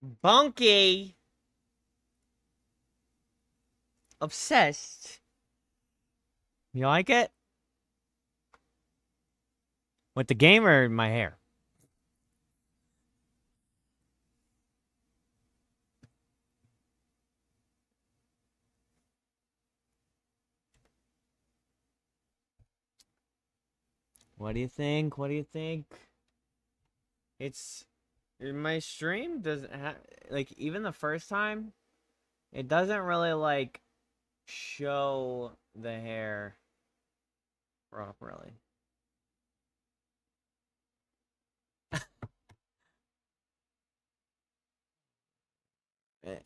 Bunky. Obsessed. You like it? With the game or my hair? What do you think? What do you think? It's my stream doesn't have like even the first time, it doesn't really like show the hair properly. Eh.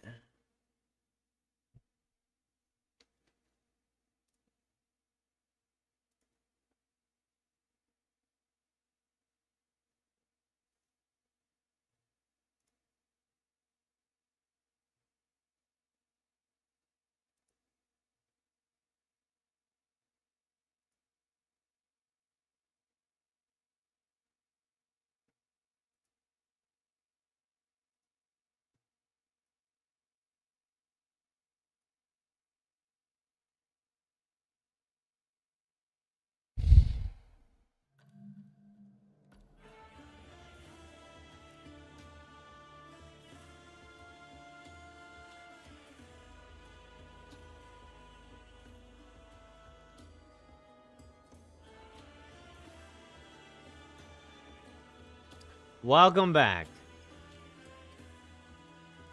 Welcome back.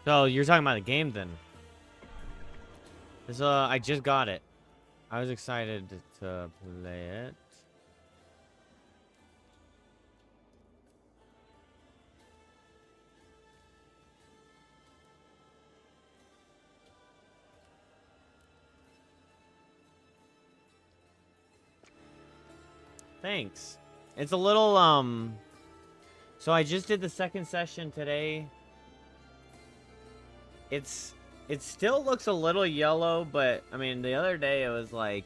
So you're talking about the game then? This I just got it. I was excited to play it. Thanks. It's a little so I just did the second session today. It still looks a little yellow, but I mean the other day it was like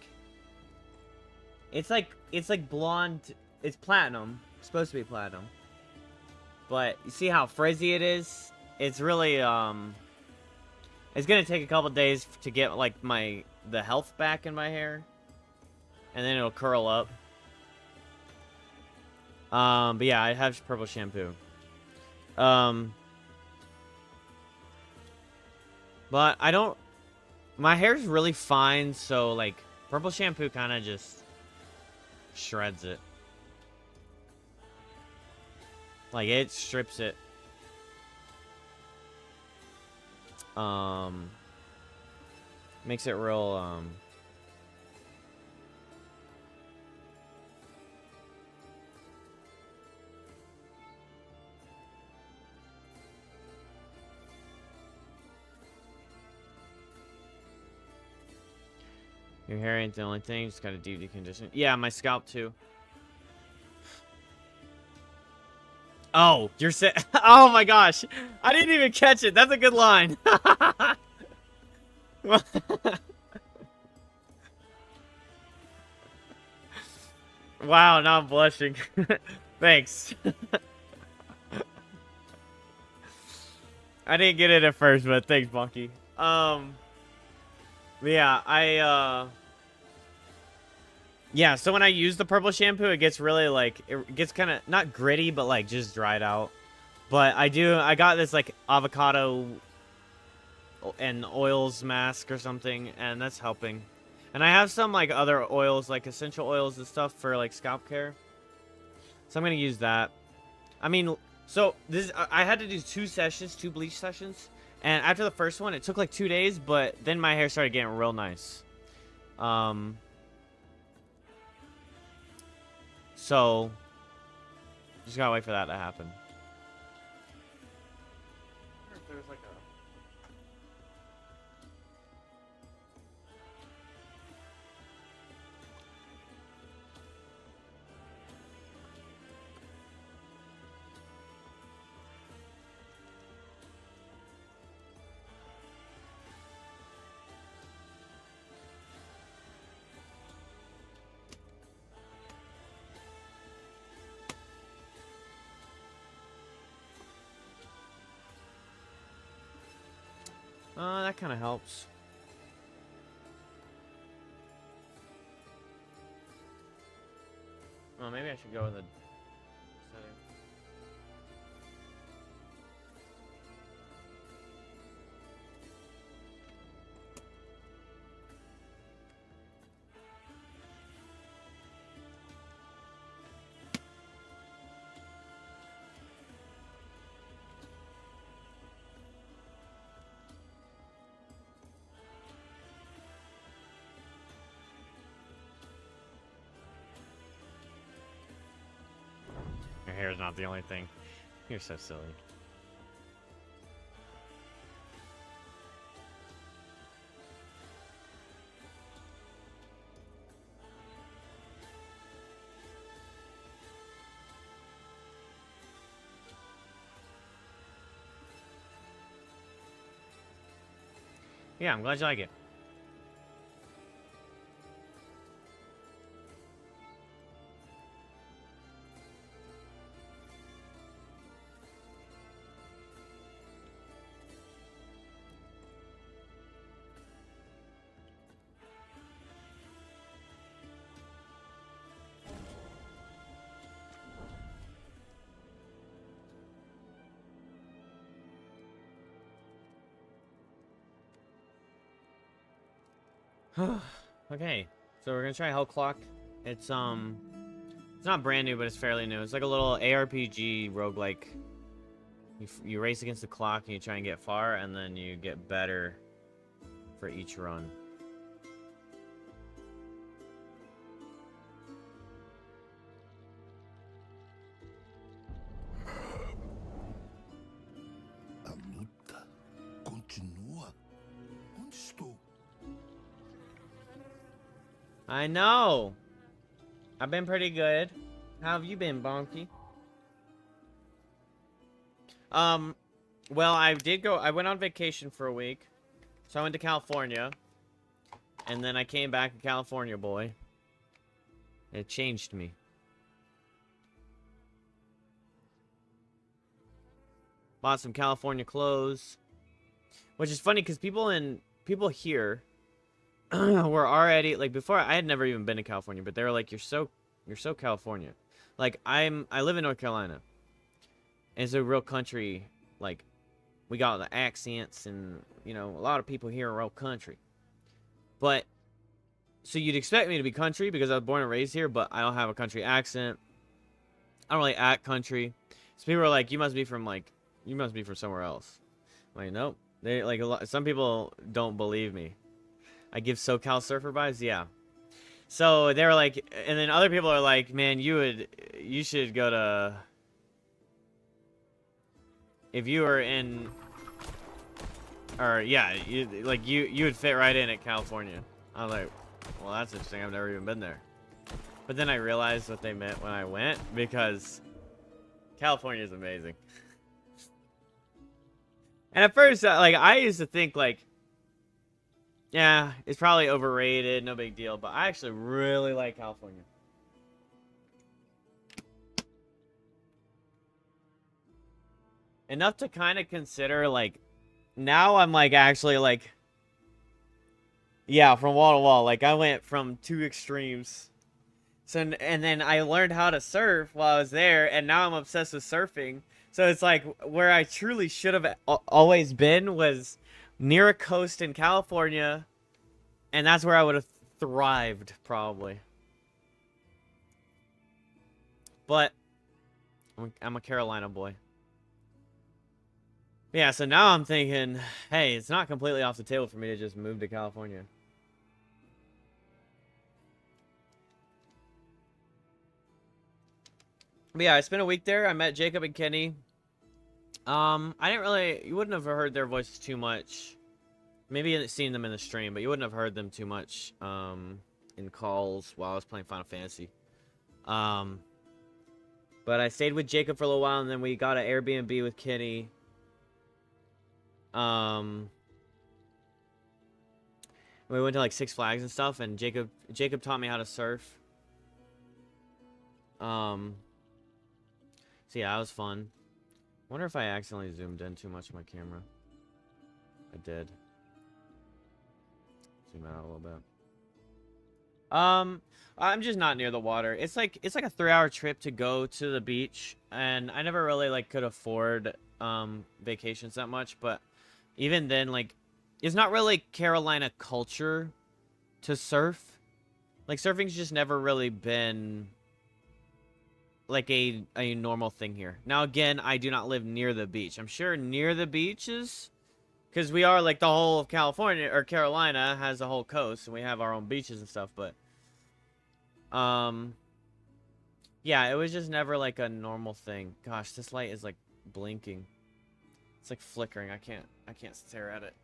it's like blonde. It's platinum. It's supposed to be platinum. But you see how frizzy it is? It's really it's gonna take a couple days to get like the health back in my hair. And then it'll curl up. But yeah, I have purple shampoo. But I don't... My hair's really fine, so, like, purple shampoo kind of just shreds it. Like, it strips it. Makes it real, Your hair ain't the only thing, just got a deep decondition. Yeah, my scalp too. Oh, you're oh my gosh. I didn't even catch it. That's a good line. Wow, now I'm blushing. Thanks. I didn't get it at first, but thanks, Bunky. Yeah, yeah, so when I use the purple shampoo, it gets really, like, it gets kind of, not gritty, but, like, just dried out. But I got this, like, avocado and oils mask or something, and that's helping. And I have some, like, other oils, like essential oils and stuff for, like, scalp care. So I'm gonna use that. I mean, so I had to do 2 bleach sessions. And after the first one, it took, like, 2 days, but then my hair started getting real nice. So, just gotta wait for that to happen. There's like That kind of helps. Well, maybe I should go with the setting. Your hair is not the only thing. You're so silly. Yeah, I'm glad you like it. Okay, so we're gonna try Hellclock. It's not brand new, but it's fairly new. It's like a little ARPG roguelike. You race against the clock and you try and get far, and then you get better for each run. A luta continua. Onde estou? I know. I've been pretty good. How have you been, Bonky? Well, I went on vacation for a week. So I went to California. And then I came back a California boy. It changed me. Bought some California clothes. Which is funny because people here were already, like, before, I had never even been to California, but they were like, you're so California. Like, I live in North Carolina. And it's a real country, like, we got the accents and, you know, a lot of people here are real country. But, so you'd expect me to be country because I was born and raised here, but I don't have a country accent. I don't really act country. So people are like, you must be from somewhere else. I'm like, nope. They, like, some people don't believe me. I give SoCal surfer vibes, yeah. So they were like, and then other people are like, man, you should go to, if you were in, or yeah, you would fit right in at California. I was like, well, that's interesting. I've never even been there. But then I realized what they meant when I went, because California is amazing. And at first, like, I used to think, like, yeah, it's probably overrated, no big deal, but I actually really like California. Enough to kind of consider, like, now I'm, like, actually, like, yeah, from wall to wall. Like, I went from two extremes. So, and then I learned how to surf while I was there, and now I'm obsessed with surfing. So it's like, where I truly should have always been was near a coast in California, and that's where I would have thrived, probably. But I'm a Carolina boy. Yeah, so now I'm thinking, hey, it's not completely off the table for me to just move to California. But yeah, I spent a week there. I met Jacob and Kenny. You wouldn't have heard their voices too much. Maybe seen them in the stream, but you wouldn't have heard them too much, in calls while I was playing Final Fantasy. But I stayed with Jacob for a little while, and then we got an Airbnb with Kenny. We went to, like, Six Flags and stuff, and Jacob taught me how to surf. So yeah, that was fun. Wonder if I accidentally zoomed in too much on my camera. I did. Zoom out a little bit. I'm just not near the water. It's like a 3-hour trip to go to the beach, and I never really like could afford vacations that much, but even then, like, it's not really Carolina culture to surf. Like, surfing's just never really been like a normal thing here. Now again, I do not live near the beach. I'm sure near the beaches, because we are like the whole of California, or Carolina has the whole coast, and we have our own beaches and stuff, but yeah, it was just never like a normal thing. Gosh, this light is like blinking. It's like flickering. I can't stare at it.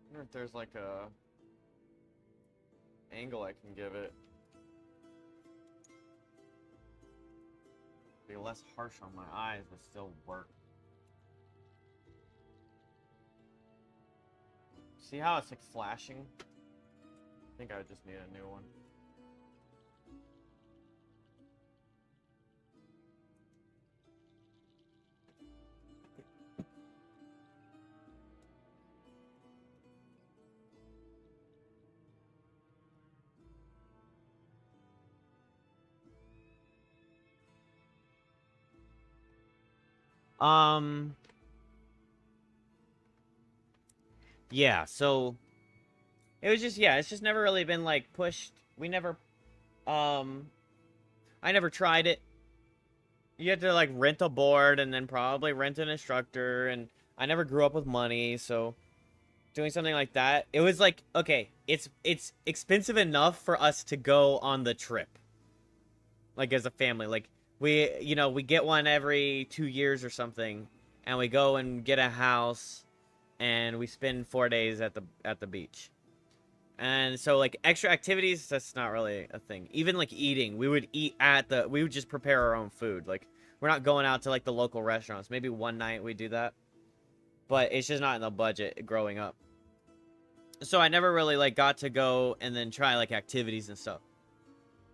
I wonder if there's like a angle I can give it. Be less harsh on my eyes, but still work. See how it's like flashing? I think I would just need a new one. Yeah, so it was just, yeah, it's just never really been like pushed. We never, I never tried it. You had to like rent a board and then probably rent an instructor, and I never grew up with money, so doing something like that, it was like, okay, it's expensive enough for us to go on the trip. Like as a family, like we get one every 2 years or something, and we go and get a house, and we spend 4 days at the beach. And so like extra activities, that's not really a thing. Even like eating, we would just prepare our own food. Like we're not going out to like the local restaurants. Maybe one night we do that, but it's just not in the budget growing up. So I never really like got to go and then try like activities and stuff.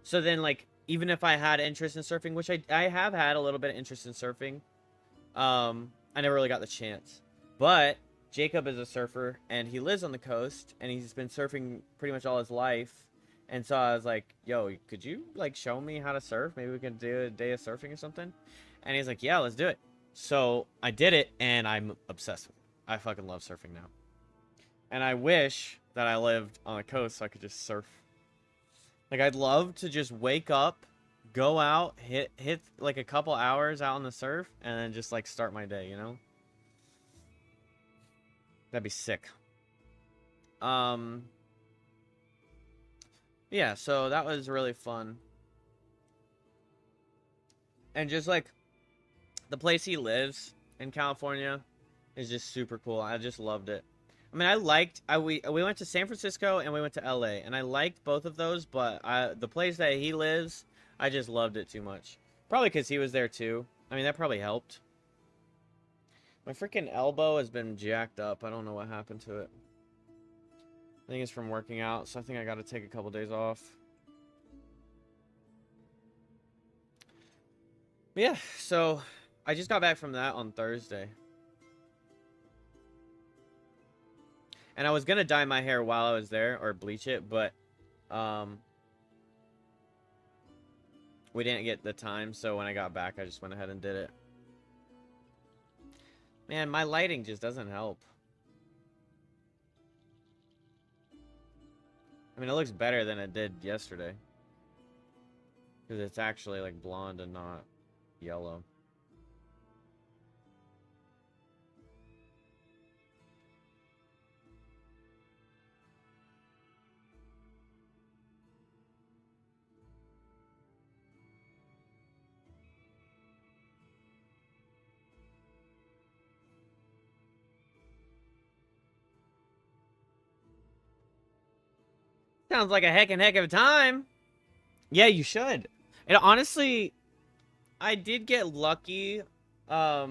So then like even if I had interest in surfing, which I have had a little bit of interest in surfing, I never really got the chance. But Jacob is a surfer, and he lives on the coast, and he's been surfing pretty much all his life. And so I was like, yo, could you like show me how to surf? Maybe we can do a day of surfing or something. And he's like, yeah, let's do it. So I did it, and I'm obsessed with it. I fucking love surfing now. And I wish that I lived on the coast so I could just surf. Like, I'd love to just wake up, go out, hit like a couple hours out on the surf, and then just like start my day, you know? That'd be sick. Yeah, so that was really fun. And just like the place he lives in California is just super cool. I just loved it. I mean, we went to San Francisco and we went to LA, and I liked both of those, but the place that he lives, I just loved it too much. Probably because he was there too. I mean, that probably helped. My freaking elbow has been jacked up. I don't know what happened to it. I think it's from working out, so I think I got to take a couple days off. But yeah, so I just got back from that on Thursday. And I was going to dye my hair while I was there, or bleach it, but we didn't get the time, so when I got back, I just went ahead and did it. Man, my lighting just doesn't help. I mean, it looks better than it did yesterday. Because it's actually like blonde and not yellow. Sounds like a heck of a time. Yeah, you should. And honestly, I did get lucky. Like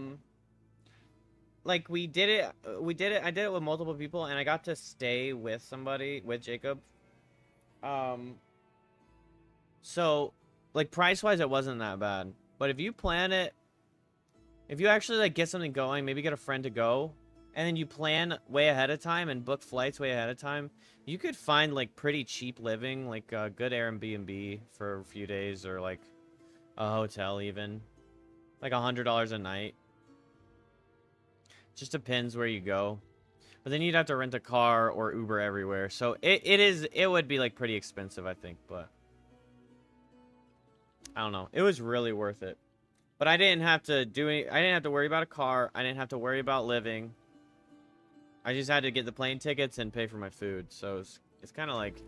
we did it. I did it with multiple people, and I got to stay with somebody, with Jacob. So, like, price-wise, it wasn't that bad. But if you plan it, if you actually, like, get something going, maybe get a friend to go, and then you plan way ahead of time and book flights way ahead of time, you could find, like, pretty cheap living, like, a good Airbnb for a few days, or, like, a hotel even. Like, $100 a night. Just depends where you go. But then you'd have to rent a car or Uber everywhere. So it would be, like, pretty expensive, I think, but I don't know. It was really worth it. But I didn't have to I didn't have to worry about a car. I didn't have to worry about living. I just had to get the plane tickets and pay for my food. So it's kind of like,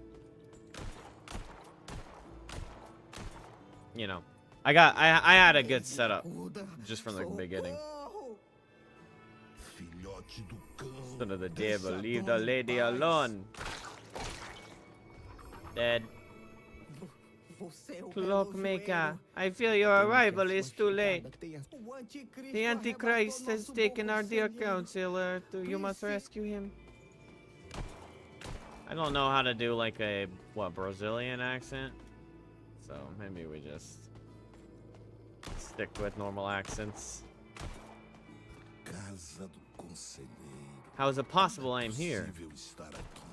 you know, I had a good setup just from the beginning. Filhote do cão. Son of the devil, leave the lady alone. Dead. Clockmaker, I feel your arrival is too late. The Antichrist has taken our dear counselor. You must rescue him. I don't know how to do like a, what, Brazilian accent? So maybe we just stick with normal accents. Casa do conselheiro. How is it possible I am here? Possível estar aqui.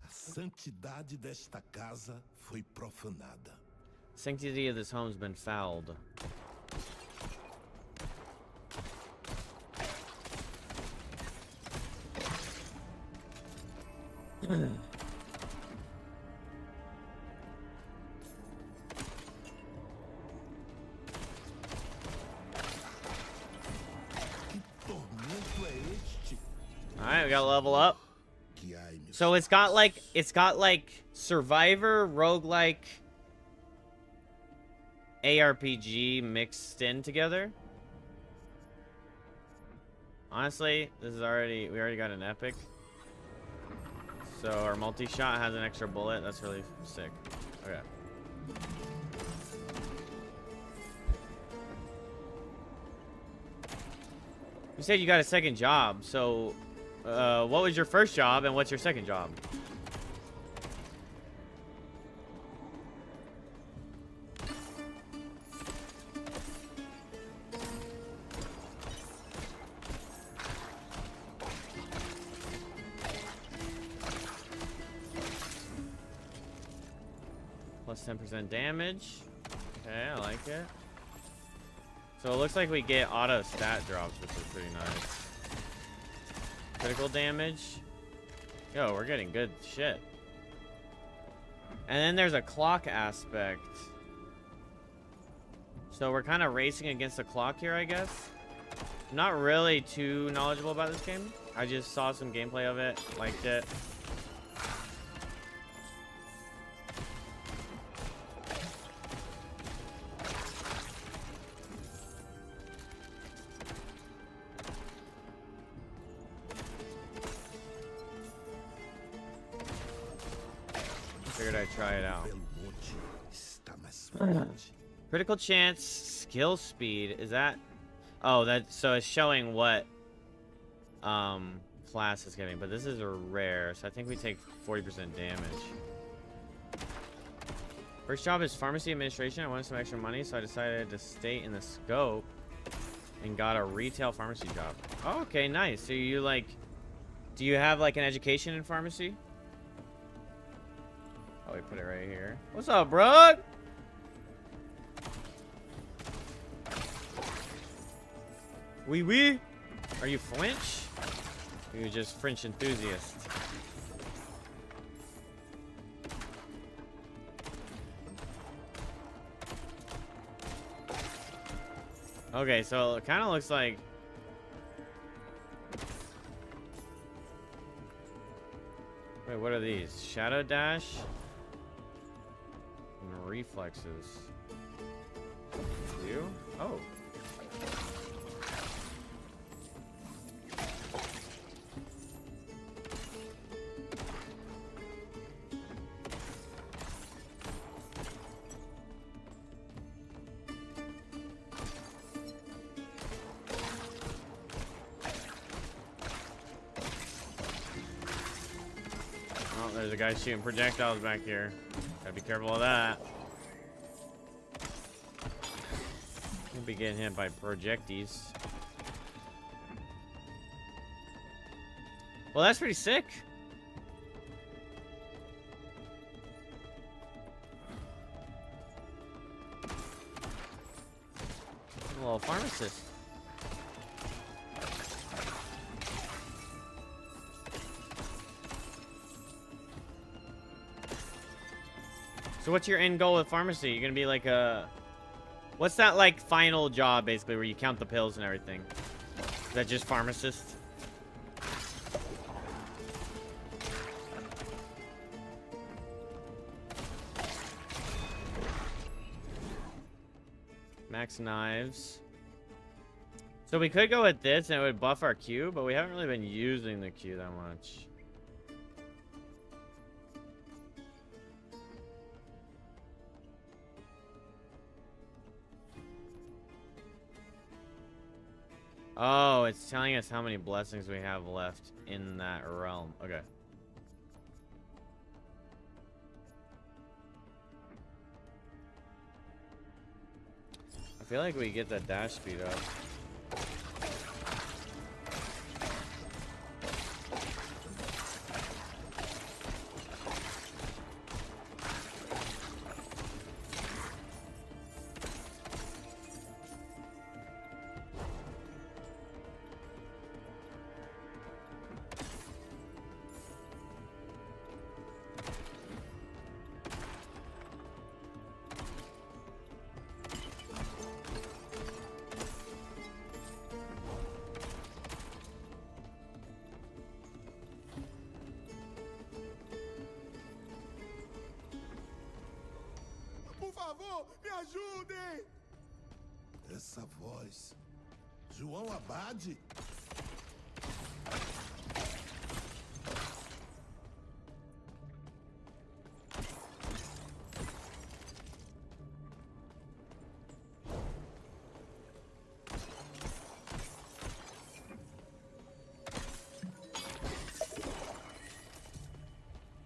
A santidade desta casa foi profanada. Sanctity of this home has been fouled. Que tormento é este? Alright, we gotta level up. Que ai, meu So it's got like Survivor, roguelike, ARPG mixed in together. Honestly, we already got an epic. So our multi-shot has an extra bullet. That's really sick. Okay. You said you got a second job, so what was your first job and what's your second job? Plus 10% damage. Okay, I like it. So it looks like we get auto stat drops, which is pretty nice. Critical damage. Yo, we're getting good shit. And then there's a clock aspect. So we're kind of racing against the clock here, I guess. I'm not really too knowledgeable about this game. I just saw some gameplay of it, liked it. Figured I'd try it out. Belmonte está mais forte. Critical chance, skill speed. Is that? Oh, so it's showing what class is getting, but this is a rare, so I think we take 40% damage. First job is pharmacy administration. I wanted some extra money, so I decided to stay in the scope and got a retail pharmacy job. Oh, okay, nice. So you like, do you have like an education in pharmacy? Oh, we put it right here. What's up, bro? Wee wee. Are you French? Or are you just French enthusiast? Okay, so it kind of looks like. Wait, what are these? Shadow dash and reflexes. You? Oh. a guy shooting projectiles back here. Gotta be careful of that. Can't be getting hit by projectiles. Well, that's pretty sick. A little pharmacist. So what's your end goal with pharmacy? You're gonna be like a... What's that like final job basically where you count the pills and everything? Is that just pharmacist? Max knives. So we could go with this and it would buff our Q, but we haven't really been using the Q that much. Oh, it's telling us how many blessings we have left in that realm. Okay. I feel like we get that dash speed up. Essa voz. João Abade?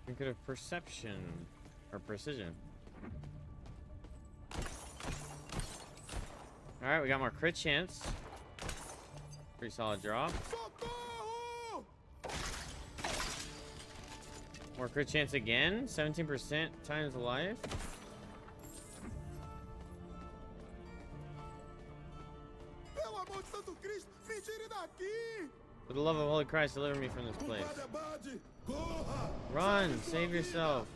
Think of perception or precision. Alright, we got more crit chance. Pretty solid drop. More crit chance again. 17% times life. For the love of Holy Christ, deliver me from this place. Run! Save yourself.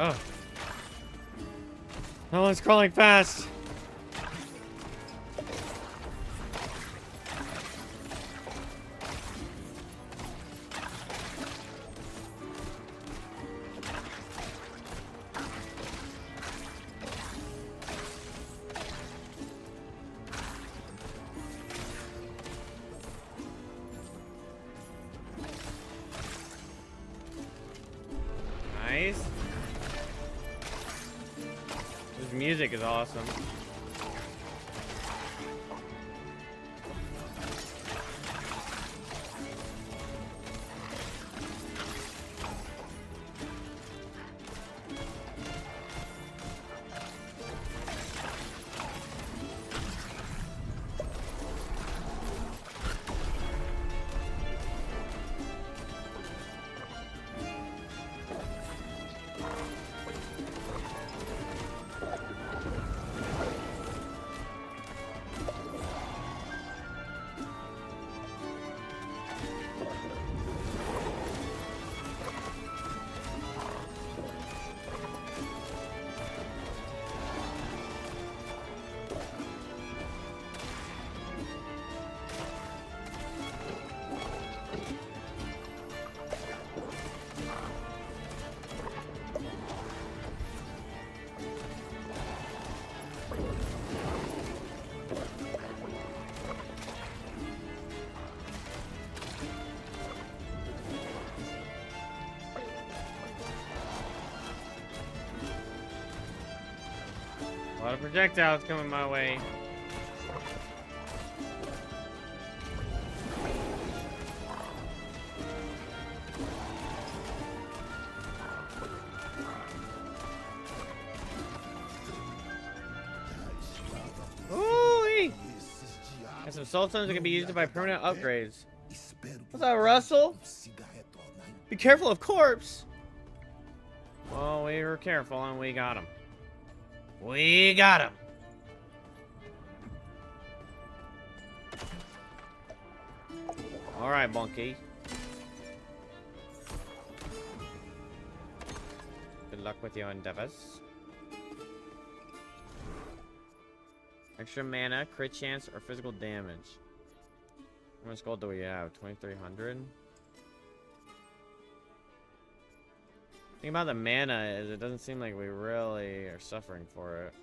Oh. That one's crawling fast. Nice. This music is awesome. A lot of projectiles coming my way. Ooh-wee! And some soul stones that can be used by permanent upgrades. What's up, Russell? Be careful of corpse! Well, we were careful and we got him. We got him! Alright, Bunky. Good luck with your endeavors. Extra mana, crit chance, or physical damage. How much gold do we have? 2,300? Thing about the mana is it doesn't seem like we really are suffering for it.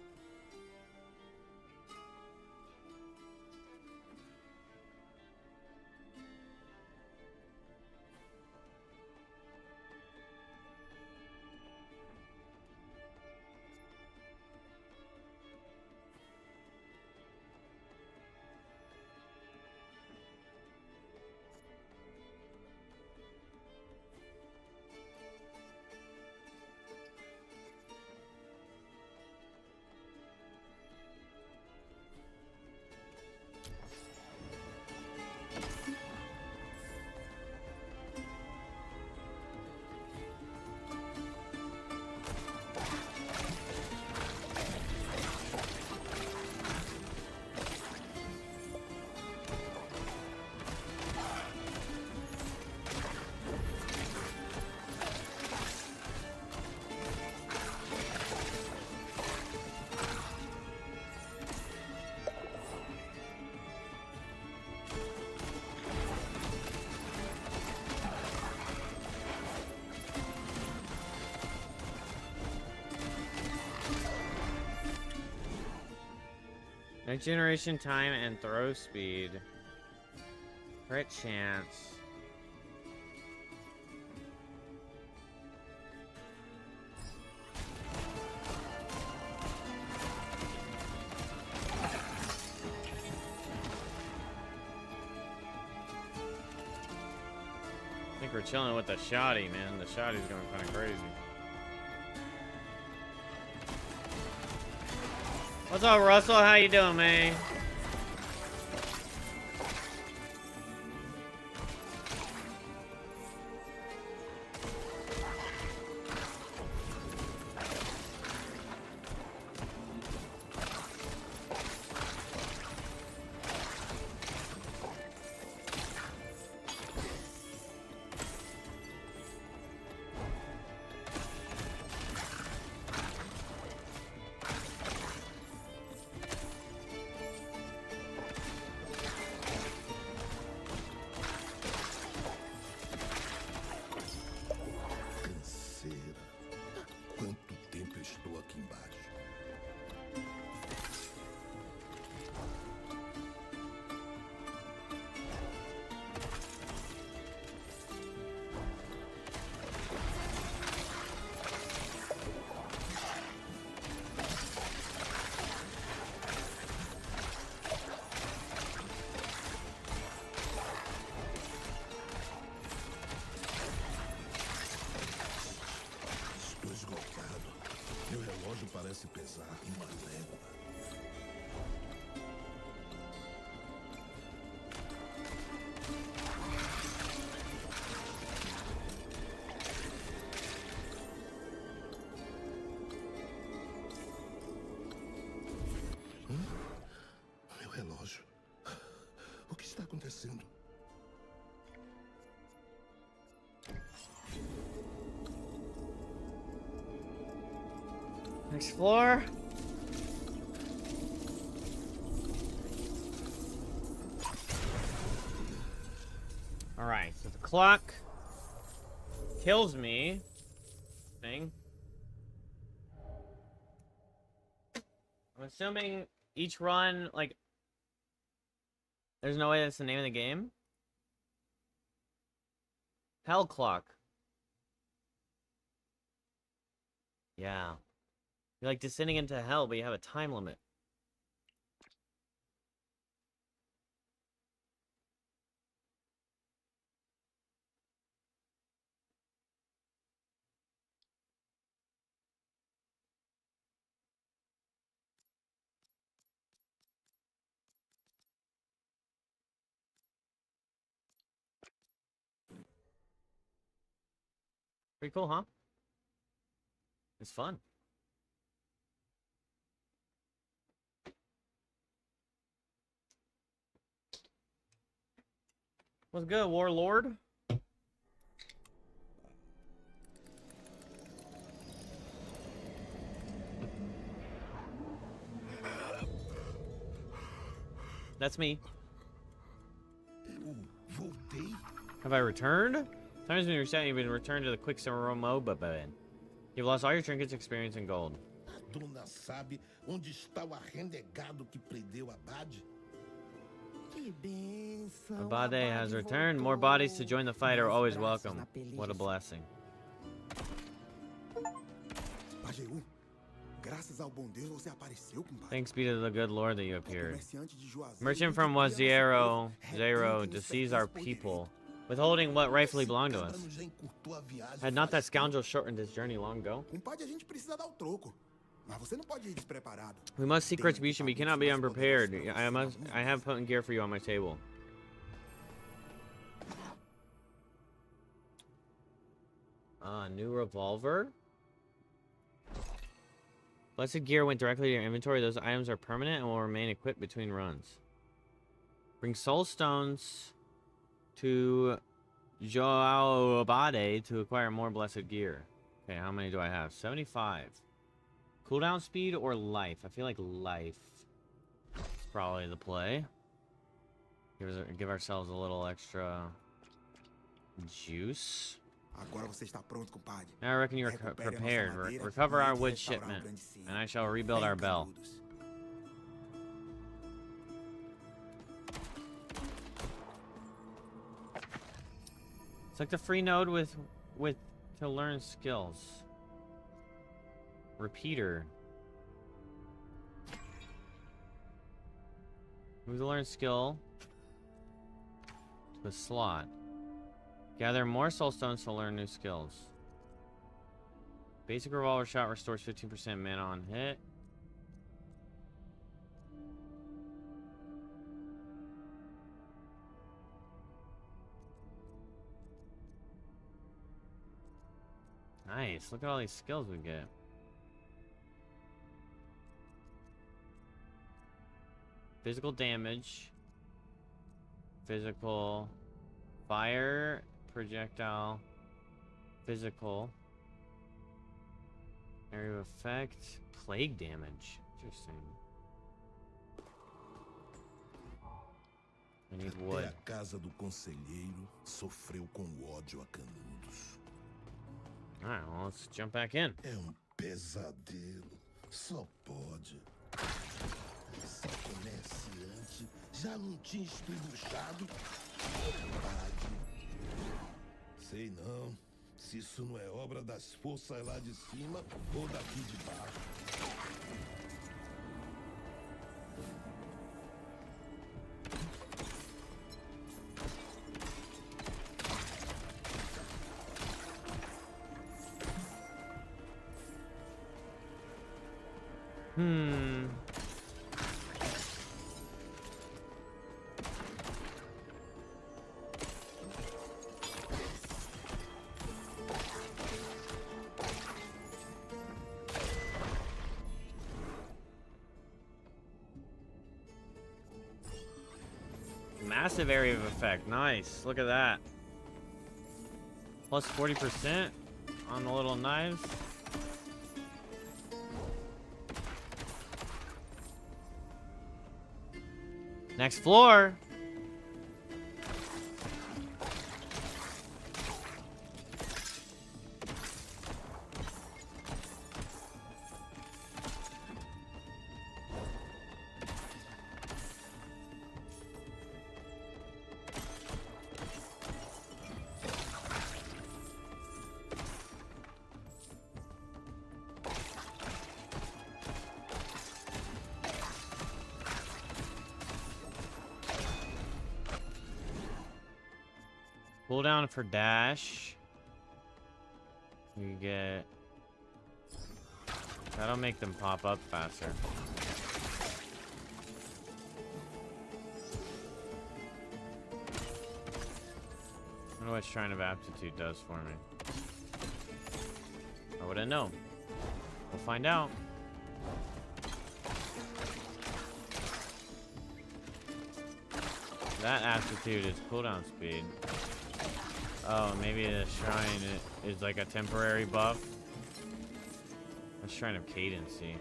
Next generation time and throw speed. Crit chance. I think we're chilling with the shoddy, man. The shoddy's going kind of crazy. What's up, Russell? How you doing, man? Quanto tempo eu estou aqui embaixo? Estou esgotado. Meu relógio parece pesar uma légua. Meu relógio. O que está acontecendo? Next floor. Alright, so the clock kills me. Thing. I'm assuming each run, like, There's no way that's the name of the game? Hellclock. Yeah. You're like descending into hell, but you have a time limit. Pretty cool, huh? It's fun. What's good, Warlord? That's me. Voltei? Have I returned? Time's been reset and you've been returned to the Quicksilver mode, but you've lost all your trinkets, experience, and gold. A dona sabe onde está o arrenegado que prendeu Abade? Que bênção. Abade has returned. More bodies to join the fight are always welcome. What a blessing. Pajeú, graças ao bom Deus você apareceu, compadre. Thanks be to the good Lord that you appeared. Comerciante de Juazeiro Merchant from Waziero, Zero, to seize our people, withholding what rightfully belonged to us. Já encurtou a viagem. Had not that scoundrel shortened his journey long ago? Compadre, a gente precisa dar o troco. Mas você não pode ir despreparado. We must seek retribution, but you cannot be unprepared. I have potent gear for you on my table. New revolver? Blessed gear went directly to your inventory. Those items are permanent and will remain equipped between runs. Bring soul stones to Joao Abade to acquire more blessed gear. Okay, how many do I have? 75. Cooldown speed or life? I feel like life is probably the play. Give ourselves a little extra juice. Agora você está pronto, compadre. Now I reckon you're prepared. Recover our wood shipment, and I shall rebuild our bell. Select a free node with to learn skills. Repeater. Move the learn skill to a slot. Gather more soul stones to learn new skills. Basic revolver shot restores 15% mana on hit. Nice. Look at all these skills we get. Physical damage. Physical. Fire. Projectile. Physical. Area of effect. Plague damage. Interesting. I need wood. Até a casa do conselheiro sofreu com ódio a canudos. Alright, well, let's jump back in. É pesadelo. Só pode. Esse comerciante já não tinha espiluchado. Sei não. Se isso não é obra das forças lá de cima ou daqui de baixo. Massive area of effect. Nice. Look at that. Plus 40% on the little knives. Next floor. Cooldown for dash. You get... That'll make them pop up faster. I wonder what Shrine of Aptitude does for me. How would I know? We'll find out. That aptitude is cooldown speed. Oh, maybe the shrine is like a temporary buff. A Shrine of Cadency.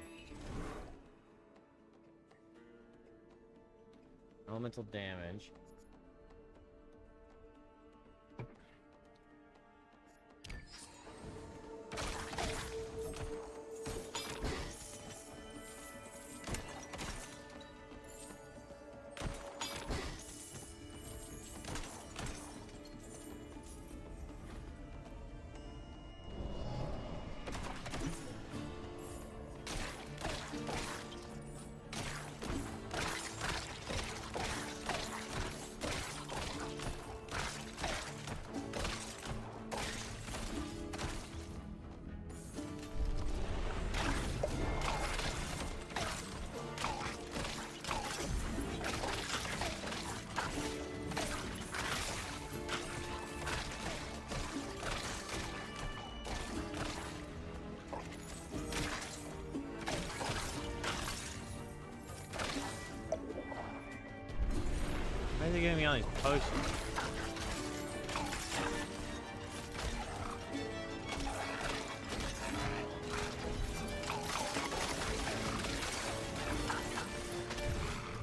Elemental damage. Why are they giving me all these potions?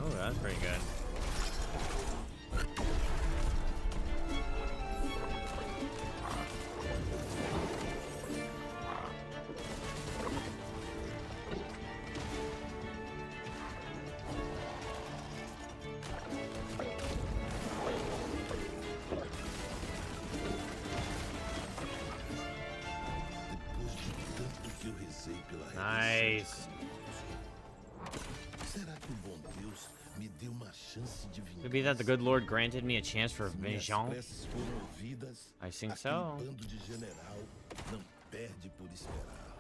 Oh, that's pretty good. Nice. Será que o bom Deus me deu uma chance de vingança? Could be that the good Lord granted me a chance for Minhas vengeance. preces foram ouvidas. I think Aquele so. bando de general não perde por esperar.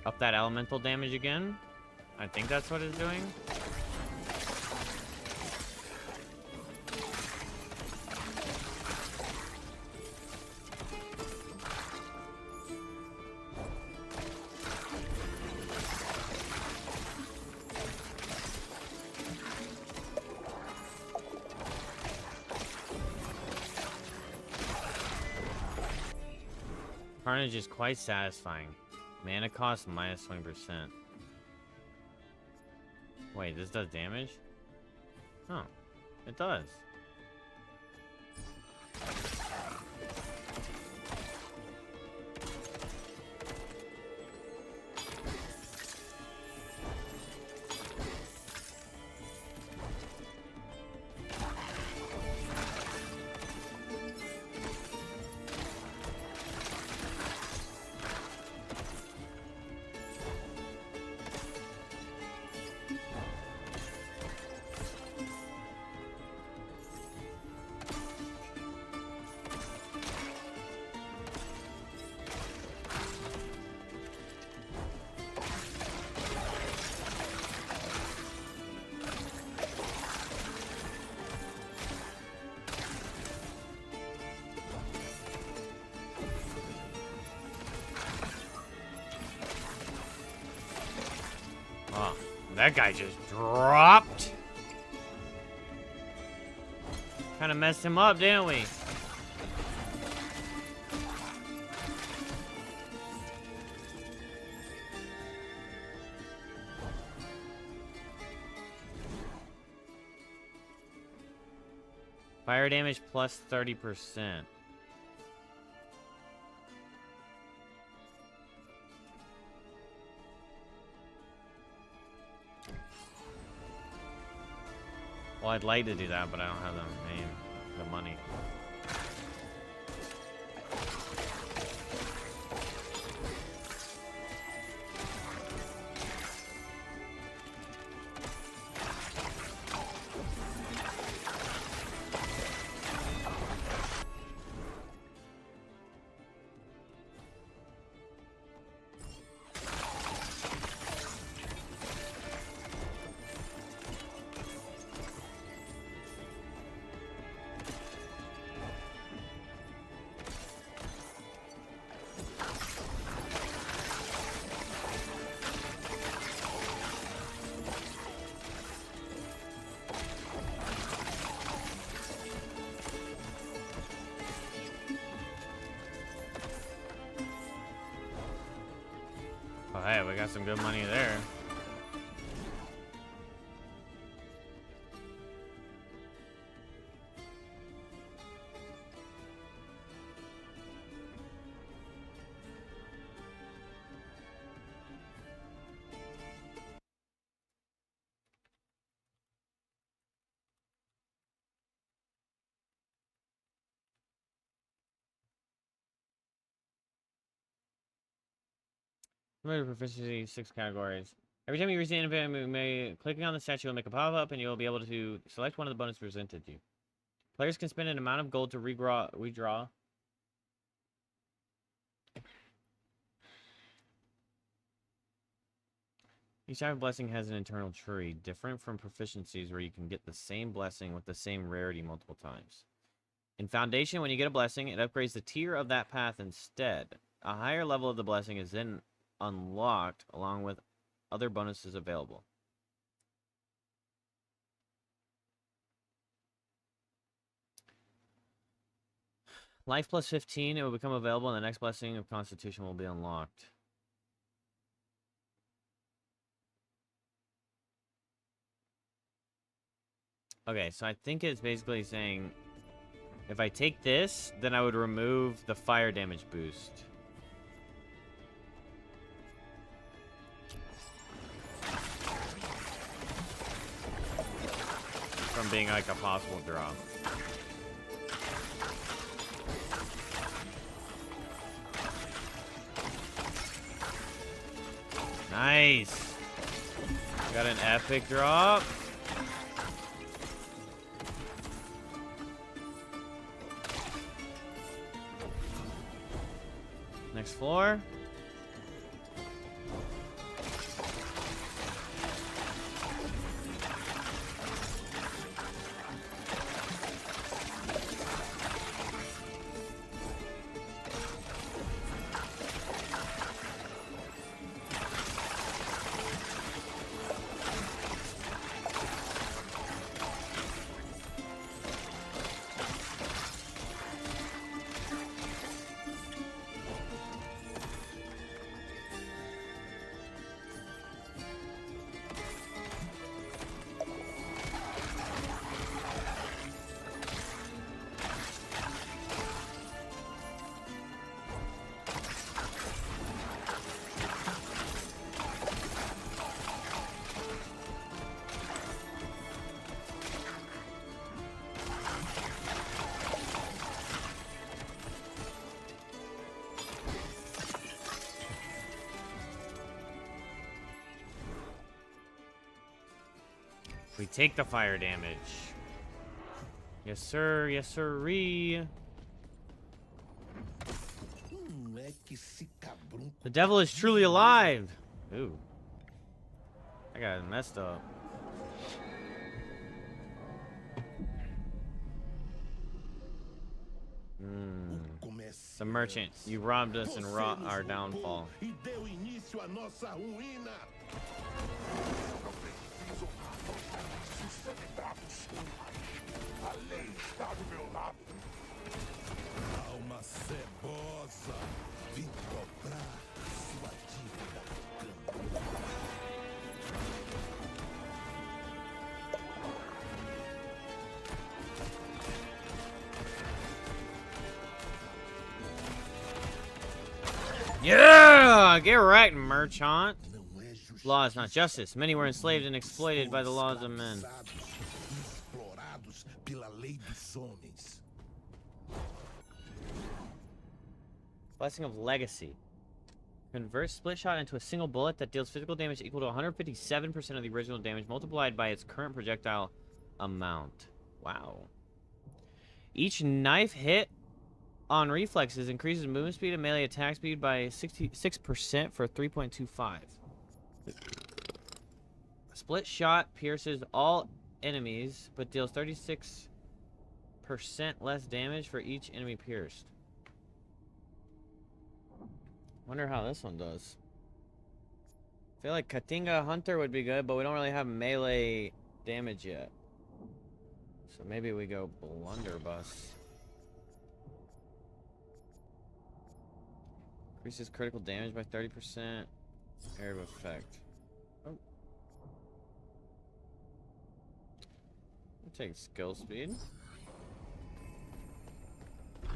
Up that elemental damage again. I think that's what it's doing. Carnage is quite satisfying. Mana cost minus 20%. Wait, this does damage? Oh, it does. Oh, that guy just dropped. Kind of messed him up, didn't we? Fire damage plus 30%. Well, I'd like to do that, but I don't have the money. yeah, we got some good money there. Limited proficiency, 6 categories. Every time you receive an event, clicking on the statue will make a pop-up, and you will be able to select one of the bonuses presented to you. Players can spend an amount of gold to redraw. Each type of blessing has an internal tree, different from proficiencies where you can get the same blessing with the same rarity multiple times. In Foundation, when you get a blessing, it upgrades the tier of that path instead. A higher level of the blessing is then unlocked along with other bonuses available. Life plus 15, it will become available, and the next blessing of Constitution will be unlocked. Okay, so I think it's basically saying if I take this, then I would remove the fire damage boost. From being like a possible drop. Nice. Got an epic drop. Next floor. We take the fire damage. Yes, sir. Yes, sirree. The devil is truly alive. Ooh. I got messed up. The merchant. You robbed us and wrought our downfall. Alma cebosa, vim cobrar sua dívida. Yeah! Get right, merchant. Law is not justice. Many were enslaved and exploited by the laws of men. Blessing of Legacy. Convert split shot into a single bullet that deals physical damage equal to 157% of the original damage multiplied by its current projectile amount. Wow. Each knife hit on reflexes increases movement speed and melee attack speed by 66% for 3.25. Split shot pierces all enemies, but deals 36% less damage for each enemy pierced. Wonder how this one does. I feel like Katinga Hunter would be good, but we don't really have melee damage yet. So maybe we go Blunderbuss. Increases critical damage by 30%. Area of effect. Oh. I'll take skill speed.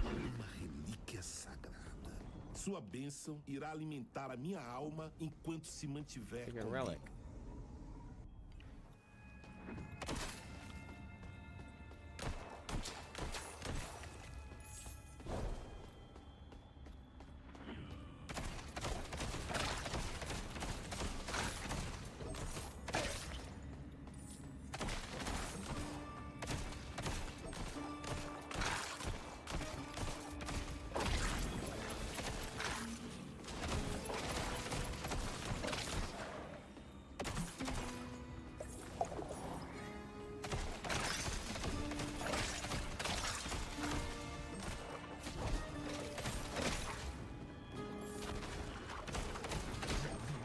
Uma relíquia sagrada. Sua bênção irá alimentar a minha alma enquanto se mantiver Take a comigo. relic.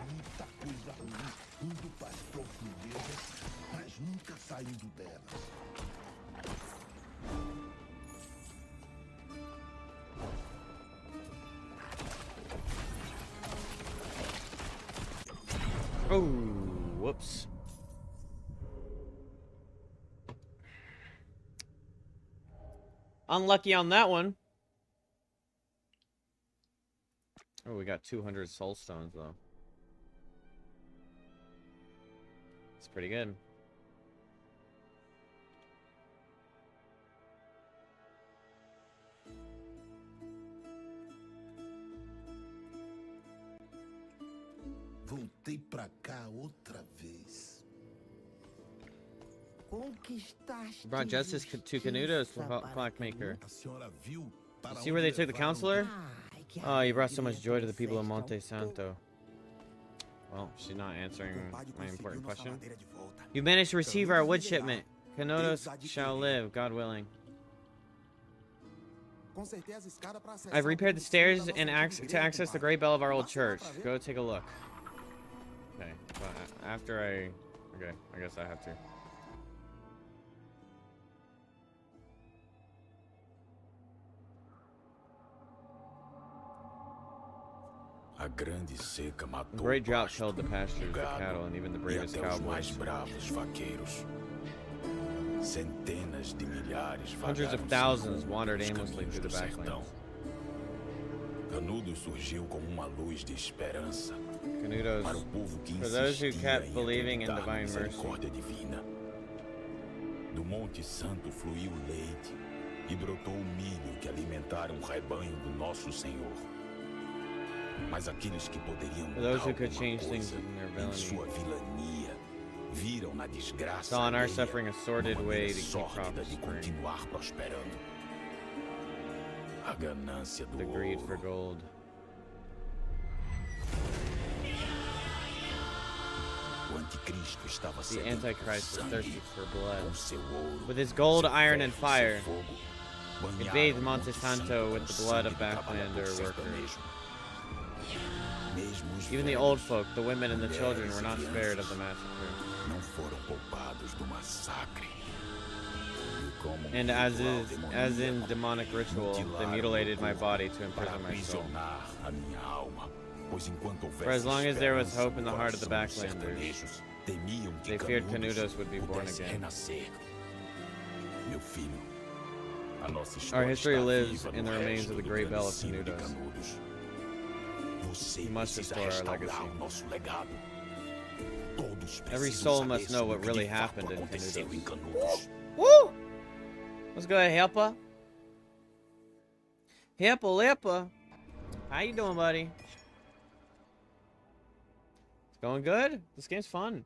Muita coisa ruim indo para as profundezas, mas nunca saindo delas. Oh, whoops. Unlucky on that one. Oh, we got 200 soul stones, though. It's pretty good. Voltei pra cá outra vez. Brought justice to Canudos, clockmaker. A senhora viu para See where they onde took the levaram counselor? Oh, you brought so much joy to the people of Monte Santo. Well, she's not answering my important question. You managed to receive our wood shipment. Canudos shall live, God willing. I've repaired the stairs and to access the great bell of our old church. Go take a look. Okay, but after okay, I guess I have to. A grande seca The matou great o drought pasto, killed the pastures, o the gado cattle, and even the e bravest até os mais cowboys. bravos vaqueiros. Centenas de milhares Hundreds of vagaram thousands sem rumo wandered pelos aimlessly caminhos through the do sertão. backlands. Canudos surgiu como uma luz de esperança Canudos, para o povo que for those who insistia kept em believing in acreditar na divine mercy. misericórdia divina. Do Monte Santo fluiu o leite e brotou o milho que alimentaram o rebanho do nosso Senhor. Mas aqueles que poderiam For those mudar who could alguma change things coisa in their em villainy sua vilania viram na desgraça saw in our alheia suffering a sordid uma way maneira to keep sórdida crops de spring. continuar prosperando. A ganância do The greed for ouro. gold. O anticristo estava The sedento por Antichrist was sangue, thirsty for blood. com seu ouro, With his gold, seu iron, ferro and e seu fire, fogo, it banharam bathed o Monte Santo with com the blood of sangue do Backlander trabalhador workers. sertanejo. Mesmo os Even the velhos, old folk, the women and the children mulheres were e not spared of the crianças massacre. não foram poupados do massacre. E como And ritual as in demoníaco, demonic ritual, they mutilaram mutilated my meu body to corpo para imprison my soul. aprisionar a minha alma, pois enquanto houvesse For as long as there was esperança hope in the no heart of the coração dos Backlanders, sertanejos, temiam que they feared Canudos Canudos would be born pudesse again. renascer. Meu filho, a nossa Our história history está lives viva in no the remains resto of the do great bell of grandecino de Canudos. Canudos. Você We must precisa restore our restaurar legacy. o nosso legado. Todos Every precisam soul saber must know sobre what o que really de fato happened in aconteceu Canudos. em Canudos. Woo! What's good, Helpa? Helpa. How you doing, buddy? It's going good. This game's fun.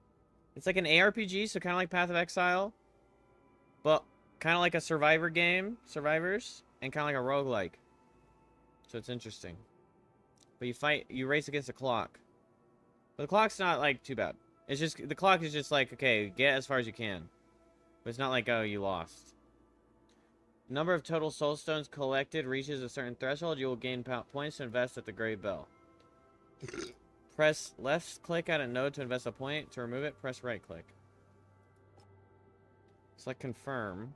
It's like an ARPG, so kind of like Path of Exile, but kind of like a Survivor game, Survivors, and kind of like a roguelike. So it's interesting. But you race against the clock. But the clock's not like too bad. It's just the clock is just like, okay, get as far as you can. But it's not like, oh, you lost. Number of total soul stones collected reaches a certain threshold, you will gain points to invest at the Great Bell. Press left click at a node to invest a point. To remove it, press right click. Select confirm.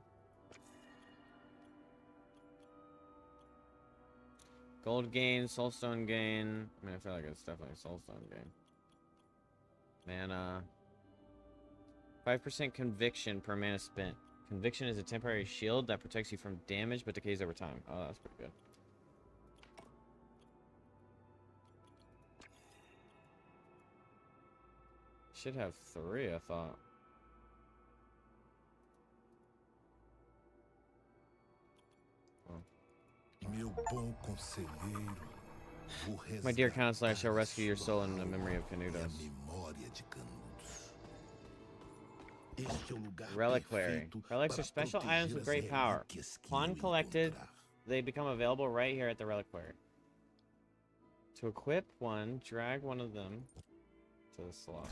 Gold gain, soulstone gain. I mean, I feel like it's definitely a soulstone gain. Mana. 5% conviction per mana spent. Conviction is a temporary shield that protects you from damage but decays over time. Oh, that's pretty good. Should have 3, I thought. My dear counselor, I shall rescue your soul in the memory of Canudos. Reliquary. Relics are special items with great power. Upon collected, they become available right here at the reliquary. To equip one, drag one of them to the slot.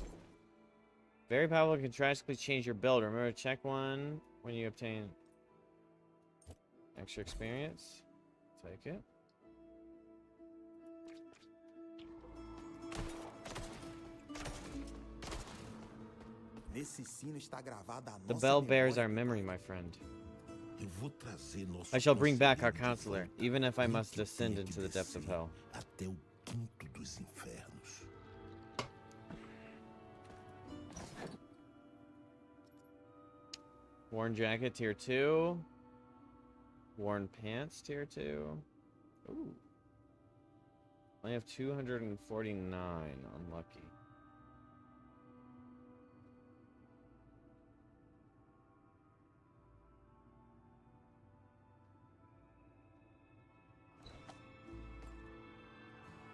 Very powerful, can drastically change your build. Remember to check one when you obtain extra experience. Take it. The bell bears our memory, my friend. I shall bring back our counselor, even if I must descend into the depths of hell. Worn jacket, tier 2. Worn pants, tier 2. Ooh. I have 249. Unlucky.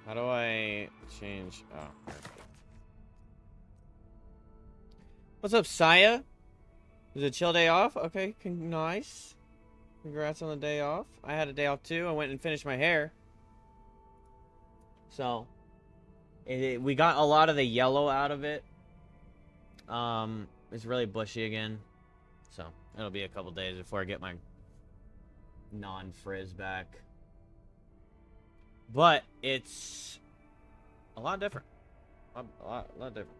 How do I change? Oh, perfect. What's up, Saya? Is it a chill day off? Okay, nice. Congrats on the day off. I had a day off too. I went and finished my hair. So, we got a lot of the yellow out of it. It's really bushy again. So, it'll be a couple days before I get my non-frizz back. But it's a lot different. A lot different.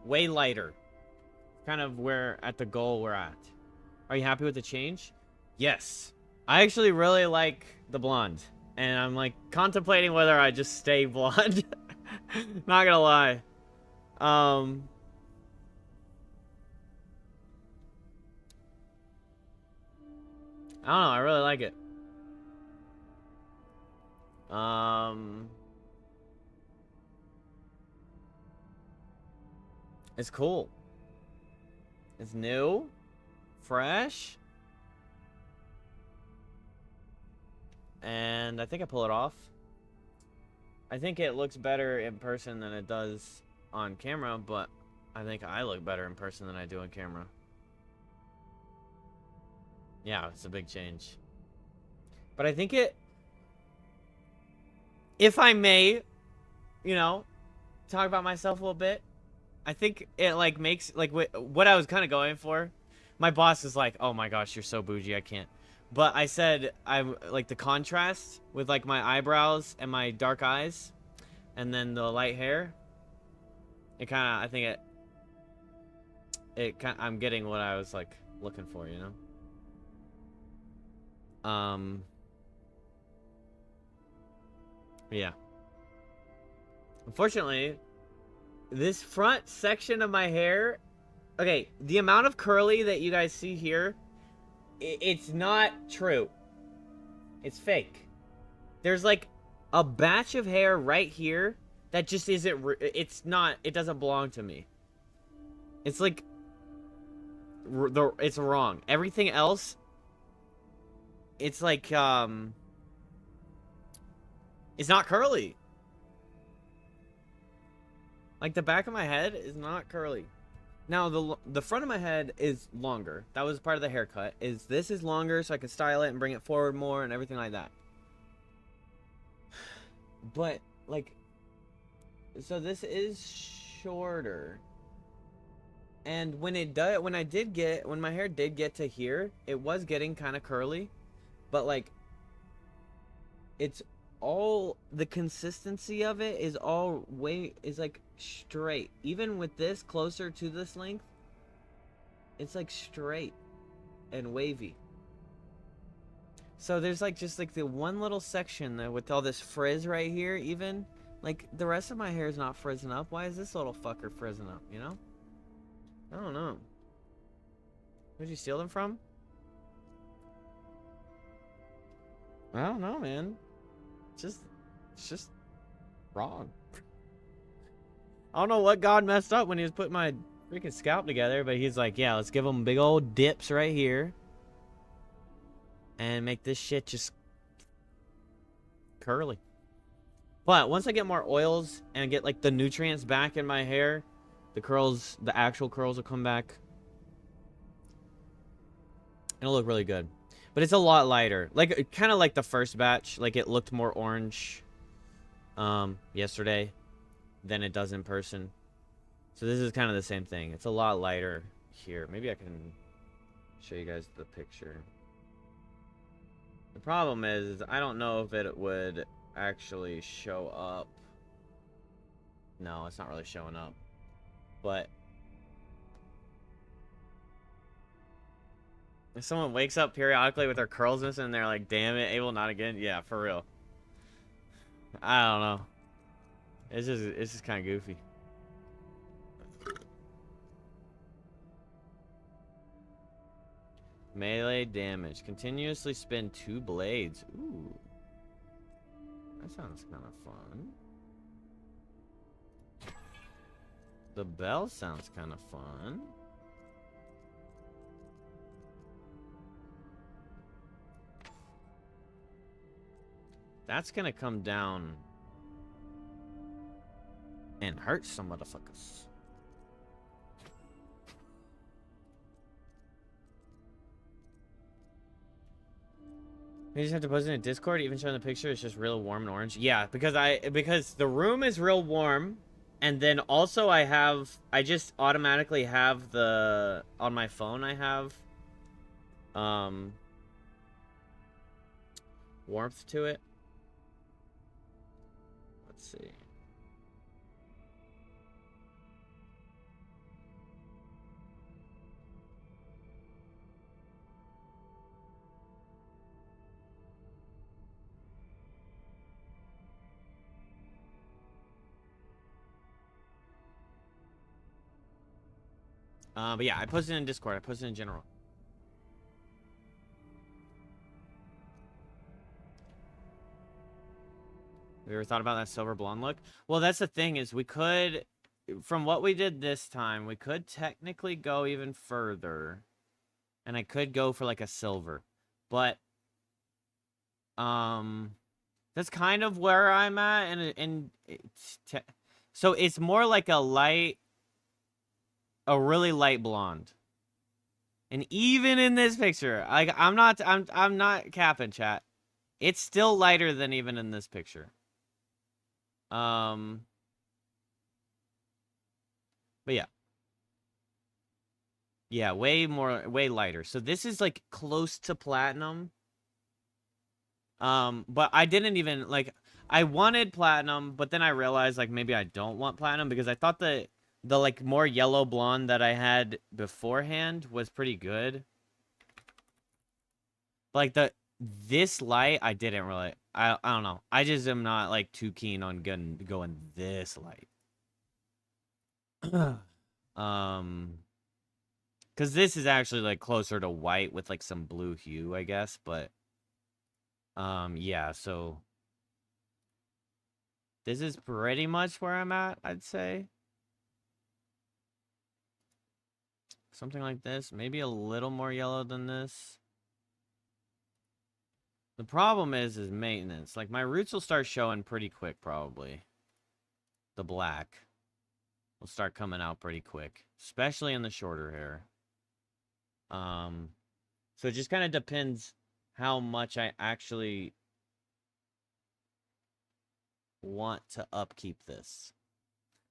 Way lighter. Kind of where at the goal we're at. Are you happy with the change? Yes. I actually really like the blonde. And I'm like contemplating whether I just stay blonde. Not gonna lie. I don't know, I really like it. It's cool. It's new, fresh, and I think I pull it off. I think it looks better in person than it does on camera, but I think I look better in person than I do on camera. Yeah, it's a big change. But I think it, if I may, you know, talk about myself a little bit, I think it like makes like what I was kind of going for. My boss is like, "Oh my gosh, you're so bougie, I can't." But I said I'm like the contrast with like my eyebrows and my dark eyes, and then the light hair. It kind of, I think it kind, I'm getting what I was like looking for, you know. Yeah. Unfortunately, this front section of my hair, okay, the amount of curly that you guys see here, it's not true. It's fake. There's like a batch of hair right here that just isn't, it's not, it doesn't belong to me. It's like, it's wrong. Everything else, it's like, it's not curly. Like, the back of my head is not curly. Now, the front of my head is longer. That was part of the haircut. This is longer so I can style it and bring it forward more and everything like that. But, like, so this is shorter. And when my hair did get to here, it was getting kind of curly. But, like, it's all the consistency of it is all like straight. Even with this closer to this length, it's like straight and wavy. So there's like just like the one little section there with all this frizz right here. Even like the rest of my hair is not frizzing up. Why is this little fucker frizzing up? You know? I don't know. Where'd you steal them from? I don't know, man. It's just wrong. I don't know what God messed up when he was putting my freaking scalp together, but he's like, yeah, let's give them big old dips right here. And make this shit just curly. But once I get more oils and get like the nutrients back in my hair, the curls, the actual curls will come back. It'll look really good. But it's a lot lighter. Like, kind of like the first batch. Like, it looked more orange yesterday than it does in person. So this is kind of the same thing. It's a lot lighter here. Maybe I can show you guys the picture. The problem is I don't know if it would actually show up. No, it's not really showing up. But if someone wakes up periodically with their curls missing and they're like, damn it, Abel, not again. Yeah, for real. I don't know. It's just kind of goofy. Melee damage. Continuously spin 2 blades. Ooh. That sounds kind of fun. The bell sounds kind of fun. That's gonna come down and hurt some motherfuckers. You just have to post it in Discord, even showing the picture, it's just real warm and orange. Yeah, because the room is real warm, and then also I just automatically have on my phone I have warmth to it. Let's see. But yeah, I posted it in Discord. I posted it in general. Have you ever thought about that silver blonde look? Well, that's the thing is we could, from what we did this time, we could technically go even further. And I could go for like a silver. But, that's kind of where I'm at. And so it's more like a really light blonde. And even in this picture, I'm not capping, chat. It's still lighter than even in this picture. But yeah. Yeah, way lighter. So this is like close to platinum. But I didn't even like, I wanted platinum, but then I realized like maybe I don't want platinum because I thought the like more yellow blonde that I had beforehand was pretty good. Like this light, I didn't really. I don't know. I just am not like too keen on going this light. Because this is actually like closer to white with like some blue hue, I guess. But yeah. So this is pretty much where I'm at, I'd say. Something like this. Maybe a little more yellow than this. The problem is maintenance. Like, my roots will start showing pretty quick, probably. The black will start coming out pretty quick. Especially in the shorter hair. So it just kind of depends how much I actually want to upkeep this.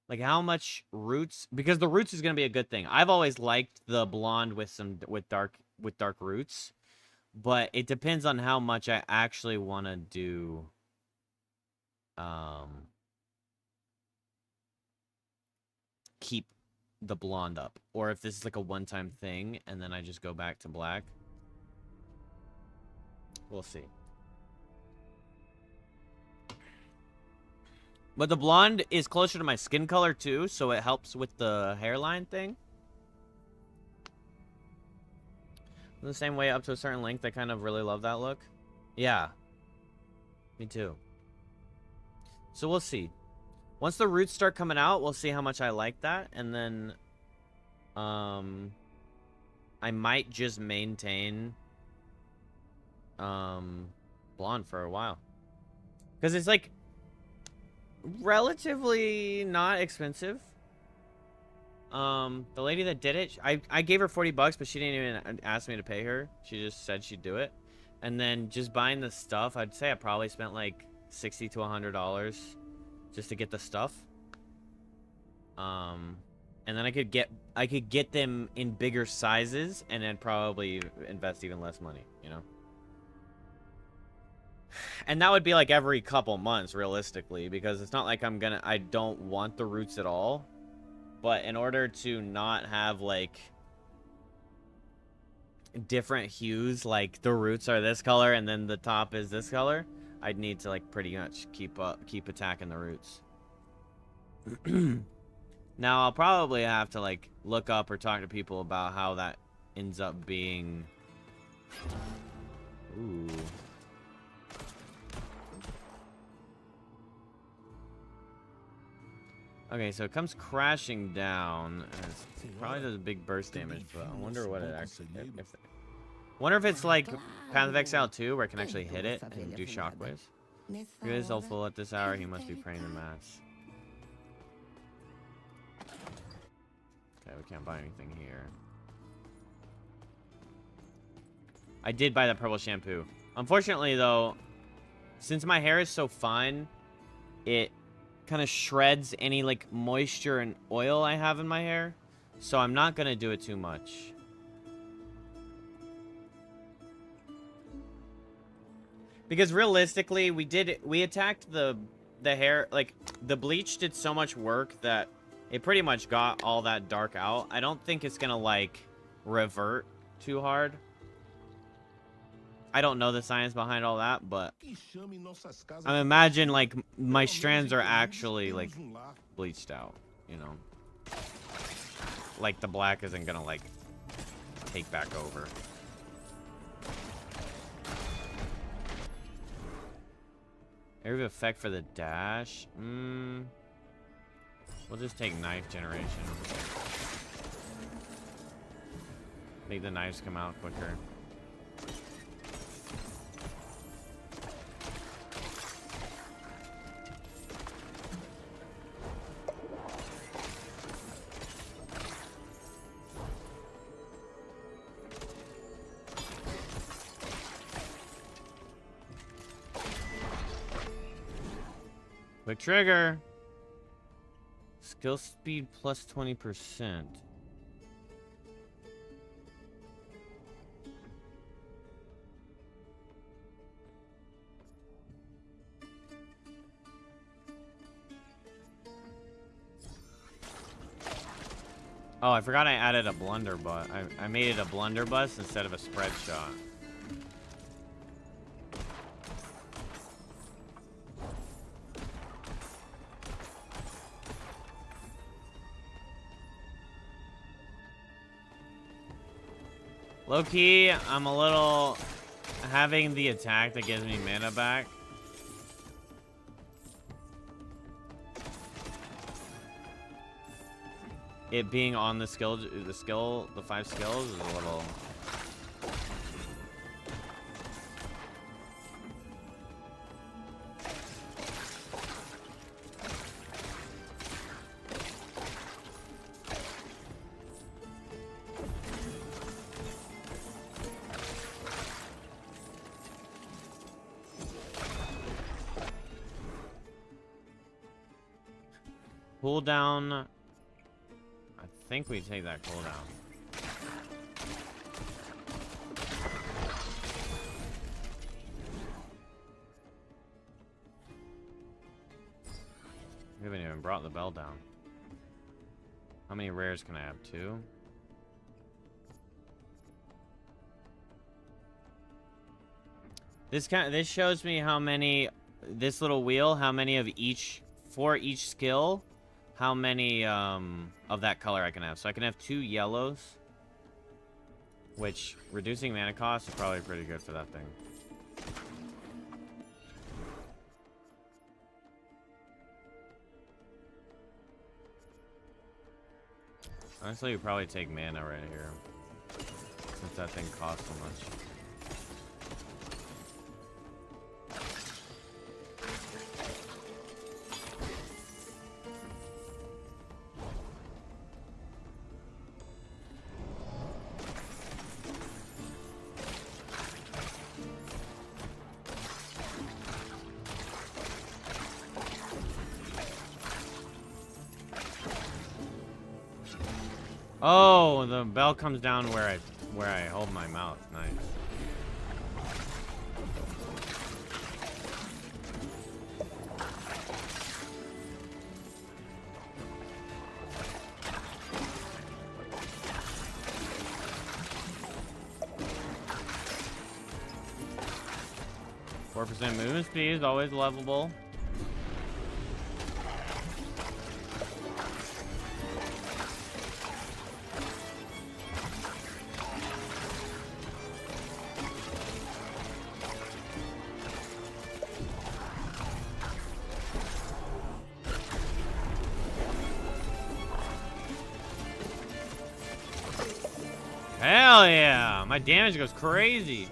Like, how much roots... Because the roots is going to be a good thing. I've always liked the blonde with dark roots. But it depends on how much I actually want to do keep the blonde up, or if this is like a one-time thing and then I just go back to black. We'll see. But the blonde is closer to my skin color too, so it helps with the hairline thing. In the same way, up to a certain length, I kind of really love that look. Yeah. Me too. So we'll see. Once the roots start coming out, we'll see how much I like that. And then I might just maintain blonde for a while. Because it's like relatively not expensive. The lady that did it, I gave her $40, but she didn't even ask me to pay her. She just said she'd do it. And then just buying the stuff, I'd say I probably spent like $60 to $100 just to get the stuff. And then I could get them in bigger sizes and then probably invest even less money, you know? And that would be like every couple months realistically, because it's not like I don't want the roots at all. But in order to not have like different hues, like the roots are this color and then the top is this color, I'd need to like pretty much keep attacking the roots. Now I'll probably have to like look up or talk to people about how that ends up being. Ooh. Okay, so it comes crashing down. And it probably does a big burst damage, but I wonder what it actually. Wonder if it's like Path of Exile 2, where I can actually hit it and do shockwaves. If he is helpful at this hour, he must be praying the mass. Okay, we can't buy anything here. I did buy that purple shampoo. Unfortunately, though, since my hair is so fine, it kind of shreds any like moisture and oil I have in my hair. So I'm not gonna do it too much. Because realistically, we attacked the hair, like the bleach did so much work that it pretty much got all that dark out. I don't think it's gonna like revert too hard. I don't know the science behind all that, but I imagine like my strands are actually like bleached out, you know. Like the black isn't gonna like take back over. Area of effect for the dash. We'll just take knife generation. Make the knives come out quicker. Quick trigger. Skill speed plus 20%. Oh, I forgot I added a blunderbuss. I made it a blunderbuss instead of a spread shot. Low-key, I'm a little... having the attack that gives me mana back. It being on the the 5 skills is a little... Cooldown. I think we take that cooldown. haven't even brought the bell down. How many rares can I have? 2? This shows me how many, this little wheel, how many of each, for each skill, how many of that color I can have. So I can have 2 yellows, which reducing mana cost is probably pretty good for that thing. Honestly, you probably take mana right here, since that thing costs so much. Oh, the bell comes down where I hold my mouth. Nice. 4% movement speed is always lovable. Hell yeah! My damage goes crazy.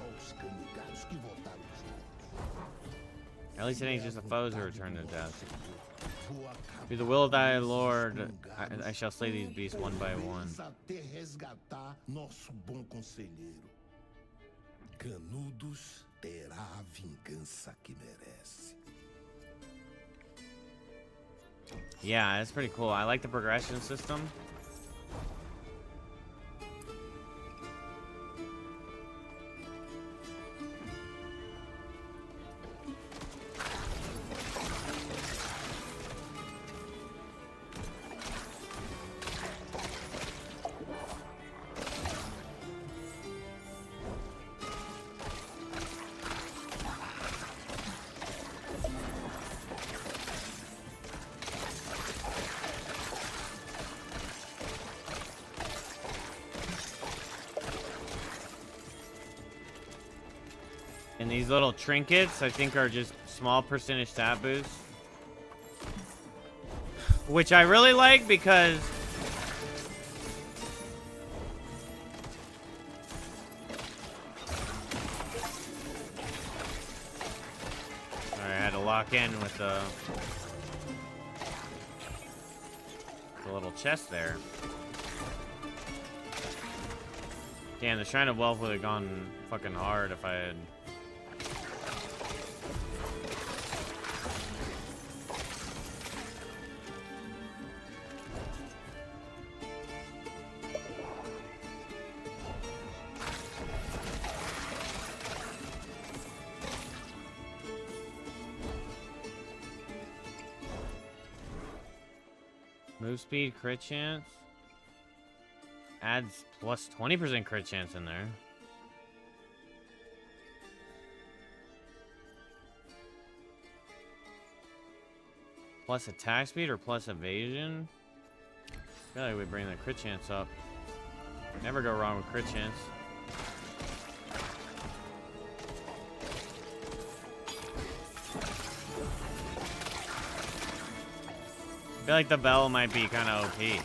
At least it ain't just the foes who return to death. Through the will of thy Lord, I shall slay these beasts one by one. Canudos terá a vingança que merece. Yeah, that's pretty cool. I like the progression system. And these little trinkets, I think, are just small percentage stat boosts. Which I really like because... Alright, I had to lock in with the little chest there. Damn, the Shrine of Wealth would have gone fucking hard if I had... Move speed, crit chance. Adds plus 20% crit chance in there. Plus attack speed or plus evasion? I feel like we bring the crit chance up. Never go wrong with crit chance. I feel like the bell might be kind of OP.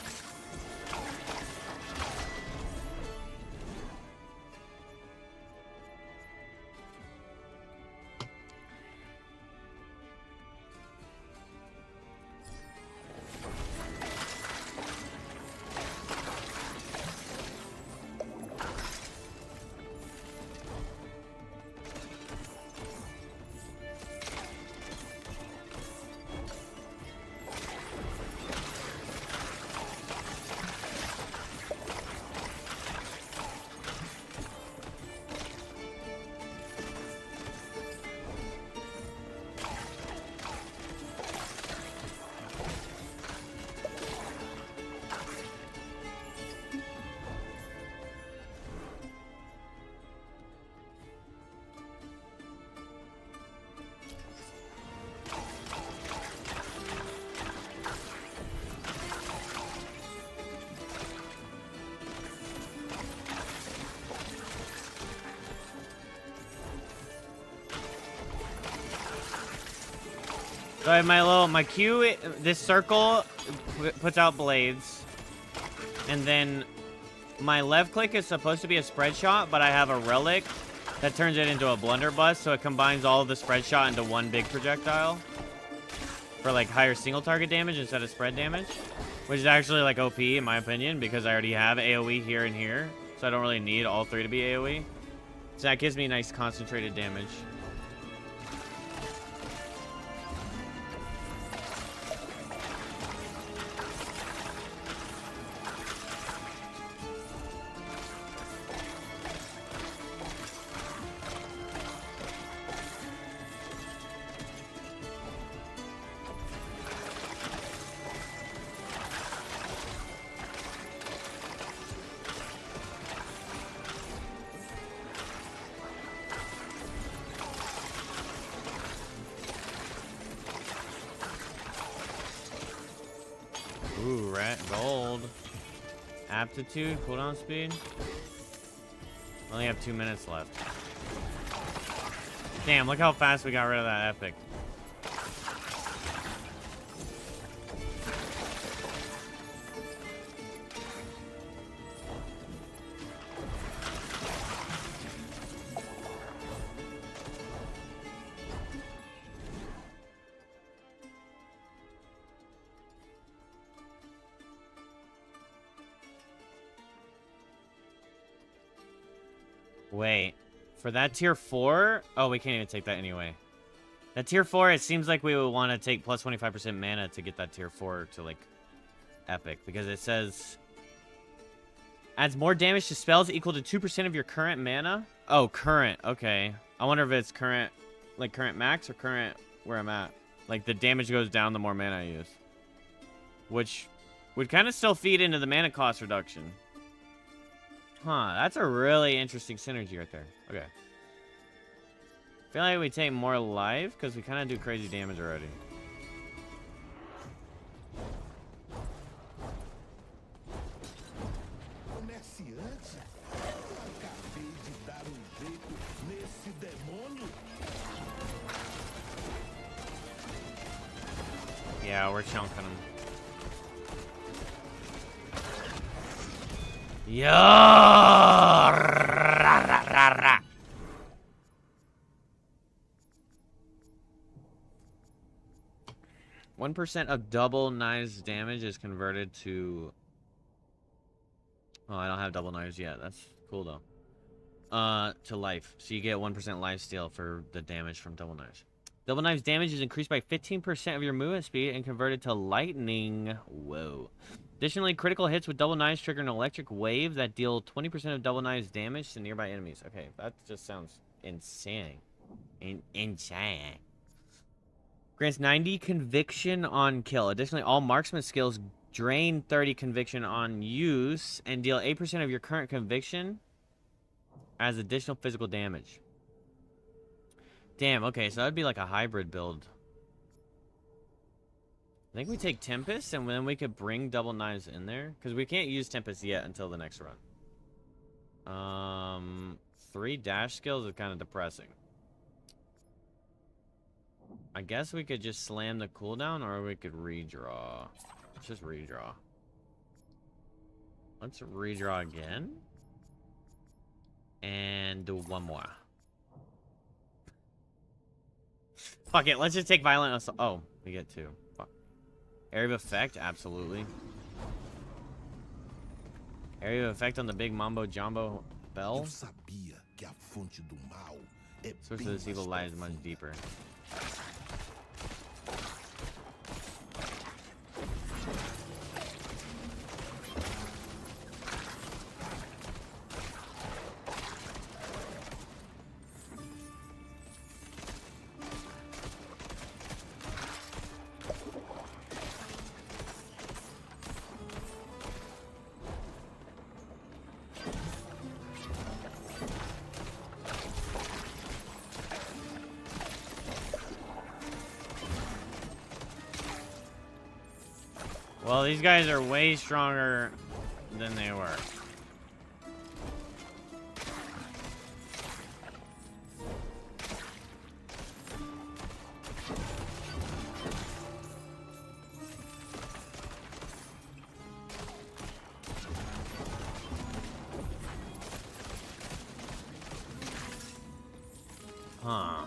So I have my Q, this circle puts out blades. And then my left click is supposed to be a spread shot, but I have a relic that turns it into a blunderbuss, so it combines all of the spread shot into one big projectile. For like higher single target damage instead of spread damage. Which is actually like OP in my opinion, because I already have AoE here and here. So I don't really need all three to be AoE. So that gives me nice concentrated damage. Ooh, rat gold. Aptitude, cooldown speed. Only have 2 minutes left. Damn, look how fast we got rid of that epic. Wait, for that tier 4? Oh, we can't even take that anyway. That tier 4, it seems like we would want to take plus 25% mana to get that tier 4 to, like, epic. Because it says... Adds more damage to spells equal to 2% of your current mana? Oh, current. Okay. I wonder if it's current, like, current max or current where I'm at. Like, the damage goes down the more mana I use. Which would kind of still feed into the mana cost reduction. Huh, that's a really interesting synergy right there. Okay. I feel like we take more life because we kind of do crazy damage already. Comerciante? Acabei de dar jeito nesse demônio. Yeah, we're chunking them. Yo! 1% of double knives damage is converted to... Oh, I don't have double knives yet. That's cool, though. To life. So you get 1% life steal for the damage from double knives. Double knives damage is increased by 15% of your movement speed and converted to lightning. Whoa. Additionally, critical hits with double knives trigger an electric wave that deal 20% of double knives damage to nearby enemies. Okay, that just sounds insane. Insane. Grants 90 conviction on kill. Additionally, all marksman skills drain 30 conviction on use and deal 8% of your current conviction as additional physical damage. Damn, okay, so that'd be like a hybrid build. I think we take Tempest, and then we could bring double knives in there. Because we can't use Tempest yet until the next run. 3 dash skills is kind of depressing. I guess we could just slam the cooldown, or we could redraw. Let's just redraw. Let's redraw again. And do one more. Fuck it, let's just take Violent Assault. Oh, we get 2. Fuck. Area of Effect? Absolutely. Area of Effect on the big Mambo Jumbo Bell. Eu sabia que a fonte do mal é Source of bem this evil mais lies much profunda. deeper. Well, these guys are way stronger than they were. Huh.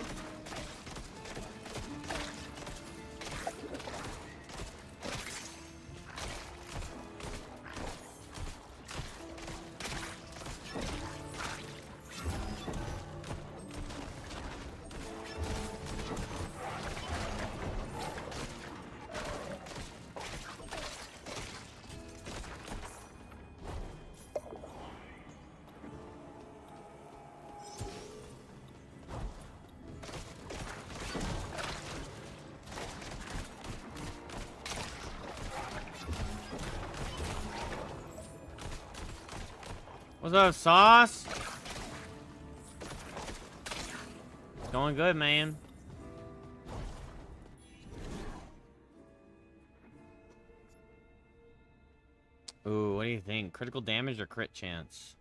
What's up, Sauce? It's going good, man. Ooh, what do you think? Critical damage or crit chance?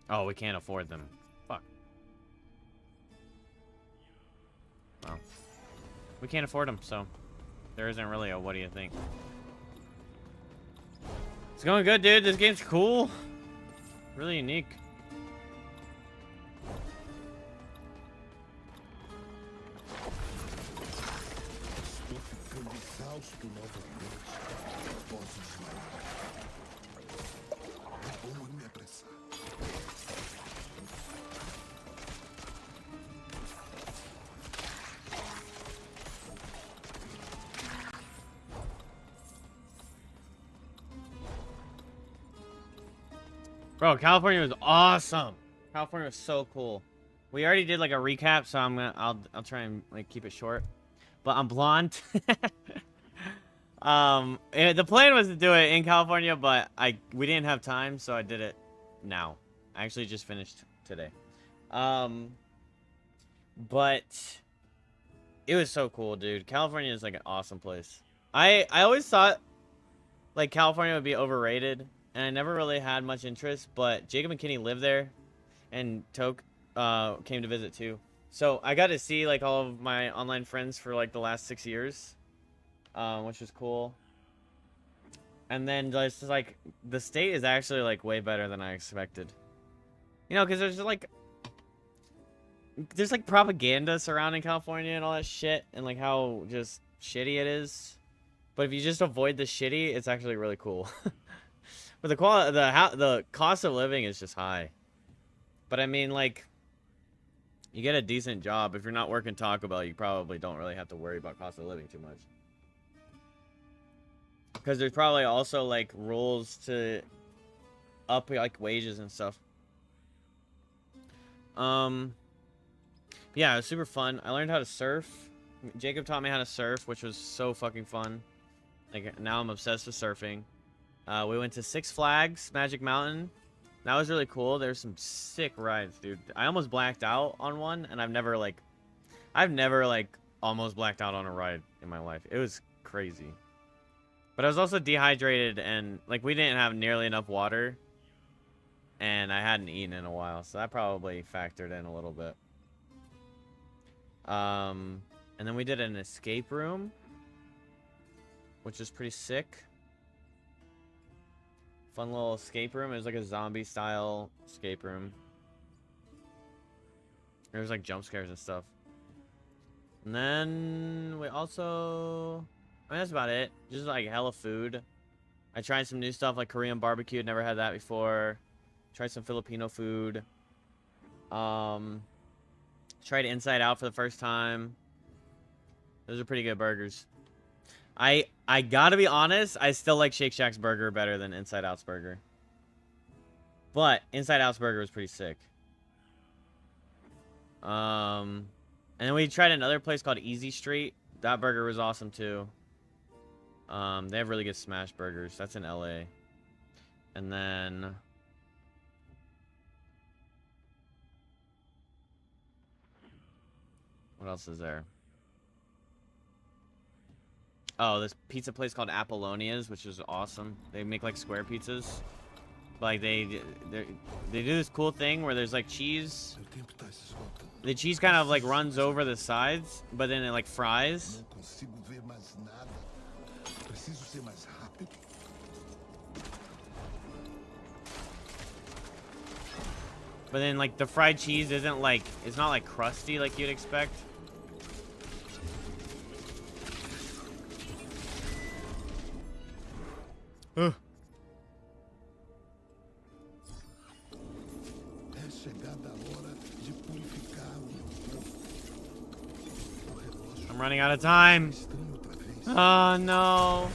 Oh, we can't afford them. Fuck. Well, we can't afford them, so there isn't really a what do you think. It's going good, dude. This game's cool. Really unique. Estou ficando exausto novamente. Posso desmaiar. É bom não me apressar. Bro, California was awesome. California was so cool. We already did like a recap, so I'll try and like keep it short. But I'm blonde. The plan was to do it in California, but we didn't have time, so I did it now. I actually just finished today. But it was so cool, dude. California is like an awesome place. I always thought like California would be overrated, and I never really had much interest, but Jacob and Kenny live there, and Toke came to visit too. So I got to see like all of my online friends for like the last 6 years, which was cool. And then just like the state is actually like way better than I expected. You know, because there's like propaganda surrounding California and all that shit, and like how just shitty it is. But if you just avoid the shitty, it's actually really cool. But the cost of living is just high. But I mean, like, you get a decent job. If you're not working Taco Bell, you probably don't really have to worry about cost of living too much. Because there's probably also, like, rules to up, like, wages and stuff. Yeah, it was super fun. I learned how to surf. Jacob taught me how to surf, which was so fucking fun. Like, now I'm obsessed with surfing. We went to Six Flags Magic Mountain. That was really cool. There's some sick rides, dude. I almost blacked out on one, and I've never almost blacked out on a ride in my life. It was crazy. But I was also dehydrated, and like we didn't have nearly enough water, and I hadn't eaten in a while, so that probably factored in a little bit. And then we did an escape room, which is pretty sick. Fun little escape room. It was like a zombie style escape room. There was like jump scares and stuff. And then we also, I mean, that's about it. Just like hella food. I tried some new stuff like Korean barbecue. Never had that before. Tried some Filipino food. Tried Inside Out for the first time. Those are pretty good burgers. I gotta be honest, I still like Shake Shack's burger better than Inside Out's burger. But Inside Out's burger was pretty sick. And then we tried another place called Easy Street. That burger was awesome too. They have really good smash burgers. That's in LA. And then what else is there? Oh, this pizza place called Apollonia's, which is awesome. They make like square pizzas. Like they do this cool thing where there's like cheese. Seu tempo tá se esgotando. The cheese kind of like runs over the sides, but then it like fries. Não consigo ver mais nada. Preciso ser mais rápido. But then like the fried cheese isn't like, it's not like crusty like you'd expect. Ugh. É chegada a hora de purificar o meu corpo. O relógio I'm running out of time. estranho outra vez. Oh no.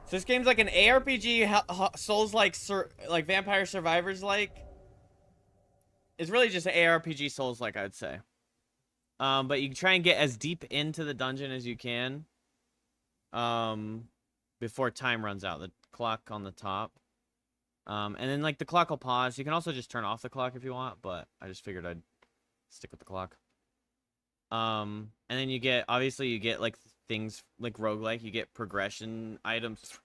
So this game's like an ARPG, Souls-like, like Vampire Survivors-like. It's really just an ARPG Souls-like, I'd say. But you try and get as deep into the dungeon as you can. Before time runs out. The clock on the top. And then, like, the clock will pause. You can also just turn off the clock if you want, but I just figured I'd stick with the clock. And then you get, obviously, you get, like, things like roguelike. You get progression items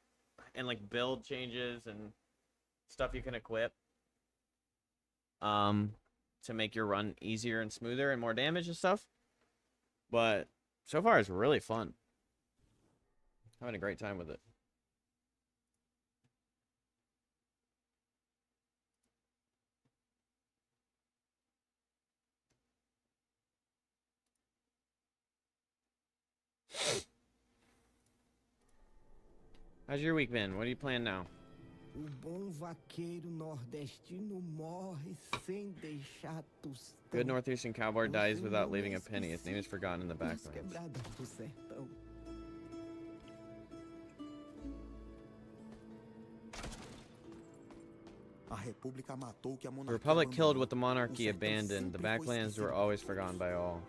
and, like, build changes and stuff you can equip. To make your run easier and smoother and more damage and stuff. But so far, it's really fun. Having a great time with it. How's your week been? What are you playing now? O bom vaqueiro nordestino morre sem deixar tostão. Good Northeastern cowboy dies without leaving a penny. His name is forgotten in the Nas background. quebradas do sertão. A República matou o que a The monarquia Republic killed what the abandonou. monarchy O sertão abandoned. The sempre foi backlands were esquecido. always forgotten by all.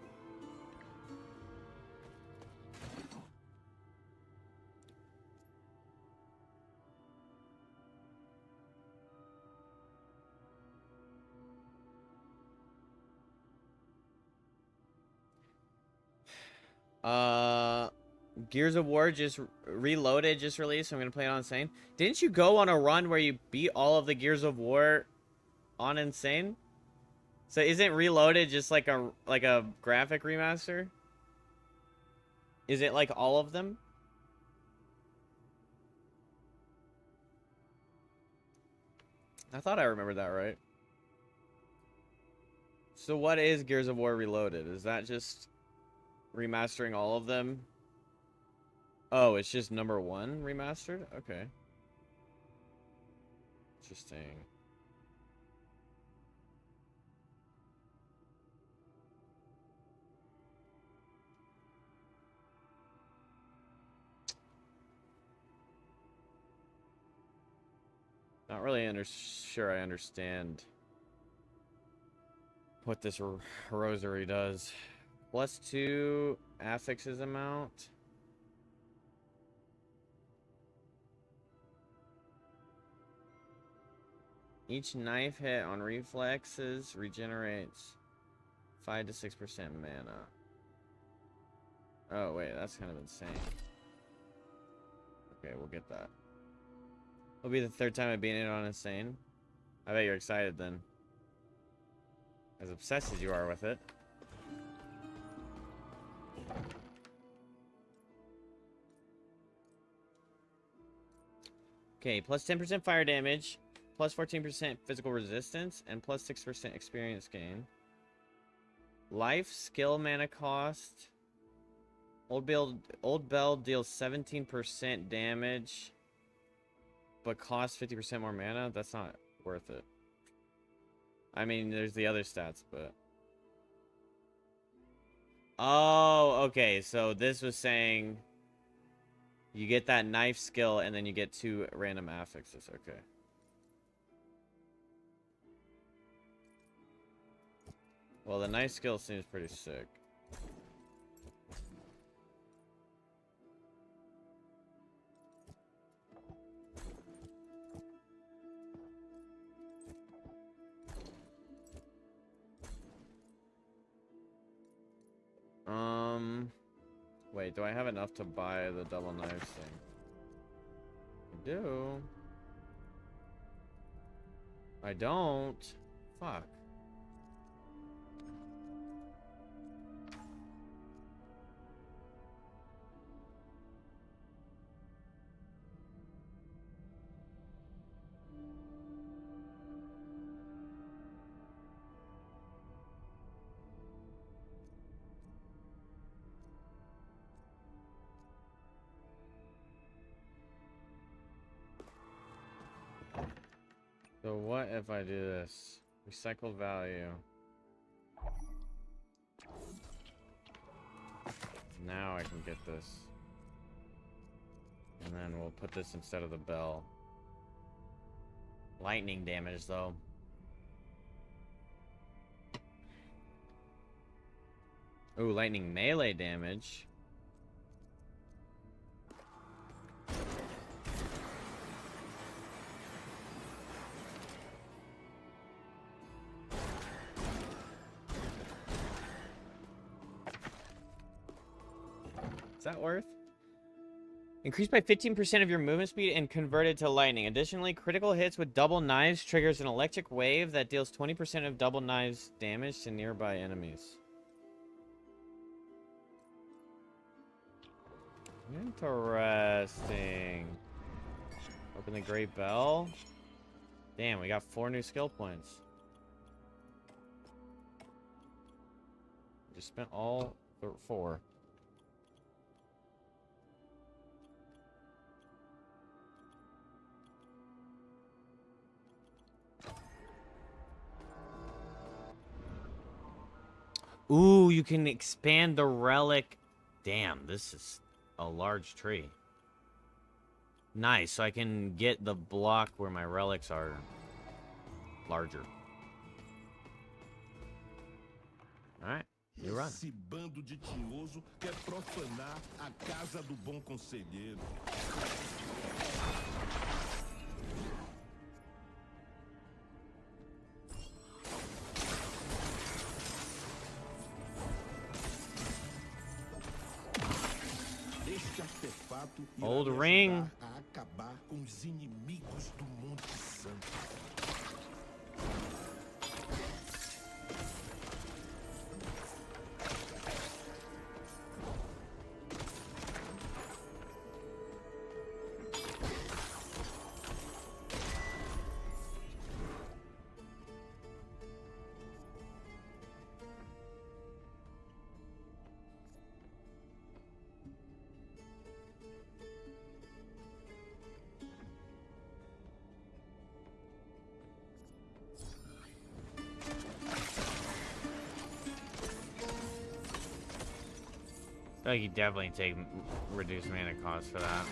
Gears of War just reloaded, just released, so I'm gonna play it on Insane. Didn't you go on a run where you beat all of the Gears of War on Insane? So isn't Reloaded just like a graphic remaster? Is it like all of them? I thought I remembered that right. So what is Gears of War Reloaded? Is that just remastering all of them? Oh, it's just number 1 remastered? Okay. Interesting. Not really sure I understand what this rosary does. +2 affixes amount. Each knife hit on reflexes regenerates 5 to 6% mana. Oh, wait, that's kind of insane. Okay, we'll get that. It'll be the 3rd time I've beaten it on Insane. I bet you're excited then. As obsessed as you are with it. Okay, plus 10% fire damage, plus 14% physical resistance, and plus 6% experience gain. Life, skill, mana cost. Old Bell deals 17% damage, but costs 50% more mana. That's not worth it. I mean, there's the other stats, but... Oh, okay. So this was saying you get that knife skill, and then you get 2 random affixes. Okay. Well, the knife skill seems pretty sick. Wait, do I have enough to buy the double knife thing? I do. I don't. Fuck. So what if I do this? Recycle value. Now I can get this. And then we'll put this instead of the bell. Lightning damage though. Ooh, lightning melee damage. Is that worth? Increased by 15% of your movement speed and converted to lightning. Additionally, critical hits with double knives triggers an electric wave that deals 20% of double knives damage to nearby enemies. Interesting. Open the Great Bell. Damn, we got 4 new skill points. Just spent all 4. Ooh, you can expand the relic. Damn, this is a large tree. Nice, so I can get the block where my relics are larger. Alright, you run. Esse bando de tinhoso quer profanar a casa do bom conselheiro. Este artefato irá Old me ring. ajudar a acabar com os inimigos do Monte Santo. I feel like you definitely take reduced mana cost for that.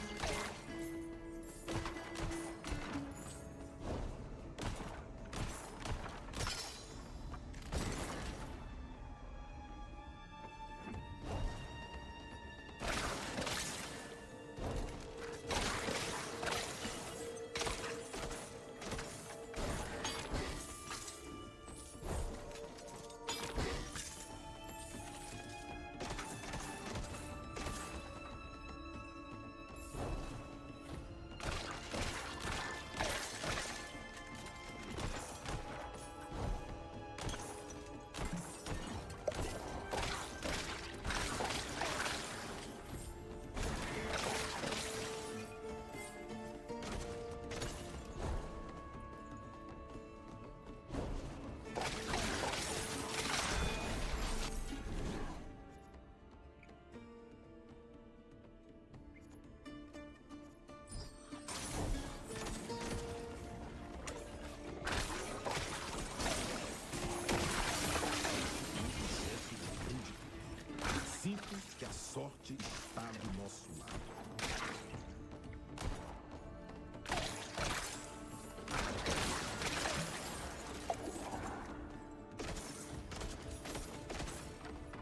Sinto que a sorte está do nosso lado.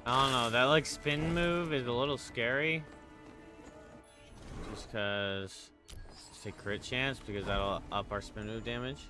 I don't know, that like spin move is a little scary. Just cause it's a crit chance because that'll up our spin move damage.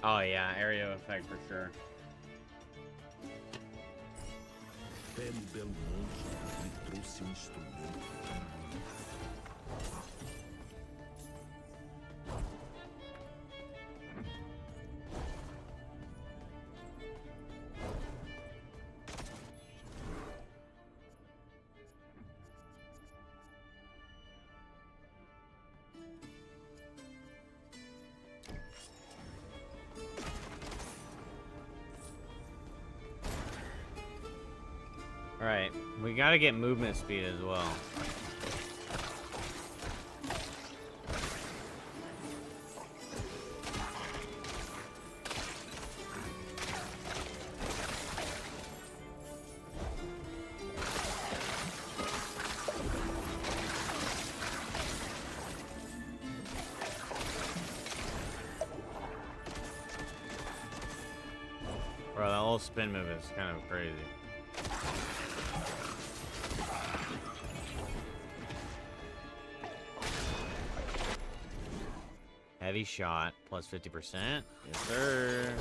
Oh yeah, area effect for sure. Fé no belo monte me trouxe instrumento. Alright, we gotta get movement speed as well. Bro, that whole spin move is kind of crazy. Heavy shot, plus 50%. Yes, sir.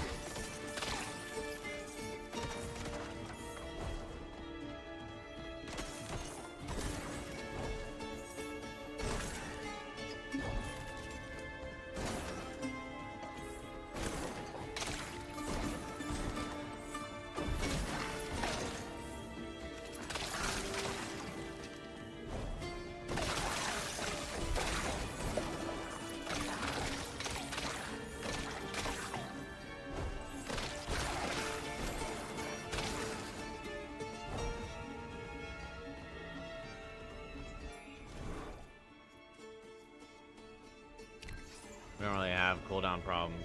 We don't really have cooldown problems.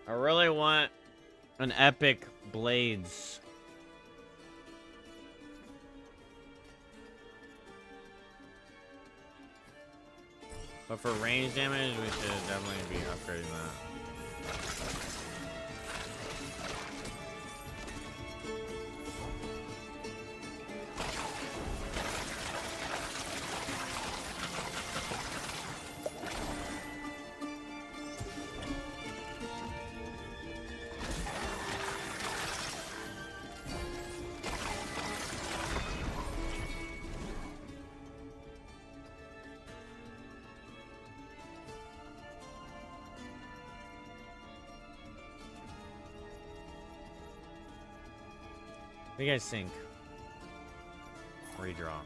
I really want an epic blades. But for range damage, we should definitely be upgrading that. What do you guys think? Redraw.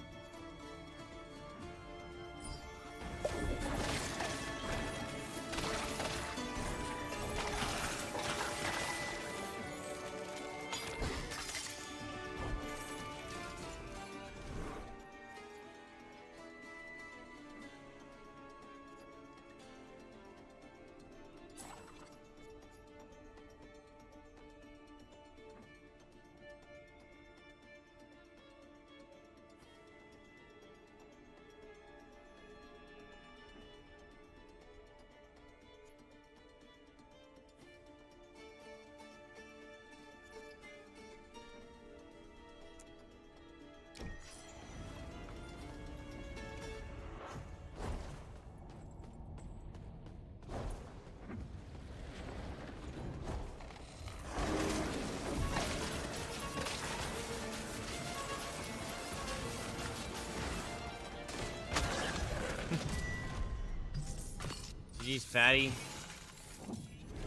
GG's fatty.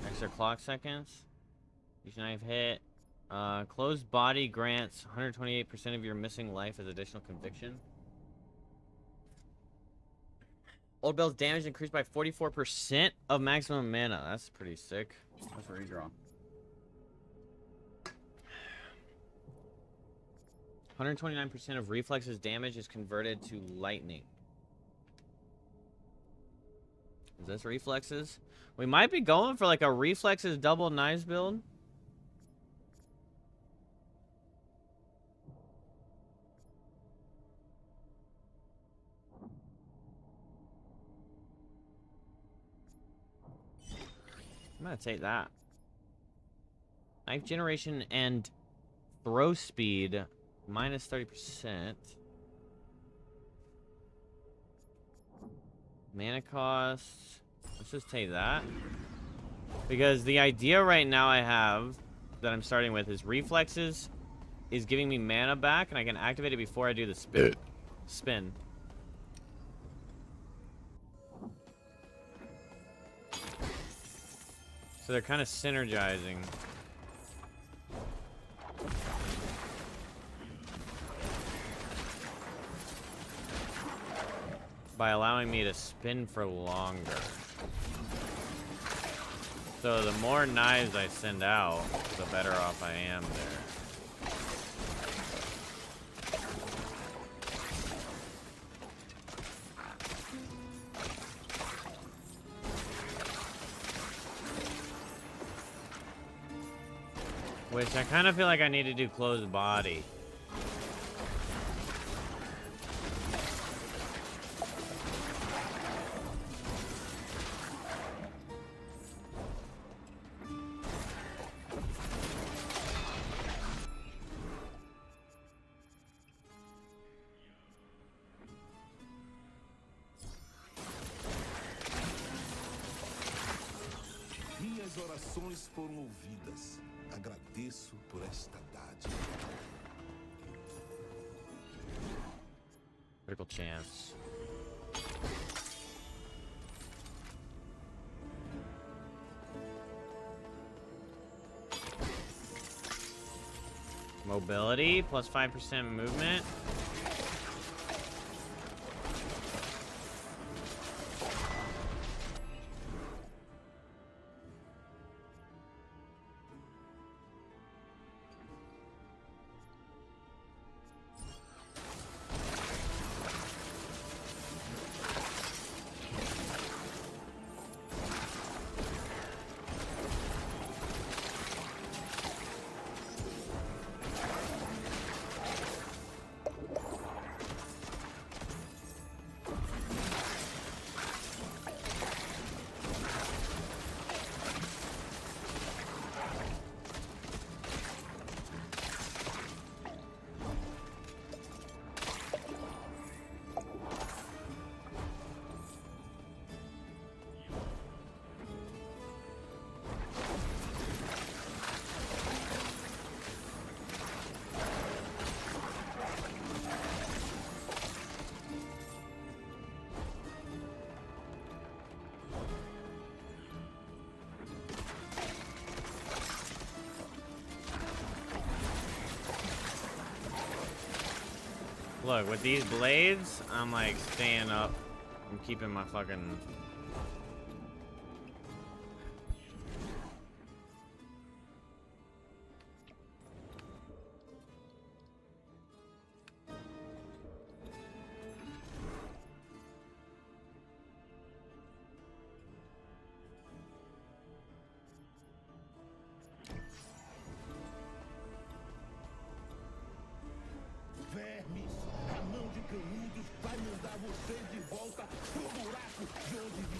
Extra clock seconds. Each knife hit. Closed body grants 128% of your missing life as additional conviction. Old Bell's damage increased by 44% of maximum mana. That's pretty sick. That's a redraw. 129% of reflexes damage is converted to lightning. Is this reflexes? We might be going for like a reflexes double knives build. I'm gonna take that. Knife generation and throw speed minus 30%. Mana cost. Let's just take that. Because the idea right now I have that I'm starting with is reflexes is giving me mana back, and I can activate it before I do the spin. So they're kind of synergizing. By allowing me to spin for longer. So the more knives I send out, the better off I am there. Which I kind of feel like I need to do closed body. Minhas orações foram ouvidas. Agradeço por esta dádiva. Critical chance. Mobility plus 5% movement. Look, with these blades, I'm like staying up. I'm keeping my fucking... Vermes, a mão de canudos vai mandar vocês de volta pro buraco de onde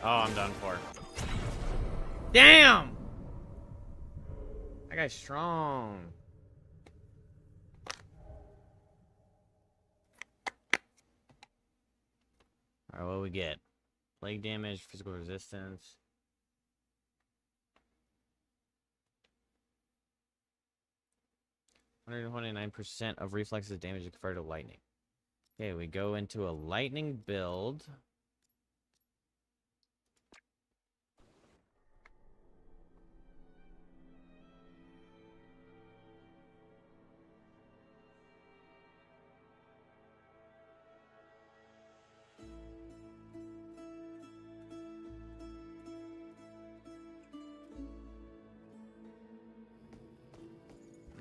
Oh, I'm done for. Damn! That guy's strong. Alright, what do we get? Plague damage, physical resistance. %129% of reflexes damage is converted to lightning. Okay, we go into a lightning build.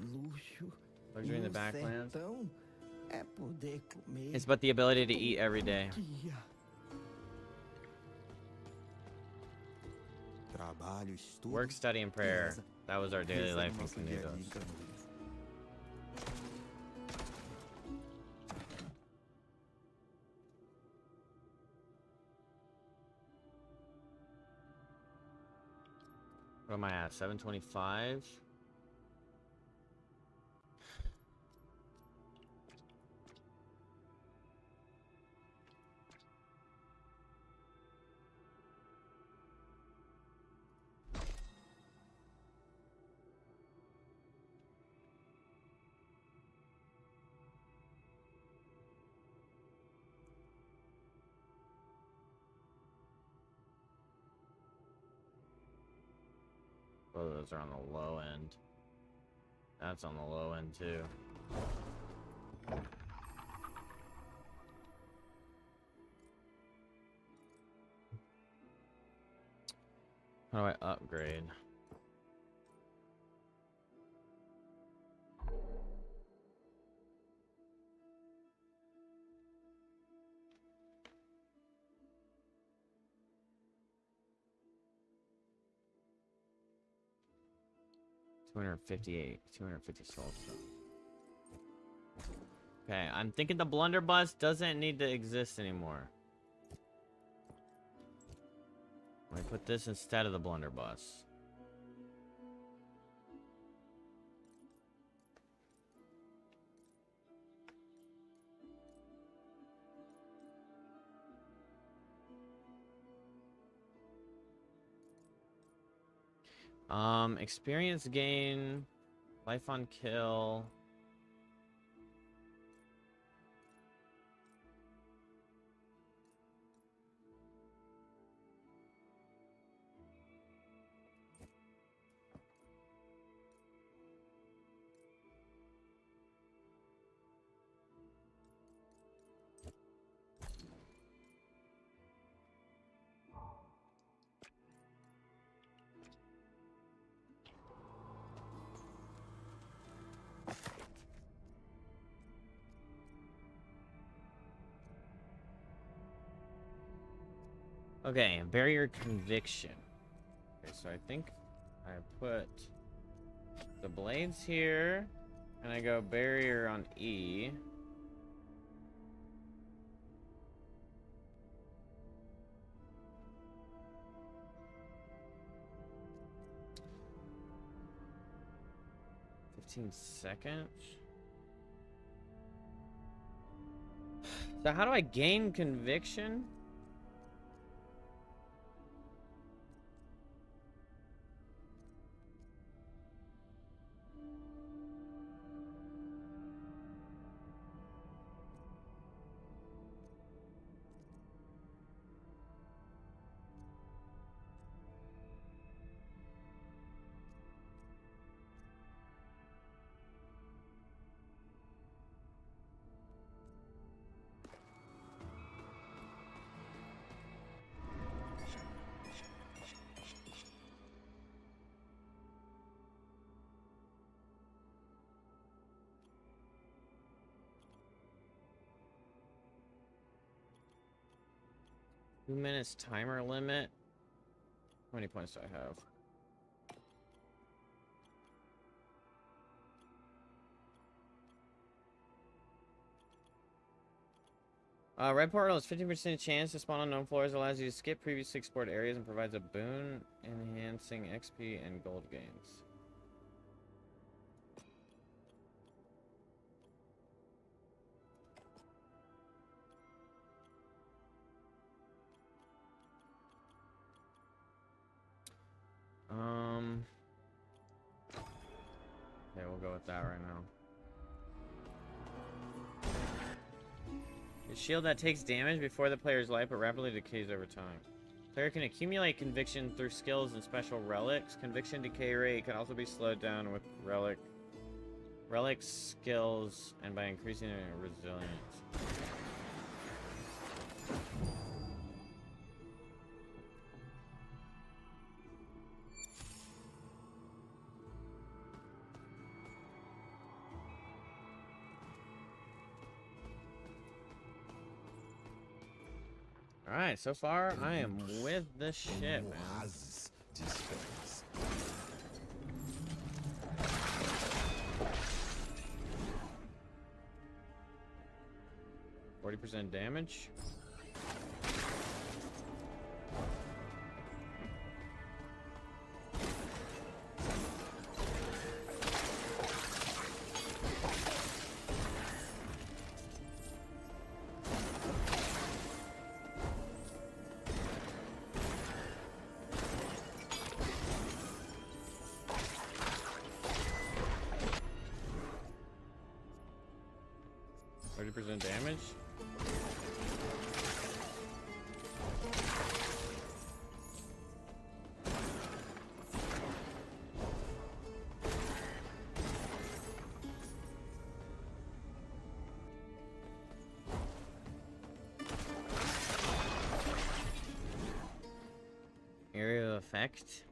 Luxo Luxury in the no backlands. sertão é poder comer It's but the ability to eat every day. dia. Trabalho, estudo. Work, study, and prayer. beleza. That was our daily Esse é o life in nosso dia a dia em Canidos. Canoas. What am I at? 725? Oh, those are on the low end. That's on the low end too. How do I upgrade? $258, 250 souls. Okay, I'm thinking the blunderbuss doesn't need to exist anymore. I put this instead of the blunderbuss. Experience gain, life on kill. Okay, barrier conviction. Okay, so I think I put the blades here, and I go barrier on E. $15. So how do I gain conviction? Two-minutes timer limit. How many points do I have? Red portal has 50% chance to spawn on known floors, allows you to skip previously explored areas, and provides a boon enhancing XP and gold gains. Okay, we'll go with that right now. A shield that takes damage before the player's life but rapidly decays over time. Player can accumulate conviction through skills and special relics. Conviction decay rate can also be slowed down with relic skills and by increasing resilience. Alright, so far I am with the ship, man. Oásis de esperança. 40% damage. Damage. Area of effect.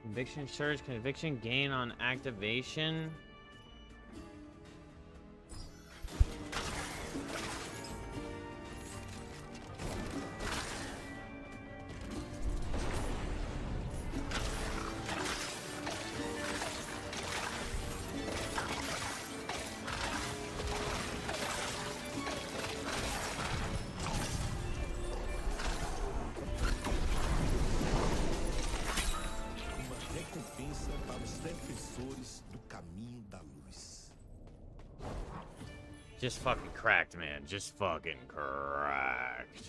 Conviction surge, conviction gain on activation. Just fucking cracked, man. Just fucking cracked.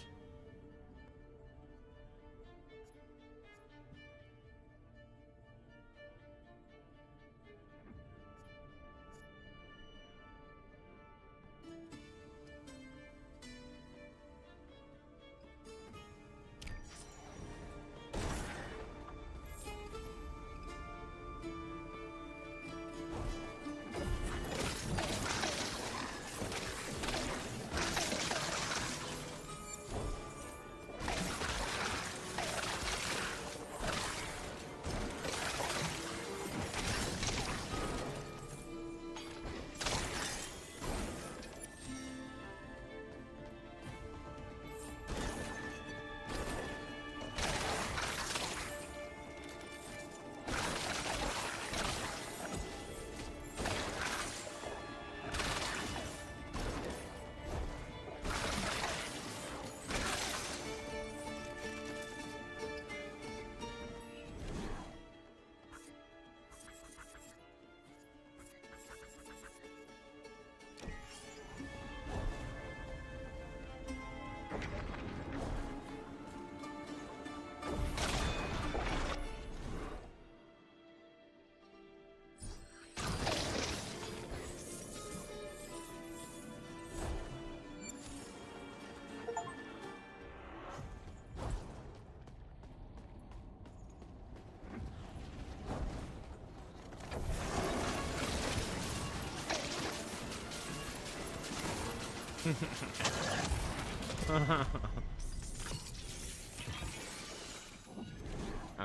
I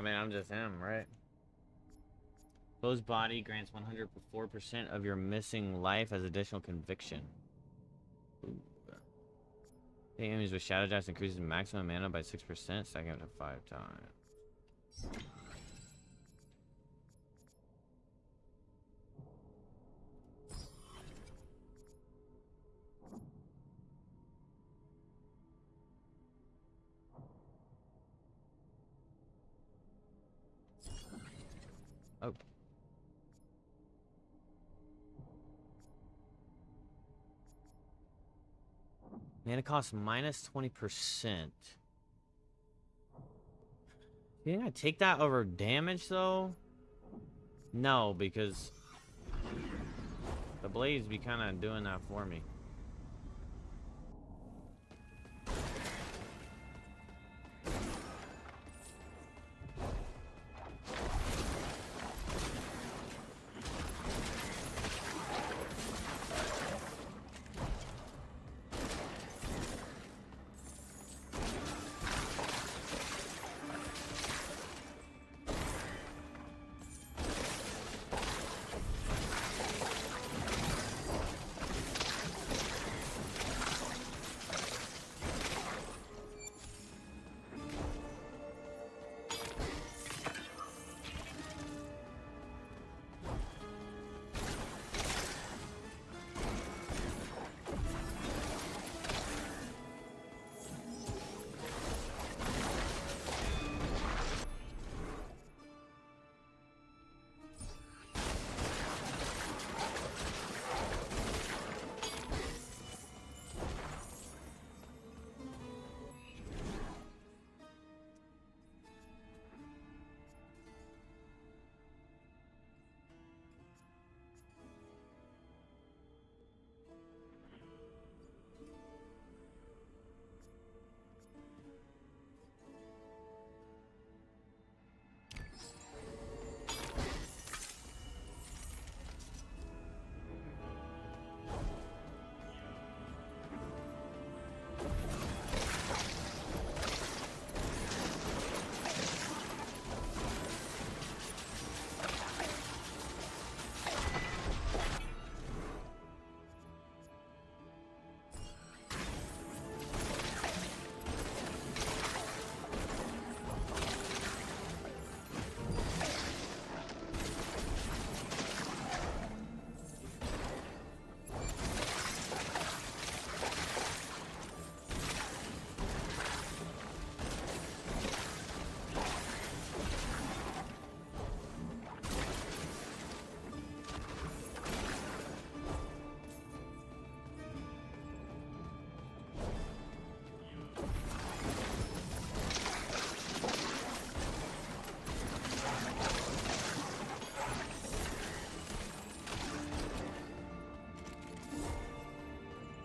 mean, I'm just him, right? Closed body grants 104% of your missing life as additional conviction. Ooh. Hitting enemies with Shadow Dash increases maximum mana by 6%, stacking up to 5 times. Oh. Mana cost minus 20%. You think I take that over damage though? No, because the blades be kind of doing that for me.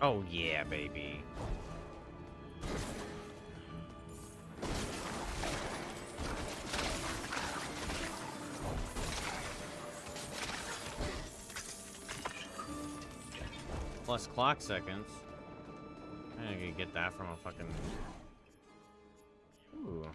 Oh yeah, baby. Plus clock seconds. I could get that from a fucking... Ooh.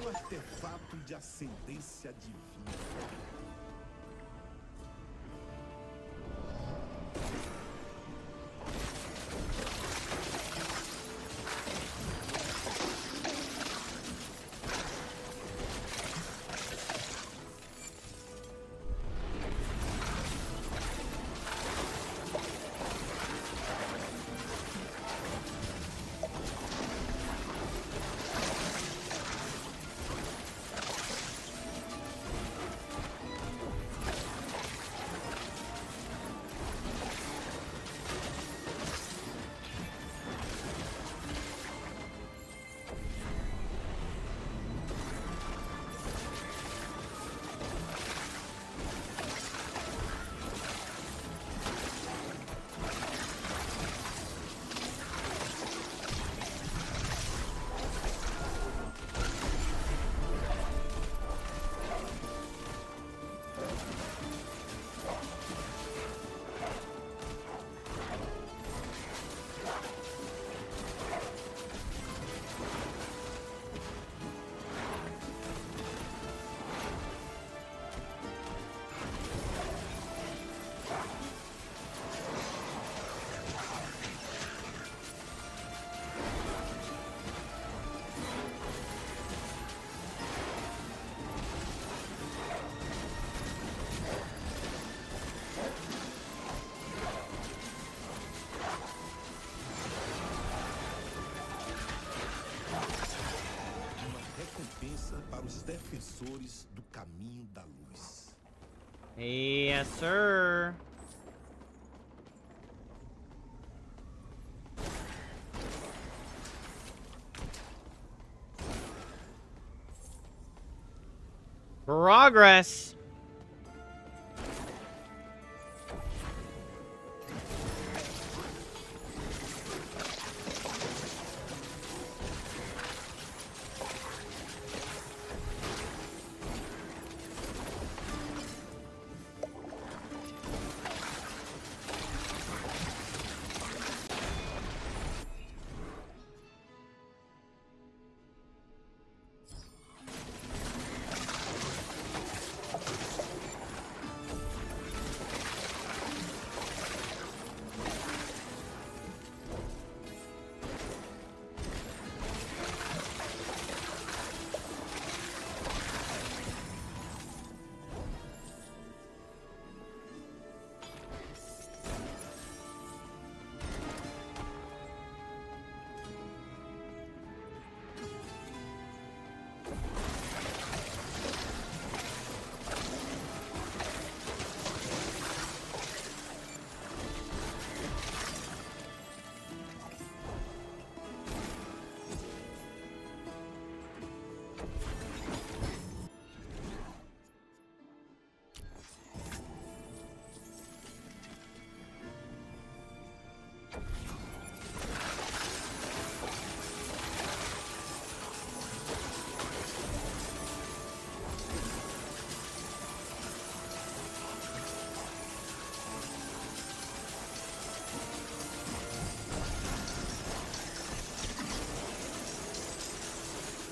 Artefato de ascendência divina. defensores do caminho da luz. Yes, sir. Progress.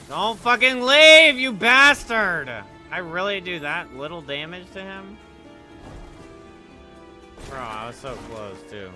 Don't fucking leave, you bastard! I really do that little damage to him? Bro, I was so close, too.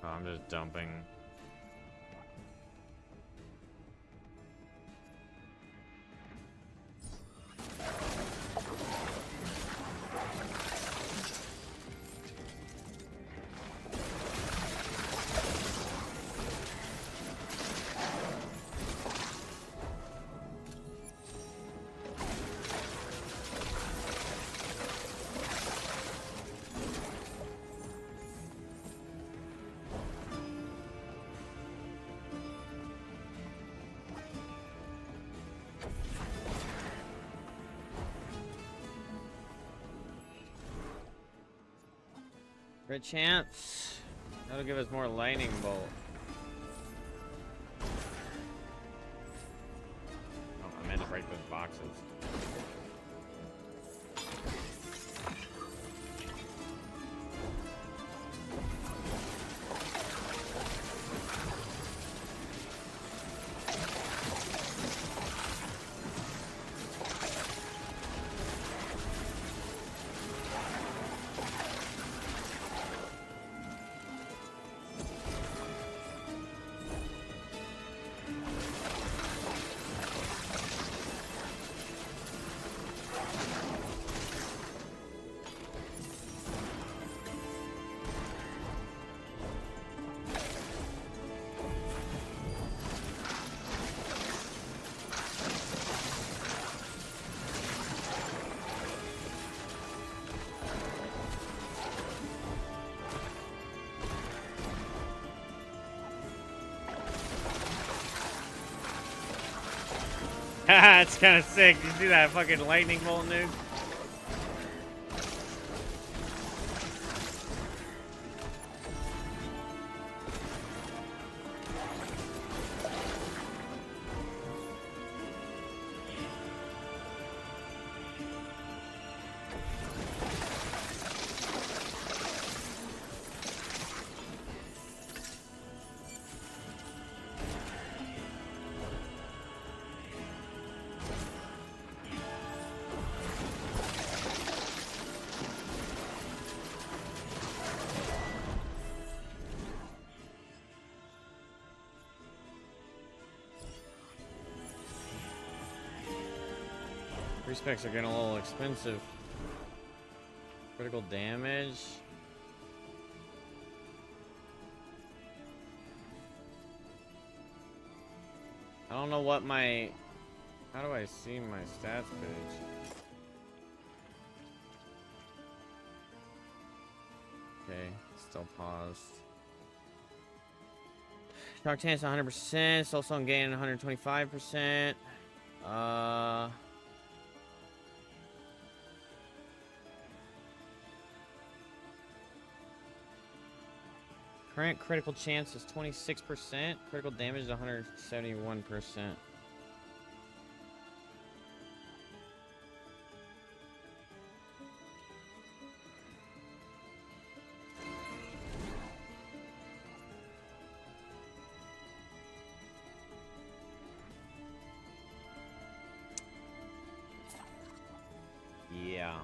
Oh, I'm just dumping. Great chance. That'll give us more lightning bolt. Oh, I meant to break those boxes. It's kind of sick. You see that fucking lightning bolt, dude? Specs are getting a little expensive. Critical damage. I don't know what my... How do I see my stats page? Okay, still paused. Shark Chance 100%. Soul Stone gain 125%. Current critical chance is 26%. Critical damage is 171%. Yeah.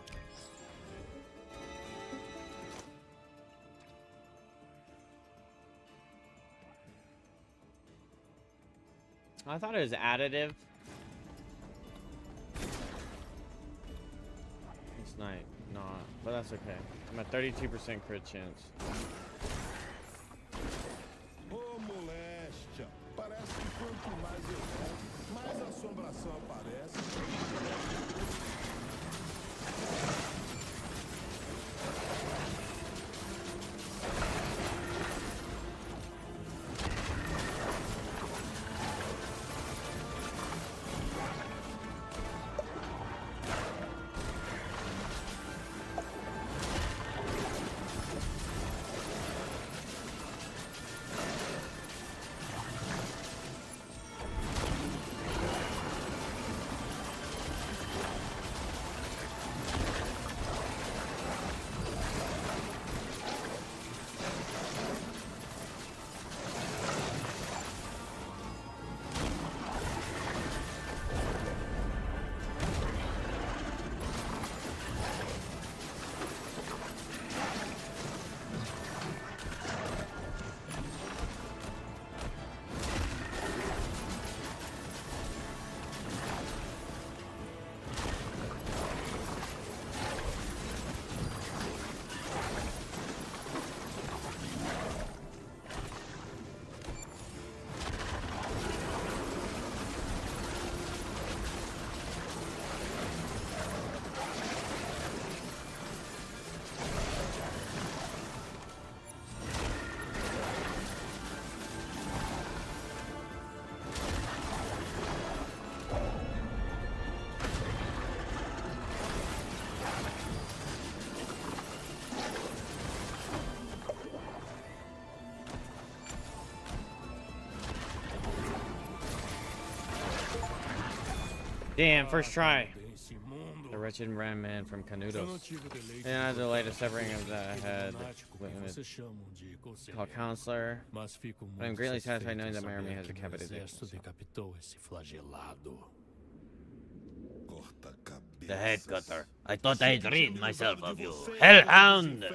I thought it was additive. It's not, but that's okay. I'm at 32% crit chance. Ô moléstia, parece que quanto mais eu erro, mais assombração aparece. Damn, first try. The wretched ran man from Canudos. And I delayed a severing of the head called Counselor. But I'm greatly satisfied knowing that my army has decapitated it. The head cutter. I thought I'd rid myself of you. Hellhound!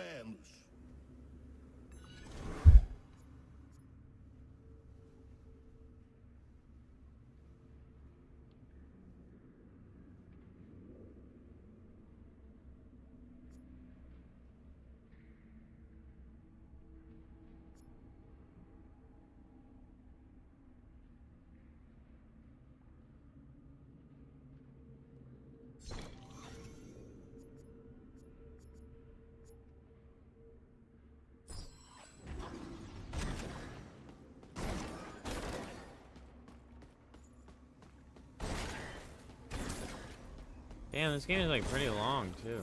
Damn, this game is like pretty long too.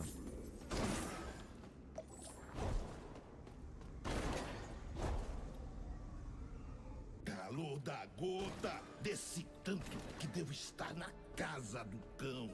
Calor da gota, desci tanto que devo estar na casa do cão.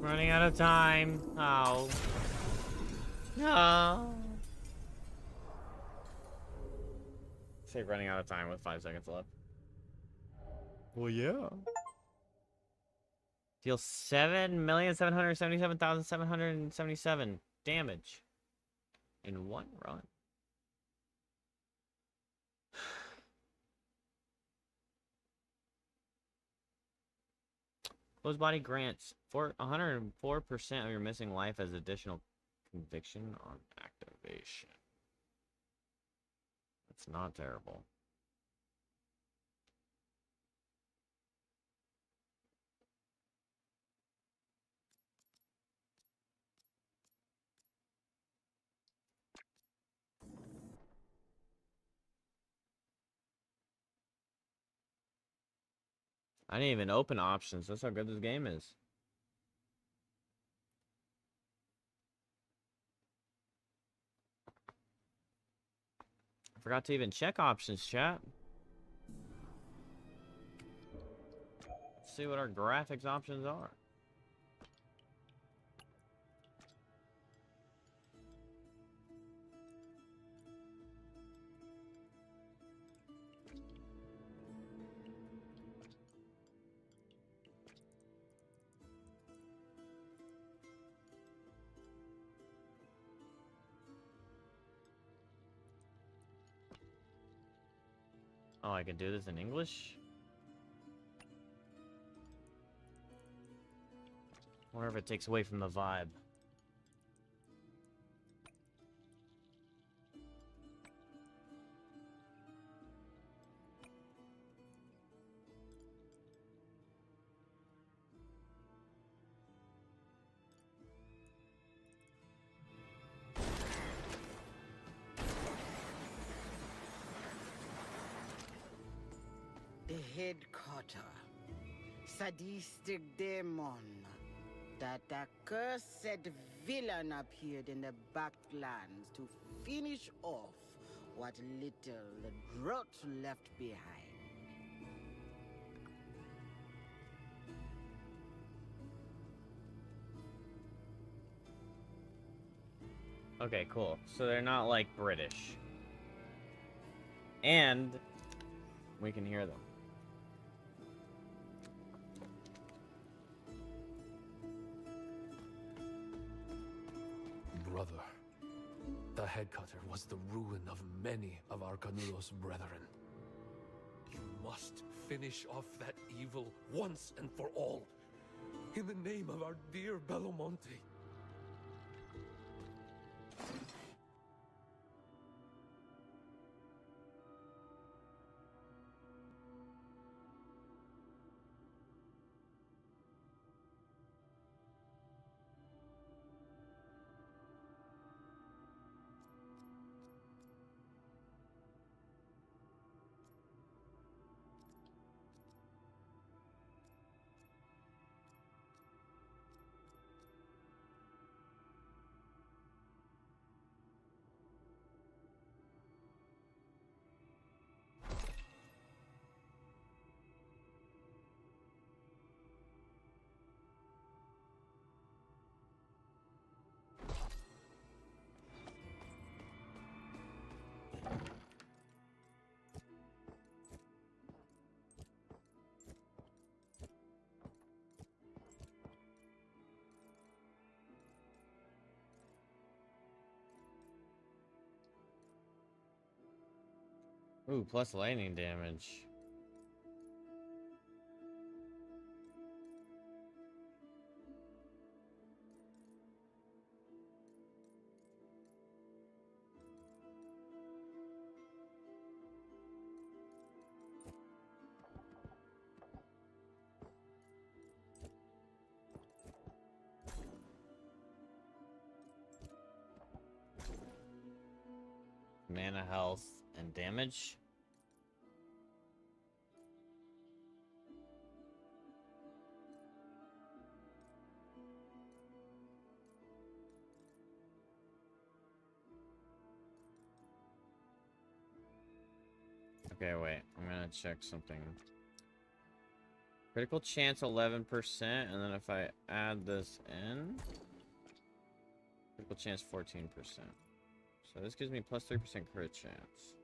Running out of time. Oh. No. Say running out of time with 5 seconds left. Well, yeah. Deal 7,777,777 damage in one run. Closed body grants 104% of your missing life as additional conviction on activation. That's not terrible. I didn't even open options. That's how good this game is. I forgot to even check options, chat. Let's see what our graphics options are. Oh, I can do this in English? Wonder if it takes away from the vibe. head cutter, sadistic demon. That accursed villain appeared in the backlands to finish off what little the drought left behind. Okay, cool. So they're not like British. And we can hear them. Brother, the headcutter was the ruin of many of our Canudos brethren. You must finish off that evil once and for all. In the name of our dear Belomonte. Ooh, plus lightning damage. Mana, health, and damage. Okay, wait. I'm gonna check something. Critical chance 11%, and then if I add this in, critical chance 14%. So this gives me plus 3% crit chance.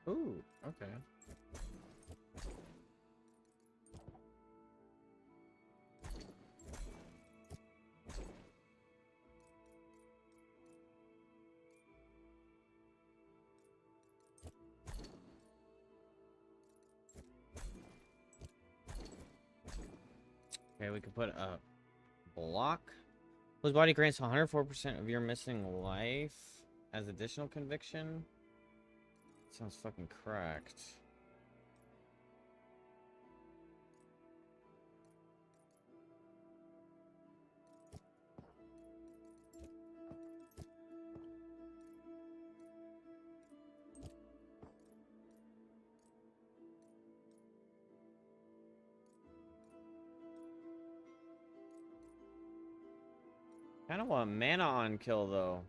Ooh, okay. Okay, we can put a block. Whose body grants 104% of your missing life as additional conviction. Sounds fucking cracked. Kind of want mana on kill though.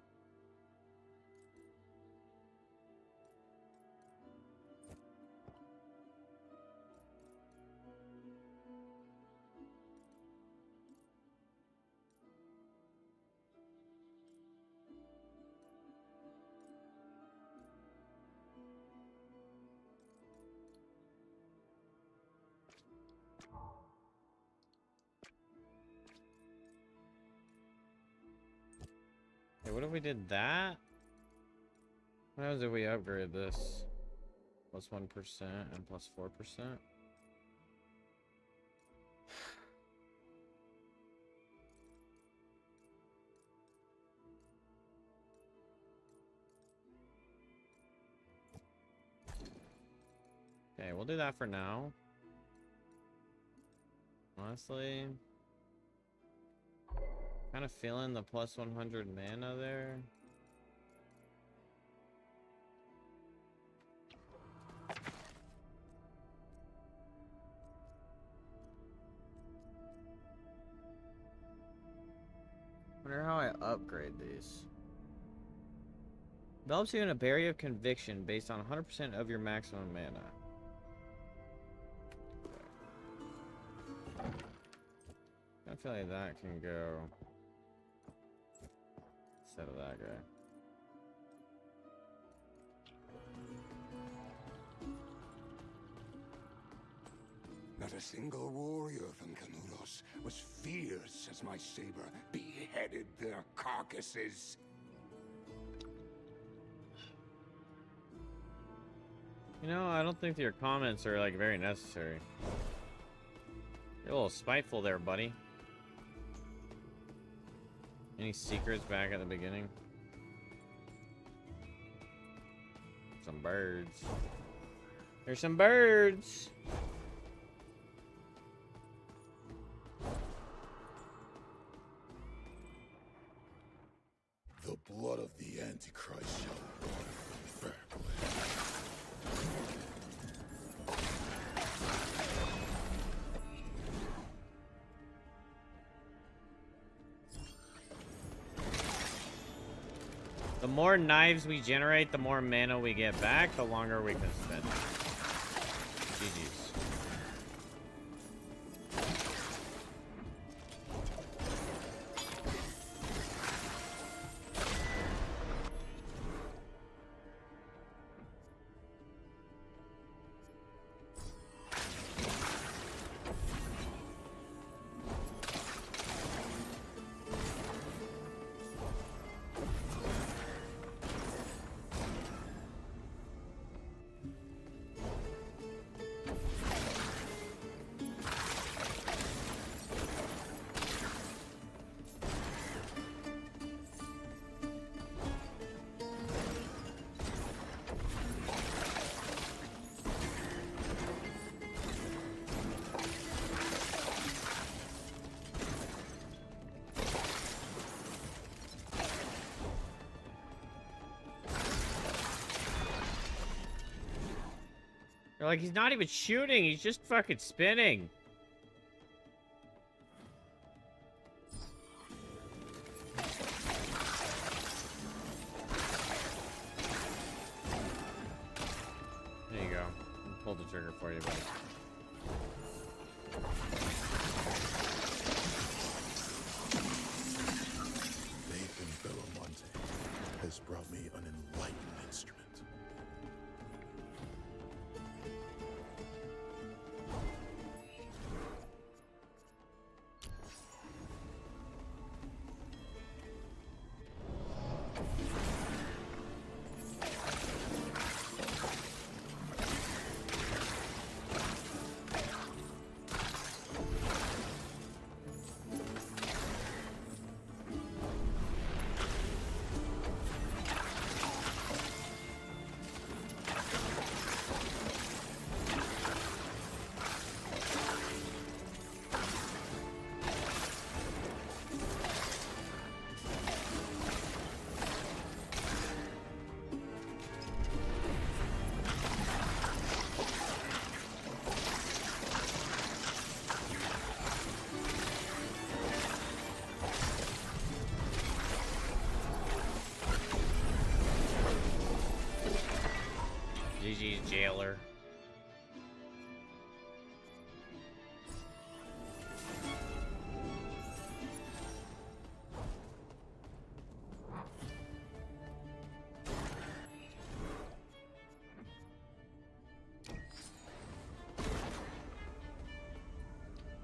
Okay, what if we did that? What happens if we upgrade this? Plus 1% and plus 4%? Okay, we'll do that for now. Honestly, kind of feeling the plus 100 mana there. Wonder how I upgrade these. Develops you in a barrier of conviction based on 100% of your maximum mana. I feel like that can go instead of that guy. Not a single warrior from Canudos was fierce as my saber beheaded their carcasses. You know, I don't think your comments are like very necessary. You're a little spiteful there, buddy. Any secrets back at the beginning? Some birds. There's some birds. The blood of the Antichrist shall run back. The more knives we generate, the more mana we get back, the longer we can spend. GG's. You're like, he's not even shooting, he's just fucking spinning. There you go. I'll pull the trigger for you, buddy. Nathan Bellamonte has brought me an enlightened instrument.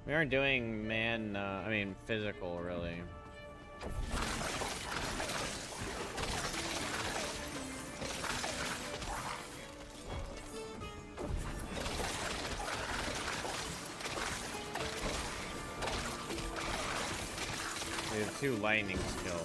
We aren't doing I mean physical, really. We have 2 lightning skills.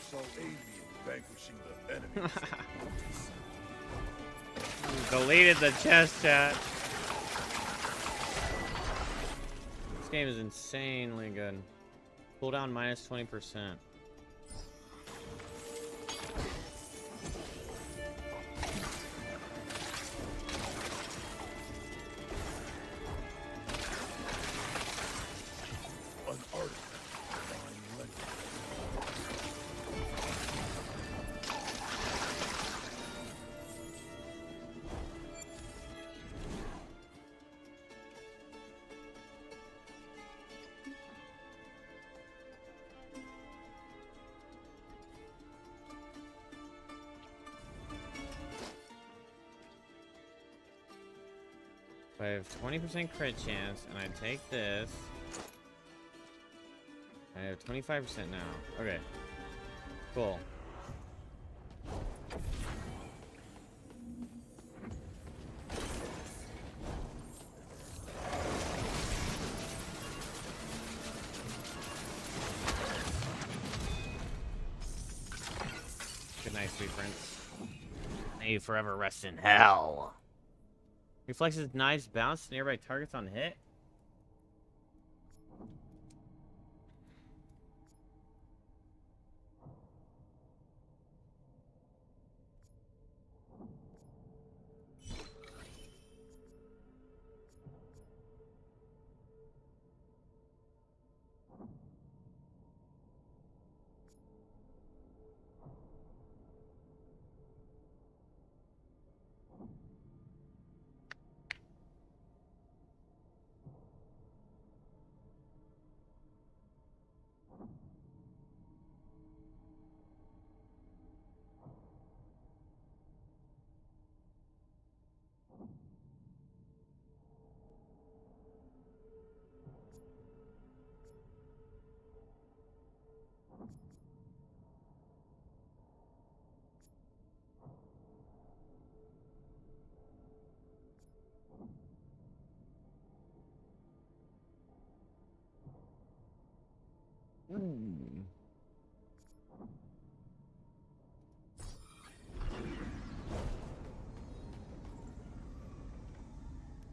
So alien vanquishing the enemy. Deleted the chest chat. This game is insanely good. Cooldown minus 20%. I have 20% crit chance, and I take this. I have 25% now. Okay. Cool. Good night, sweet prince. May you forever rest in hell. Reflexes knives bounce to nearby targets on hit.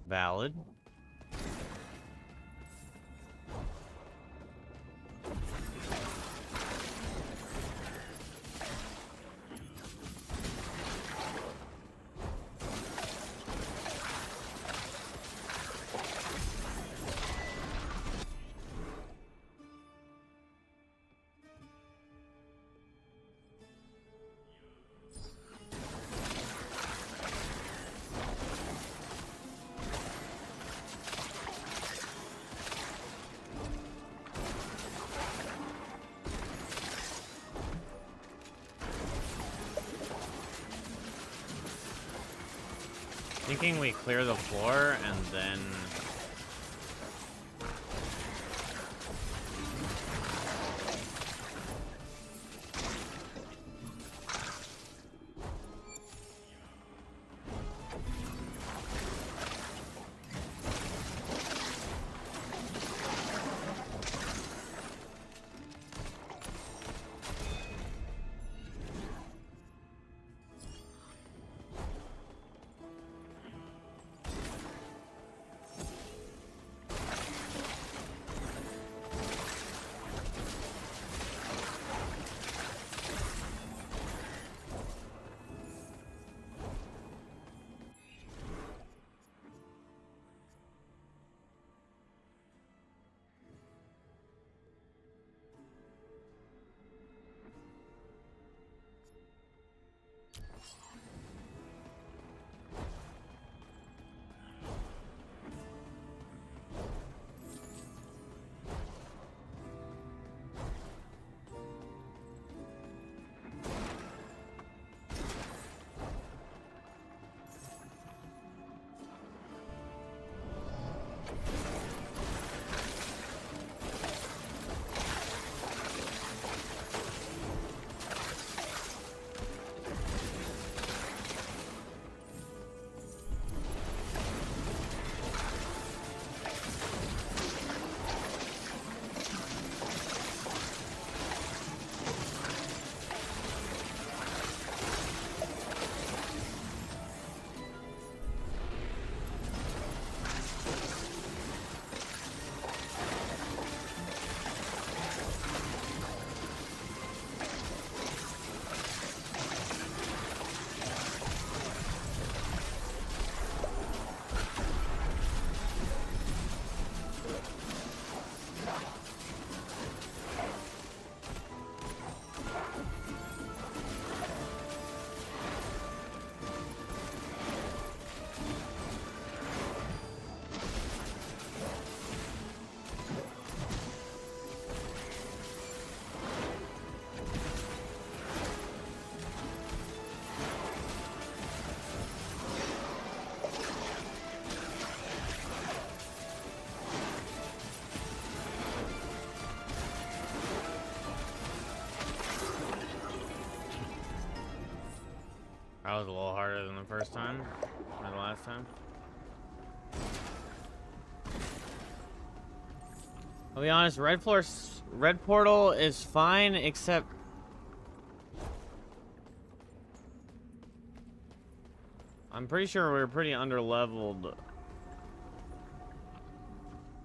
Valid. Thinking we clear the floor and then... That was a little harder than the first time, or the last time. I'll be honest, red portal is fine, except I'm pretty sure we're pretty under-leveled,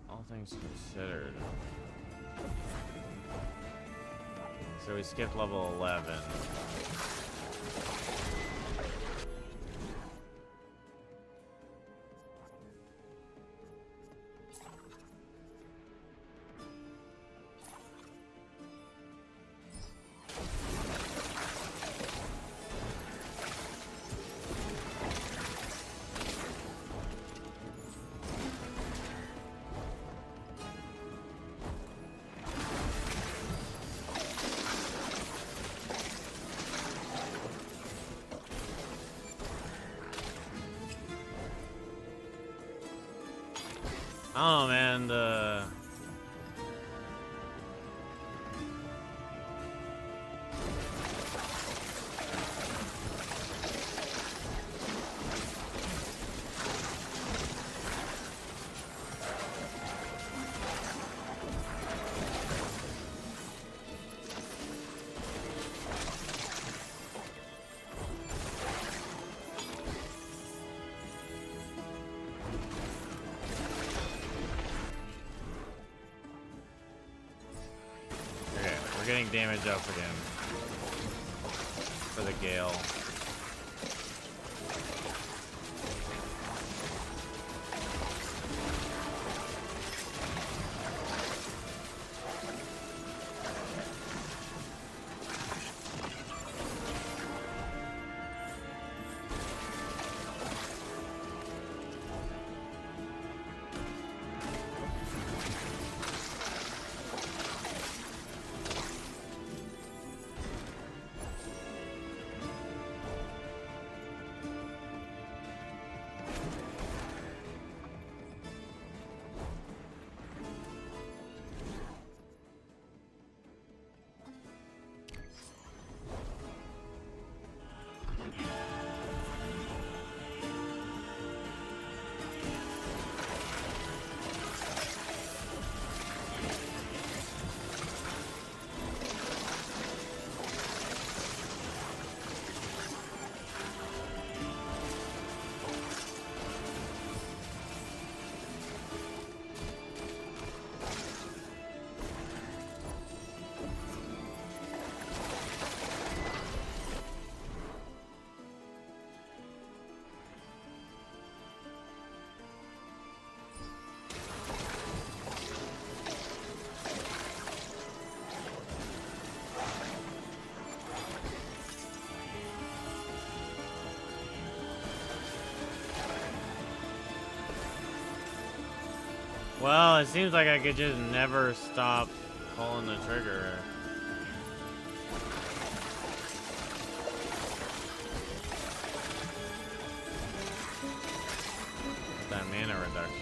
all things considered. So we skipped level 11. I don't know, man. We're getting damage up again for the Gale. it seems like I could just never stop pulling the trigger. That mana reduction.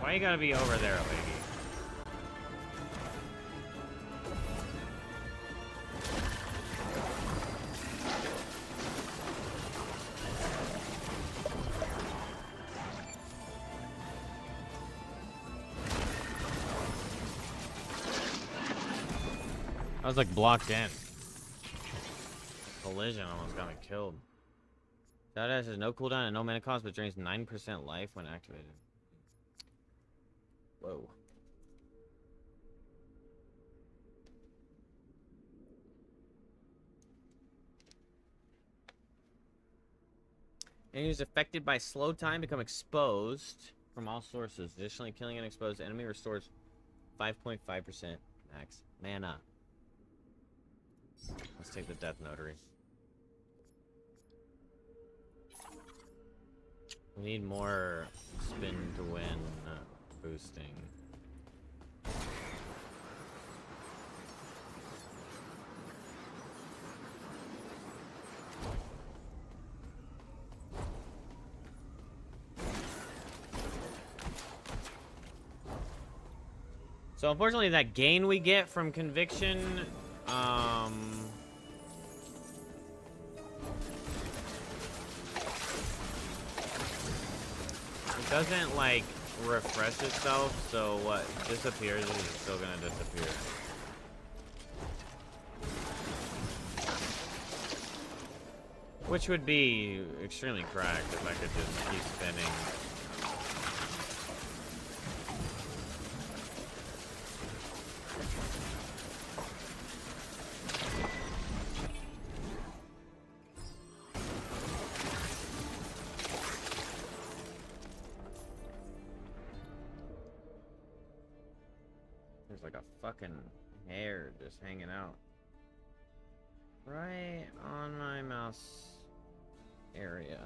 Why you gotta be over there, lady? I was like blocked in. Collision almost got me killed. That has no cooldown and no mana cost, but drains 9% life when activated. Whoa. Enemies affected by slow time become exposed from all sources. Additionally, killing an exposed enemy restores 5.5% max mana. Let's take the Death Notary. We need more spin to win boosting. So unfortunately that gain we get from conviction, it doesn't like refresh itself, so what disappears is still gonna disappear. Which would be extremely cracked if I could just keep spinning. There's like a fucking hair just hanging out right on my mouse area.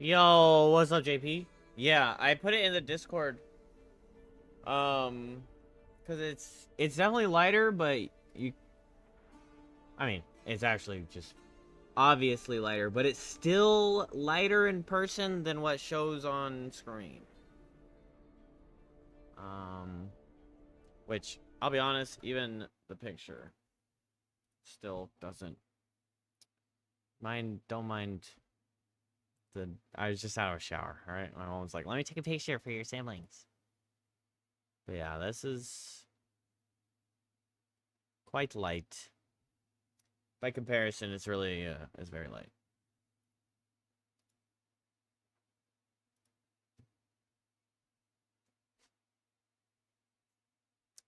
Yo, what's up, JP? Yeah, I put it in the Discord. Cause it's definitely lighter, but I mean, it's actually just obviously lighter, but it's still lighter in person than what shows on screen. Which I'll be honest, even the picture still doesn't don't mind I was just out of a shower, alright? My mom was like, let me take a picture for your siblings. But yeah, this is quite light. By comparison, it's really, it's very light.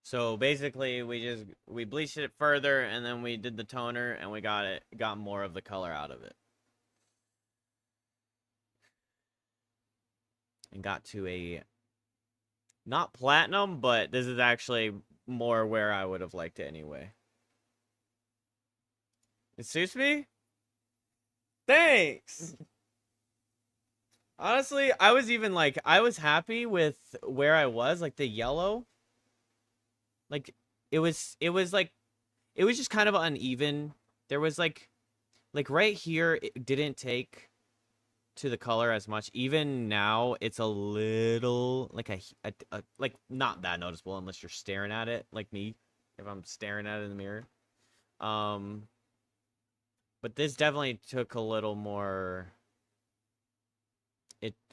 So basically, we bleached it further, and then we did the toner, and we got more of the color out of it. And got to a, not platinum, but this is actually more where I would have liked it anyway. It suits me? Thanks! Honestly, I was even like, I was happy with where I was, like the yellow. Like, it was just kind of uneven. There was like right here, it didn't take to the color as much. Even now, it's a little, like like not that noticeable unless you're staring at it, like me, if I'm staring at it in the mirror. But this definitely took a little more,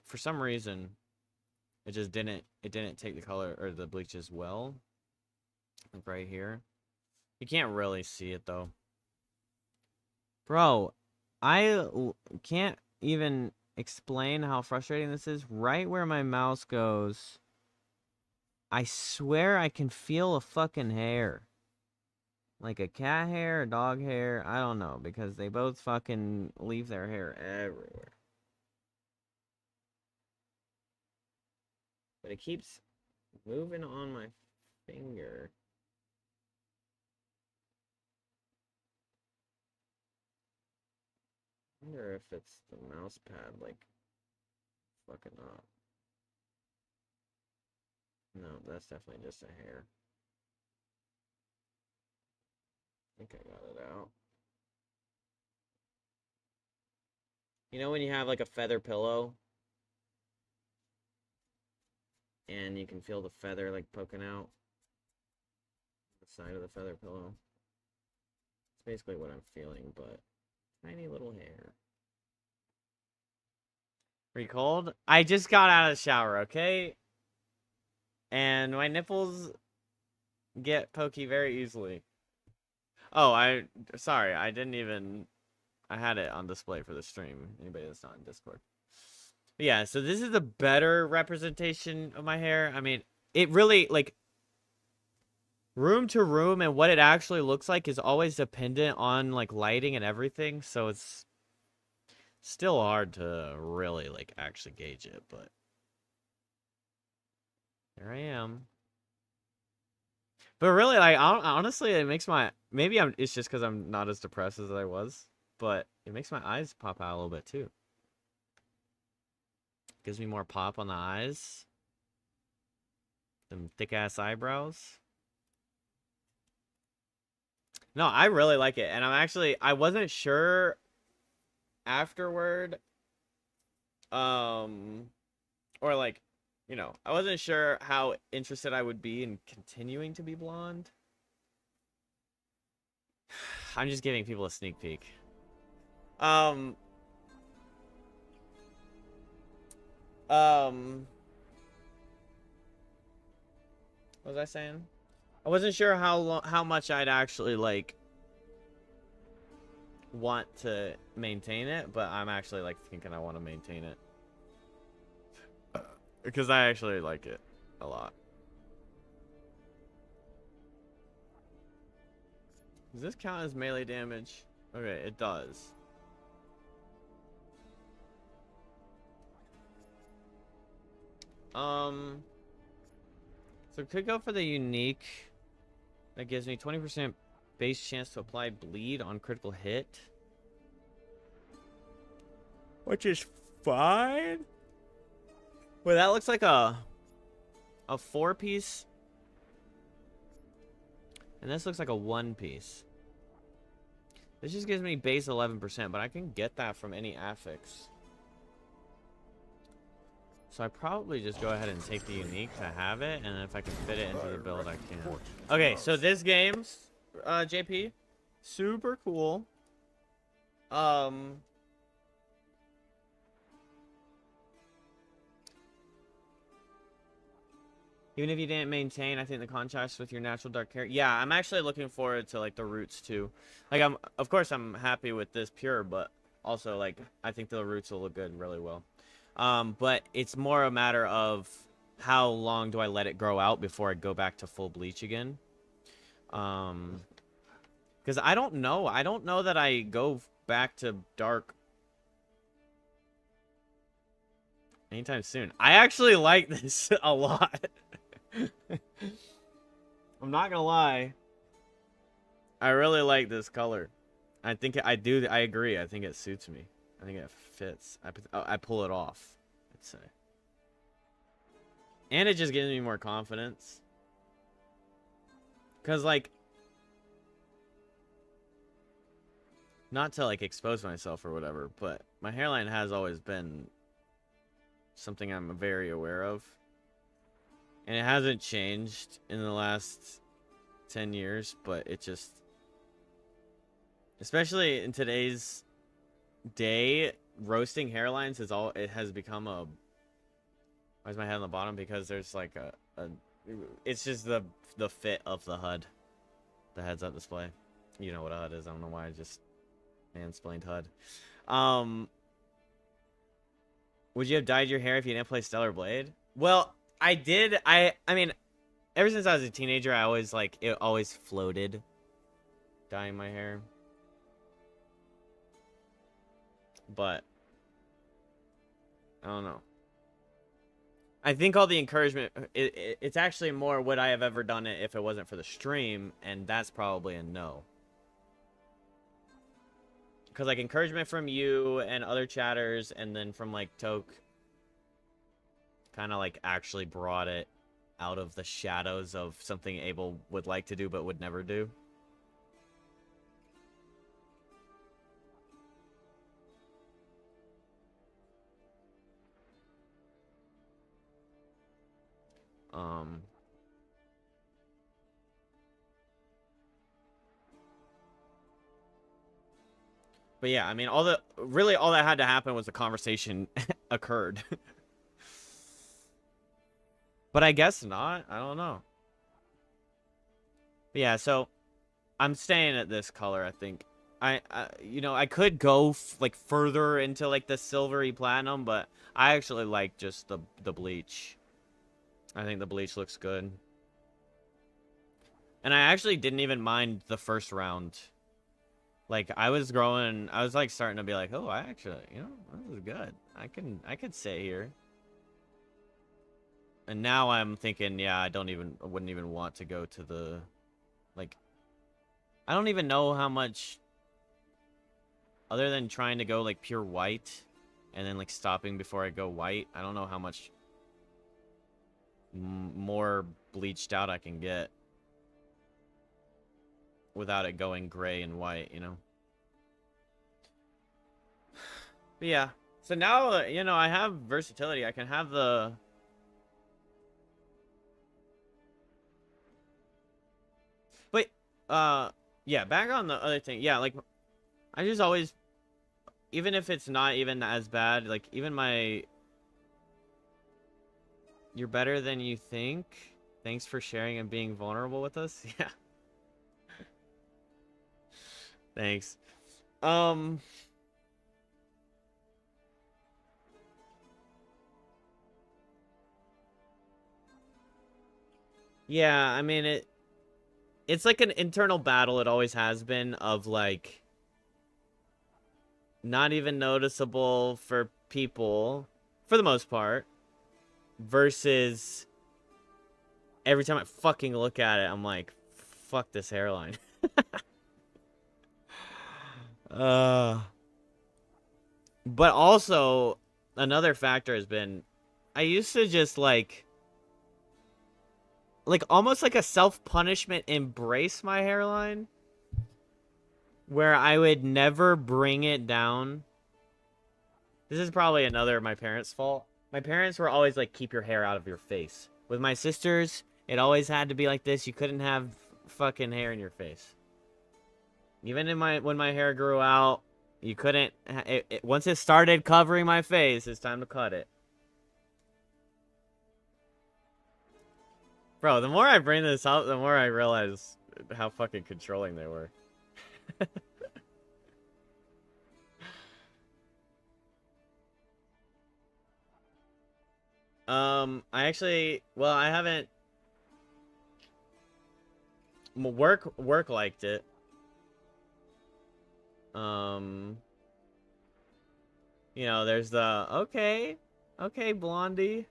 for some reason, it didn't take the color or the bleach as well. Like right here. You can't really see it though. Bro, I can't even explain how frustrating this is. Right where my mouse goes, I swear I can feel a fucking hair. Like a cat hair, a dog hair, I don't know, because they both fucking leave their hair everywhere. But it keeps moving on my finger. I wonder if it's the mouse pad, like, fucking up. No, that's definitely just a hair. I think I got it out. You know when you have, like, a feather pillow? And you can feel the feather, like, poking out? The side of the feather pillow. It's basically what I'm feeling, but tiny little hair. Are you cold? I just got out of the shower, okay? And my nipples get pokey very easily. Oh, sorry, I didn't even, I had it on display for the stream. Anybody that's not in Discord. But yeah, so this is a better representation of my hair. I mean, it really, like, room to room and what it actually looks like is always dependent on, like, lighting and everything. So it's still hard to really, like, actually gauge it, but there I am. But really, like, honestly, it makes my, maybe it's just because I'm not as depressed as I was, but it makes my eyes pop out a little bit too. Gives me more pop on the eyes. Them thick ass eyebrows. No, I really like it, and I wasn't sure afterward, or like, you know, I wasn't sure how interested I would be in continuing to be blonde. I'm just giving people a sneak peek. What was I saying? I wasn't sure how much I'd actually, like, want to maintain it, but I'm actually, like, thinking I want to maintain it. Because I actually like it a lot. Does this count as melee damage? Okay, it does. So could go for the unique. That gives me 20% base chance to apply bleed on critical hit. Which is fine. Wait, that looks like a 4-piece. And this looks like a 1-piece. This just gives me base 11%, but I can get that from any affix. So I probably just go ahead and take the unique to have it, and if I can fit it into the build, I can. Okay, so this game's, JP, super cool. Even if you didn't maintain, I think the contrast with your natural dark hair. Yeah, I'm actually looking forward to like the roots too. Like of course I'm happy with this pure, but also like I think the roots will look good really well. But it's more a matter of how long do I let it grow out before I go back to full bleach again. Because I don't know. I don't know that I go back to dark anytime soon. I actually like this a lot. I'm not gonna lie. I really like this color. I think I do. I agree. I think it suits me. I think it fits. I pull it off, I'd say. And it just gives me more confidence. Cause like, not to like expose myself or whatever, but my hairline has always been something I'm very aware of. And it hasn't changed in the last 10 years, but it just, especially in today's day, roasting hairlines it has become a, why is my head on the bottom? Because there's like it's just the fit of the HUD, the heads-up display. You know what a HUD is. I don't know why I just mansplained HUD. Would you have dyed your hair if you didn't play Stellar Blade? Well, I did. I mean, ever since I was a teenager, I always like it always floated dyeing my hair. But I don't know. I think all the encouragement it's actually more would I have ever done it if it wasn't for the stream, and that's probably a no. Cuz like encouragement from you and other chatters and then from like Toke kind of like actually brought it out of the shadows of something Abel would like to do but would never do. But yeah, I mean, all that had to happen was the conversation occurred. But I guess not. I don't know. But yeah, so I'm staying at this color, I think. You know, I could go like further into like the silvery platinum, but I actually like just the bleach. I think the bleach looks good. And I actually didn't even mind the first round. Like I was like starting to be like, oh, I actually, you know, this is good. I could sit here. And now I'm thinking, yeah, I wouldn't even want to go to the, like, I don't even know how much, other than trying to go like pure white, and then like stopping before I go white. I don't know how much more bleached out I can get without it going gray and white, you know? But yeah. So now, you know, I have versatility. I can have the... But, yeah, back on the other thing. Yeah, like, I just always... Even if it's not even as bad, like, even my... You're better than you think. Thanks for sharing and being vulnerable with us. Yeah. Thanks. Yeah, I mean it's like an internal battle, it always has been, of like not even noticeable for people for the most part versus every time I fucking look at it, I'm like, fuck this hairline. But also, another factor has been, I used to just like almost like a self-punishment embrace my hairline, where I would never bring it down. This is probably another my parents' fault. My parents were always like, keep your hair out of your face. With my sisters, it always had to be like this. You couldn't have fucking hair in your face. Even in when my hair grew out, you couldn't. Once it started covering my face, it's time to cut it. Bro, the more I bring this up, the more I realize how fucking controlling they were. I actually, well, I haven't. Work liked it. You know, there's the okay, Blondie.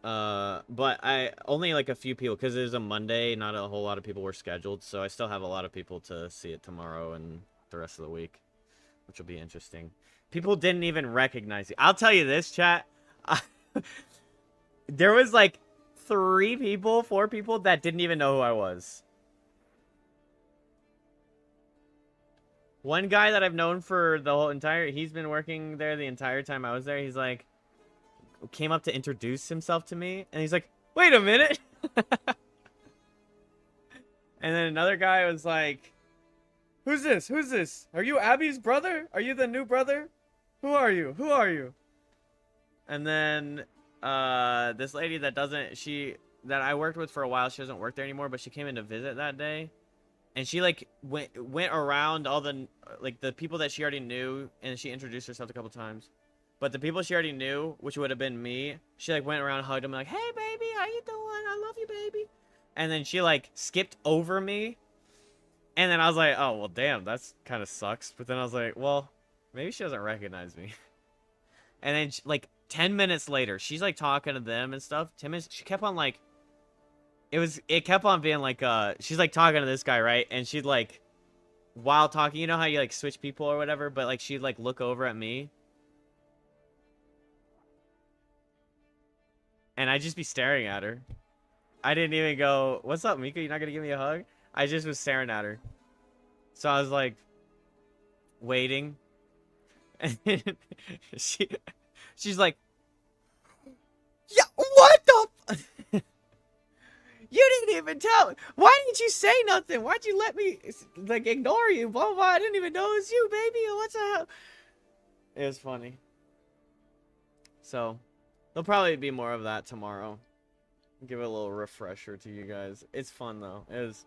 But I only like a few people, because it was a Monday, not a whole lot of people were scheduled, so I still have a lot of people to see it tomorrow and the rest of the week, which will be interesting. People didn't even recognize you. I'll tell you this, chat. There was like 4 people that didn't even know who I was. One guy that I've known for the whole entire, he's been working there the entire time I was there. He's like, came up to introduce himself to me, and he's like, wait a minute. And then another guy was like, who's this? Who's this? Are you Abby's brother? Are you the new brother? Who are you? Who are you? And then this lady that I worked with for a while, she doesn't work there anymore, but she came in to visit that day. And she like went around all the the people that she already knew, and she introduced herself a couple times. But the people she already knew, which would have been me, she like went around and hugged them like, hey baby, how you doing? I love you, baby. And then she like skipped over me. And then I was like, oh well damn, that's kind of sucks. But then I was like, well, maybe she doesn't recognize me. And then like 10 minutes later, she's like talking to them and stuff. 10 minutes, she kept on like, it kept on being like, she's like talking to this guy, right? And she'd like, while talking, you know how you like switch people or whatever, but like she'd like look over at me. And I'd just be staring at her. I didn't even go, what's up, Mika? You're not gonna give me a hug? I just was staring at her. So I was like, waiting. And she's like, yeah, what the? You didn't even tell me. Why didn't you say nothing? Why'd you let me, like, ignore you? Blah, blah, blah. I didn't even know it was you, baby. What's the hell? It was funny. So, there'll probably be more of that tomorrow. Give it a little refresher to you guys. It's fun, though. It was...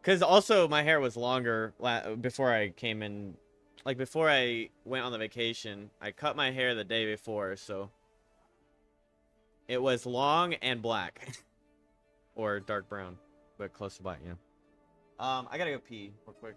Because also, my hair was longer before I came in. Like, before I went on the vacation, I cut my hair the day before, so... It was long and black. Or dark brown. But close to black, yeah. I gotta go pee real quick.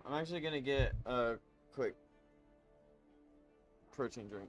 I'm actually gonna get a quick protein drink.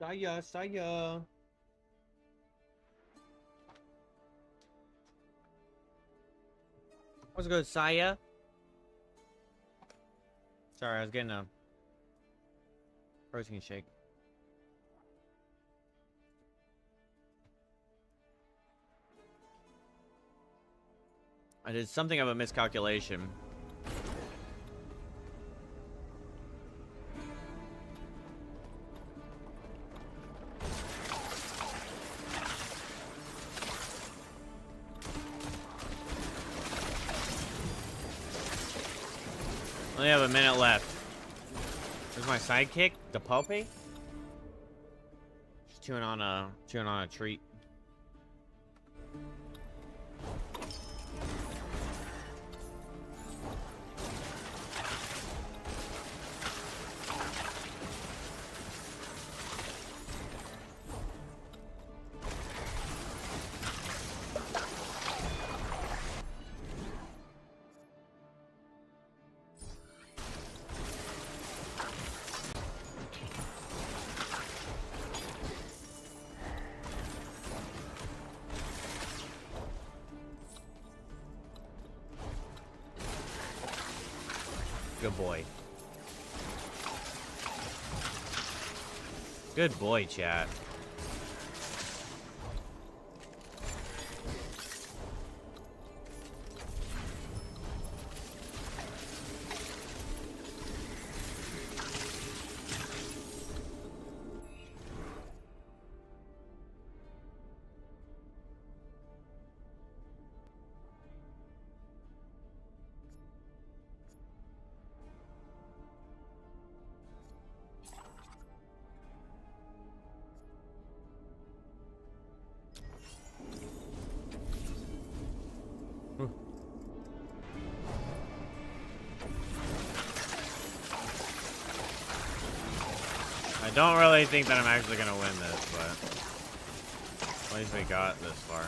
Saya. What's good, Saya? Sorry, I was getting a protein shake. I did something of a miscalculation. Only have a minute left. Where's my sidekick? The puppy? Just chewing on a treat. Good boy. Good boy, chat. I don't really think that I'm actually gonna win this, but at least we got this far.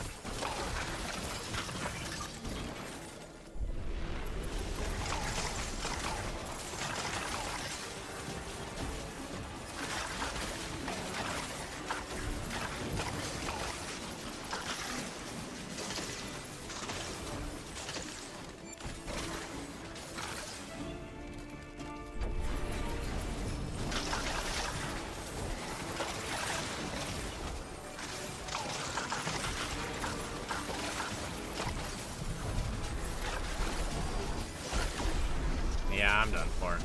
Yeah, I'm done for.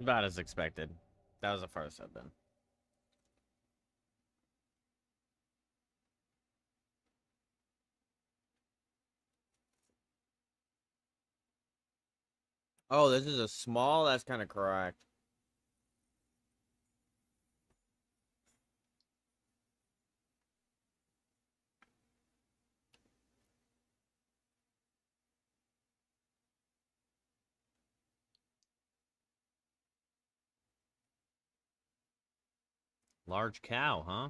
About as expected. That was the first I've been. Oh, this is a small? That's kind of correct. Large cow, huh?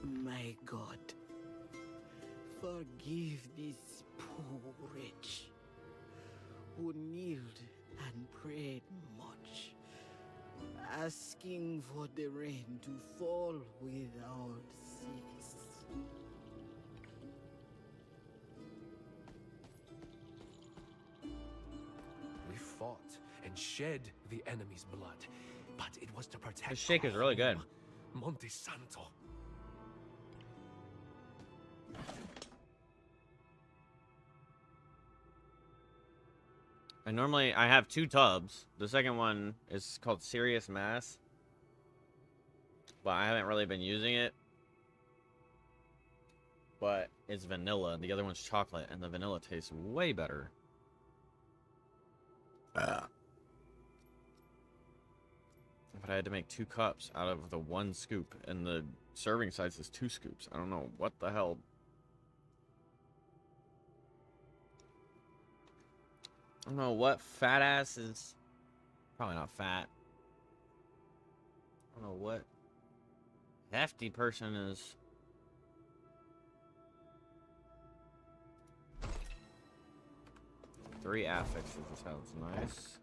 My God, forgive this poor wretch who kneeled and prayed much, asking for the rain to fall without cease. fought and shed the enemy's blood, but it was to protect. This shake is really good. Monte Santo. And normally I have 2 tubs. The second one is called Serious Mass, but I haven't really been using it. But it's vanilla. The other one's chocolate, and the vanilla tastes way better. But I had to make 2 cups out of the 1 scoop, and the serving size is 2 scoops. I don't know what the hell. I don't know what fat ass is. Probably not fat. I don't know what hefty person is. Three affixes. This sounds nice.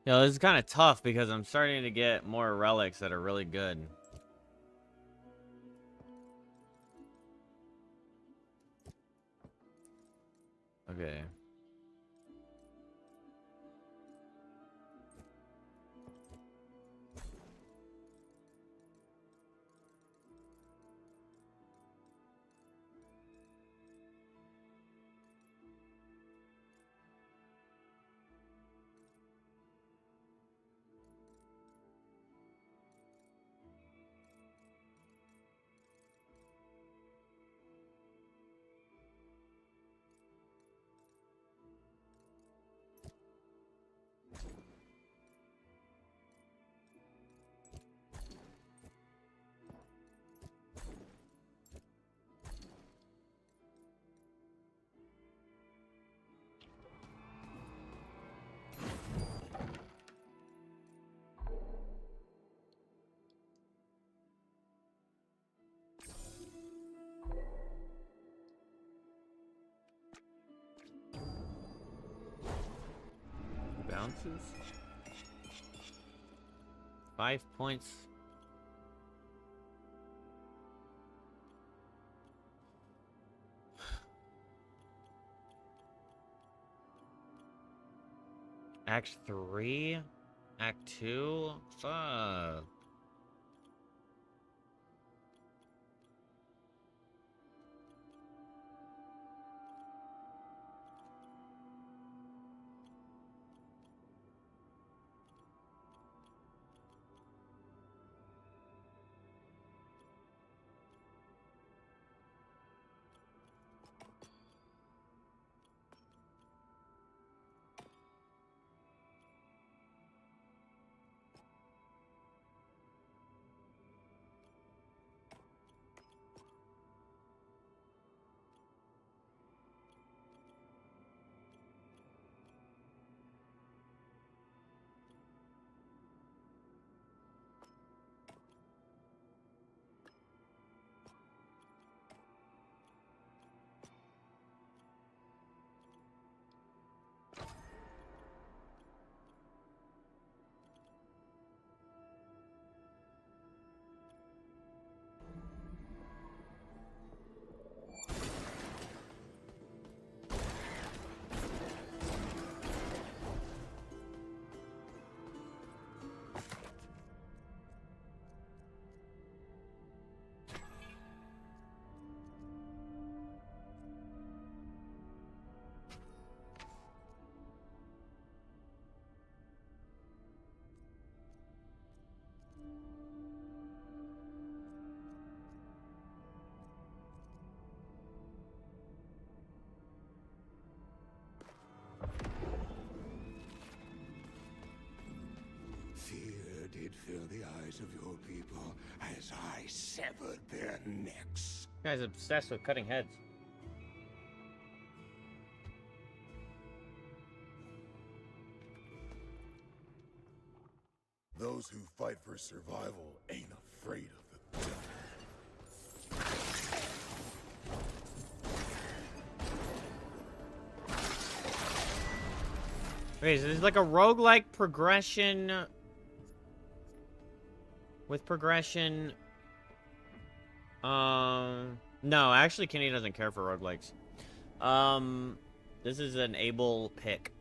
You know, this is kind of tough because I'm starting to get more relics that are really good. Okay. Bounces. 5 points. Act 3? Act 2? Fuck. Fear did fill the eyes of your people as I severed their necks. This guy's obsessed with cutting heads. Those who fight for survival ain't afraid of the devil. Wait, so this is like a roguelike progression With progression... No, actually Kenny doesn't care for roguelikes. This is an able pick.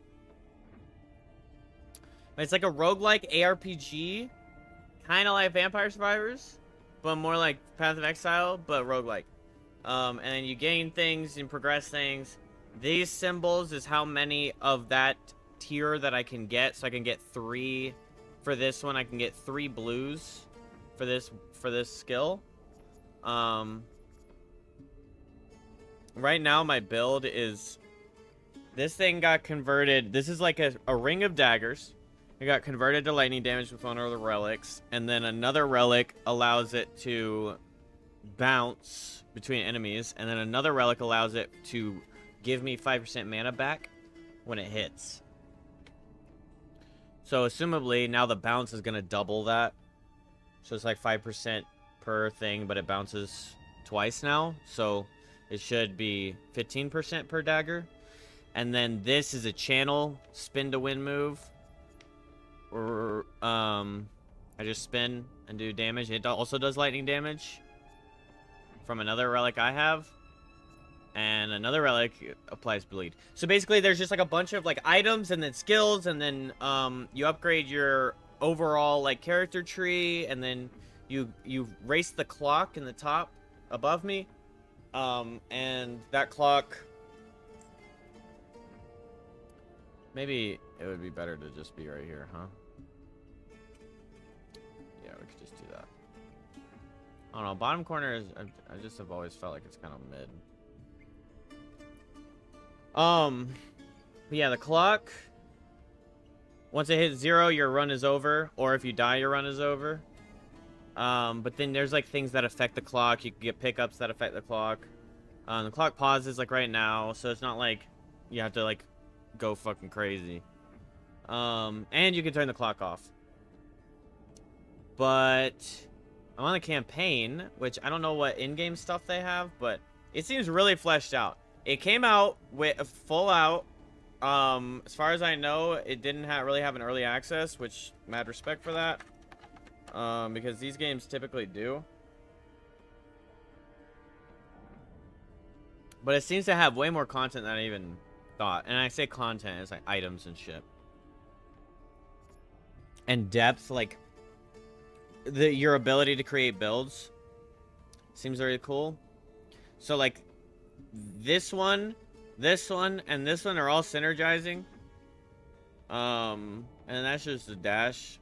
It's like a roguelike ARPG, kind of like Vampire Survivors, but more like Path of Exile, but roguelike. And then you gain things and progress things. These symbols is how many of that tier that I can get. So I can get 3 for this one. I can get 3 blues for this skill. Right now my build is, this thing got converted. This is like a ring of daggers. It got converted to lightning damage with one of the relics, and then another relic allows it to bounce between enemies, and then another relic allows it to give me 5% mana back when it hits. So assumably now the bounce is gonna double that. So it's like 5% per thing, but it bounces twice now. So it should be 15% per dagger. And then this is a channel spin to win move. Or I just spin and do damage. It also does lightning damage from another relic I have. And another relic applies bleed. So basically there's just like a bunch of like items and then skills, and then you upgrade your overall like character tree, and then you race the clock in the top above me. And that clock, maybe it would be better to just be right here, huh? Yeah, we could just do that. I don't know, bottom corner is, I just have always felt like it's kind of mid. Yeah, the clock, once it hits 0, your run is over, or if you die, your run is over. But then there's like things that affect the clock. You can get pickups that affect the clock. The clock pauses like right now, so it's not like you have to like go fucking crazy. And you can turn the clock off. But I'm on the campaign, which I don't know what in-game stuff they have, but it seems really fleshed out. It came out with a full out. As far as I know, it didn't really have an early access, which mad respect for that. Because these games typically do. But it seems to have way more content than I even thought. And I say content, it's like items and shit. And depth, like your ability to create builds seems very cool. So like this one, and this one are all synergizing. And that's just the dash.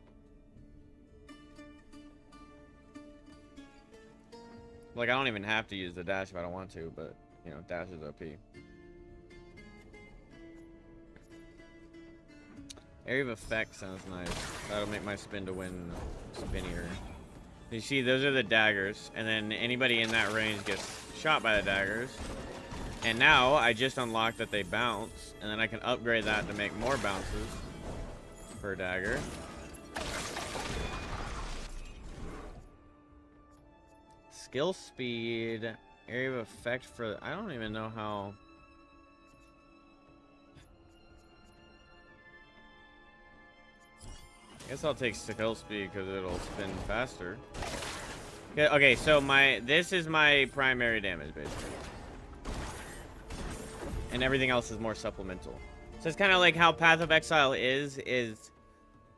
Like I don't even have to use the dash if I don't want to, but you know, dash is OP. Area of effect sounds nice. That'll make my spin to win spinnier. You see, those are the daggers, and then anybody in that range gets shot by the daggers. And now I just unlocked that they bounce, and then I can upgrade that to make more bounces per dagger. Skill speed, area of effect for, I don't even know how. I guess I'll take skill speed because it'll spin faster. Yeah, okay, so this is my primary damage basically. And everything else is more supplemental. So it's kind of like how Path of Exile is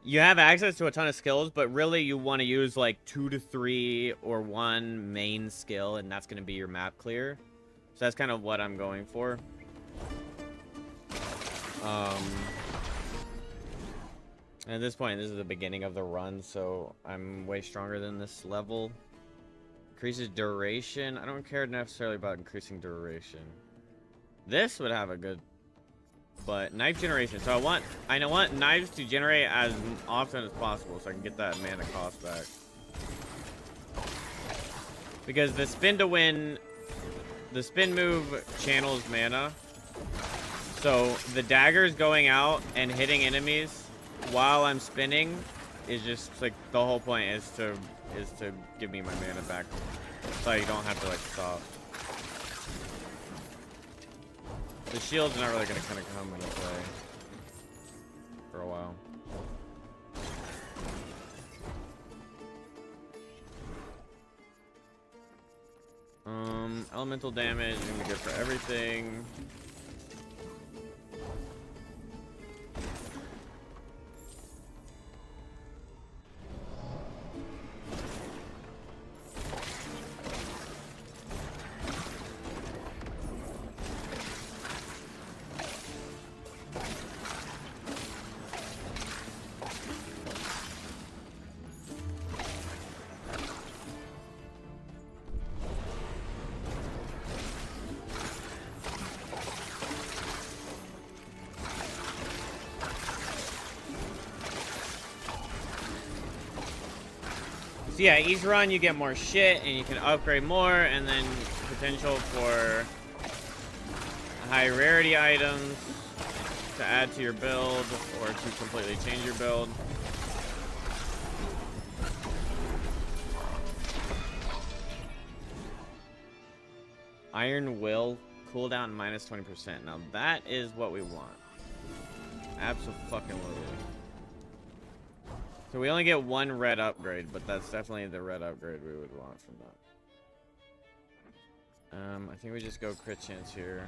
you have access to a ton of skills, but really you want to use like 2 to 3 or 1 main skill, and that's going to be your map clear. So that's kind of what I'm going for. And at this point, this is the beginning of the run, so I'm way stronger than this level. Increases duration. I don't care necessarily about increasing duration. This would have a good, but knife generation. So I want knives to generate as often as possible, so I can get that mana cost back. Because the spin to win, the spin move channels mana. So the daggers going out and hitting enemies while I'm spinning is just like the whole point is to give me my mana back, so you don't have to like stop. The shield's not really gonna kind of come into play for a while. Elemental damage, gonna be good for everything. So yeah, each run you get more shit and you can upgrade more, and then potential for high rarity items to add to your build or to completely change your build. Iron Will cooldown minus 20%. Now that is what we want. Absolutely. So we only get one red upgrade, but that's definitely the red upgrade we would want from that. I think we just go crit chance here.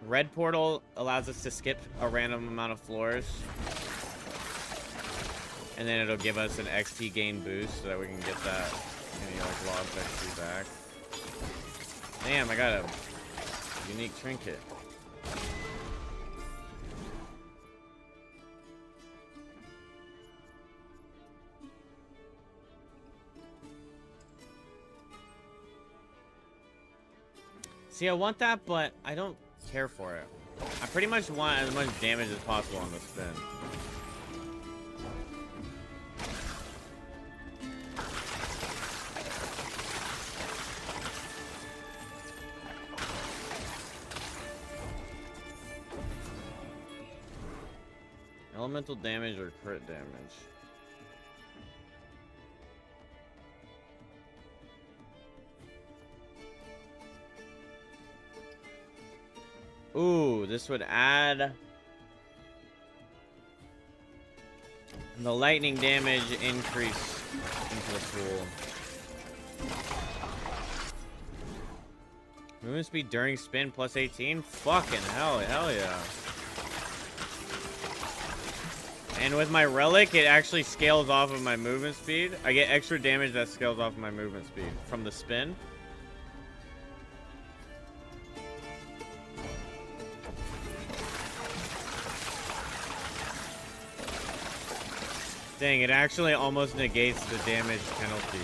Red portal allows us to skip a random amount of floors. And then it'll give us an XP gain boost so that we can get that like lost XP back. Damn, I got a unique trinket. See, I want that, but I don't care for it. I pretty much want as much damage as possible on the spin. Elemental damage or crit damage? Ooh, this would add the lightning damage increase into the pool. Movement speed during spin plus 18? Fucking hell yeah. And with my relic, it actually scales off of my movement speed. I get extra damage that scales off of my movement speed from the spin. Dang, it actually almost negates the damage penalty.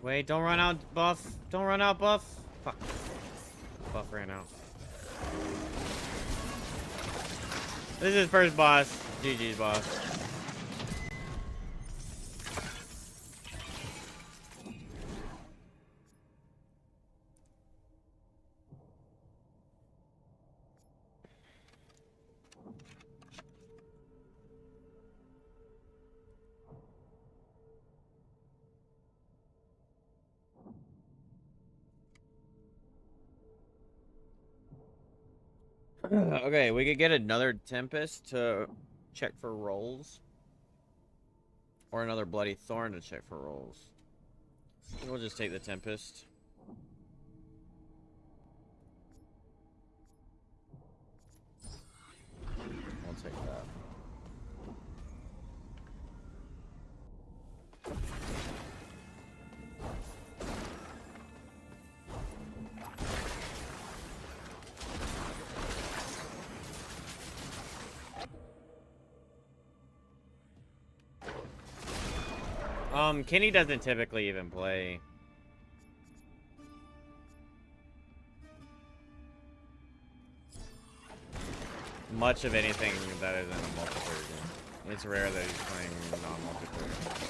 Wait, don't run out, buff. Don't run out, buff. Fuck. Buff ran out. This is first boss. GG's boss. Okay, we could get another Tempest to check for rolls. Or another Bloody Thorn to check for rolls. We'll just take the Tempest. I'll take that. Kenny doesn't typically even play. Much of anything that isn't a multiplayer game. It's rare that he's playing non-multiplayer.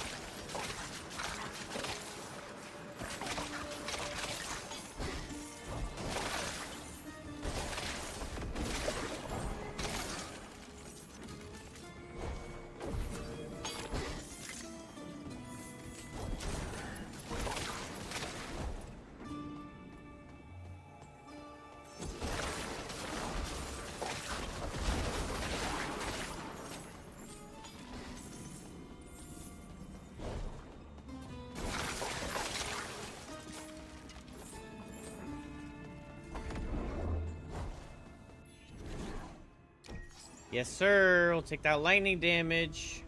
Yes, sir. We'll take that lightning damage.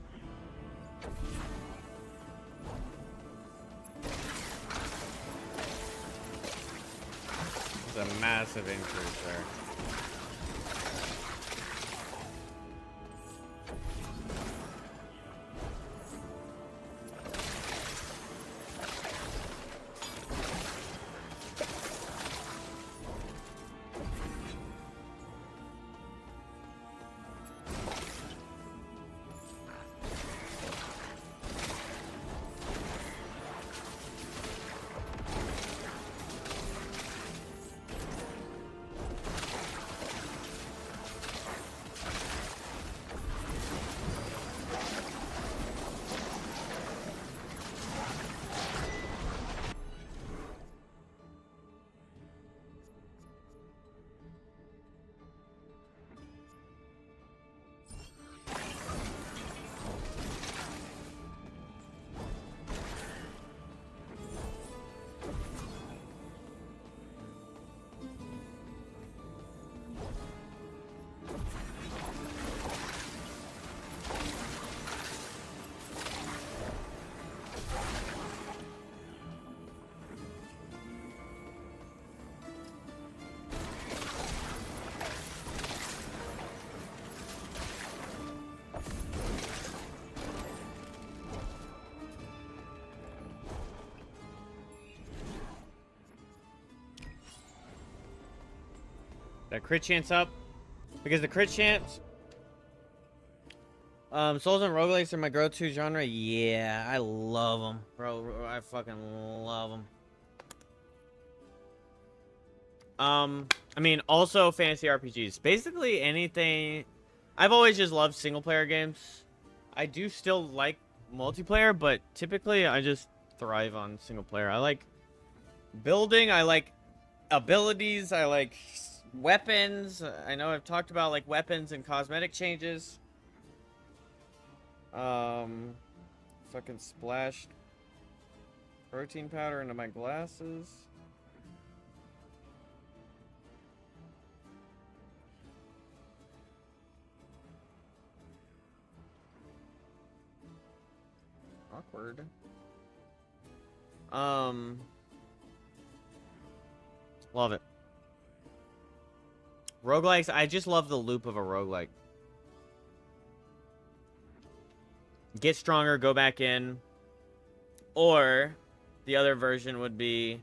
It's a massive increase there. That crit chance up. Because the crit chance... Souls and roguelikes are my go-to genre. Yeah, I love them. Bro, I fucking love them. I mean, also fantasy RPGs. Basically anything... I've always just loved single-player games. I do still like multiplayer, but typically I just thrive on single-player. I like building, I like abilities, I like weapons. I know I've talked about like weapons and cosmetic changes. Fucking splashed protein powder into my glasses. Awkward. Love it. Roguelikes, I just love the loop of a roguelike. Get stronger, go back in. Or the other version would be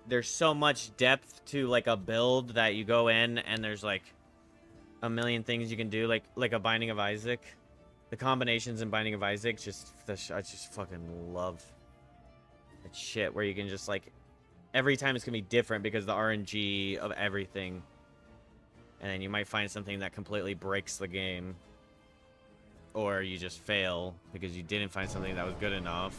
there's so much depth to like a build that you go in and there's like a million things you can do, like a Binding of Isaac. The combinations in Binding of Isaac, I just fucking love that shit where you can just like every time it's gonna be different because the RNG of everything. And then you might find something that completely breaks the game. Or you just fail because you didn't find something that was good enough.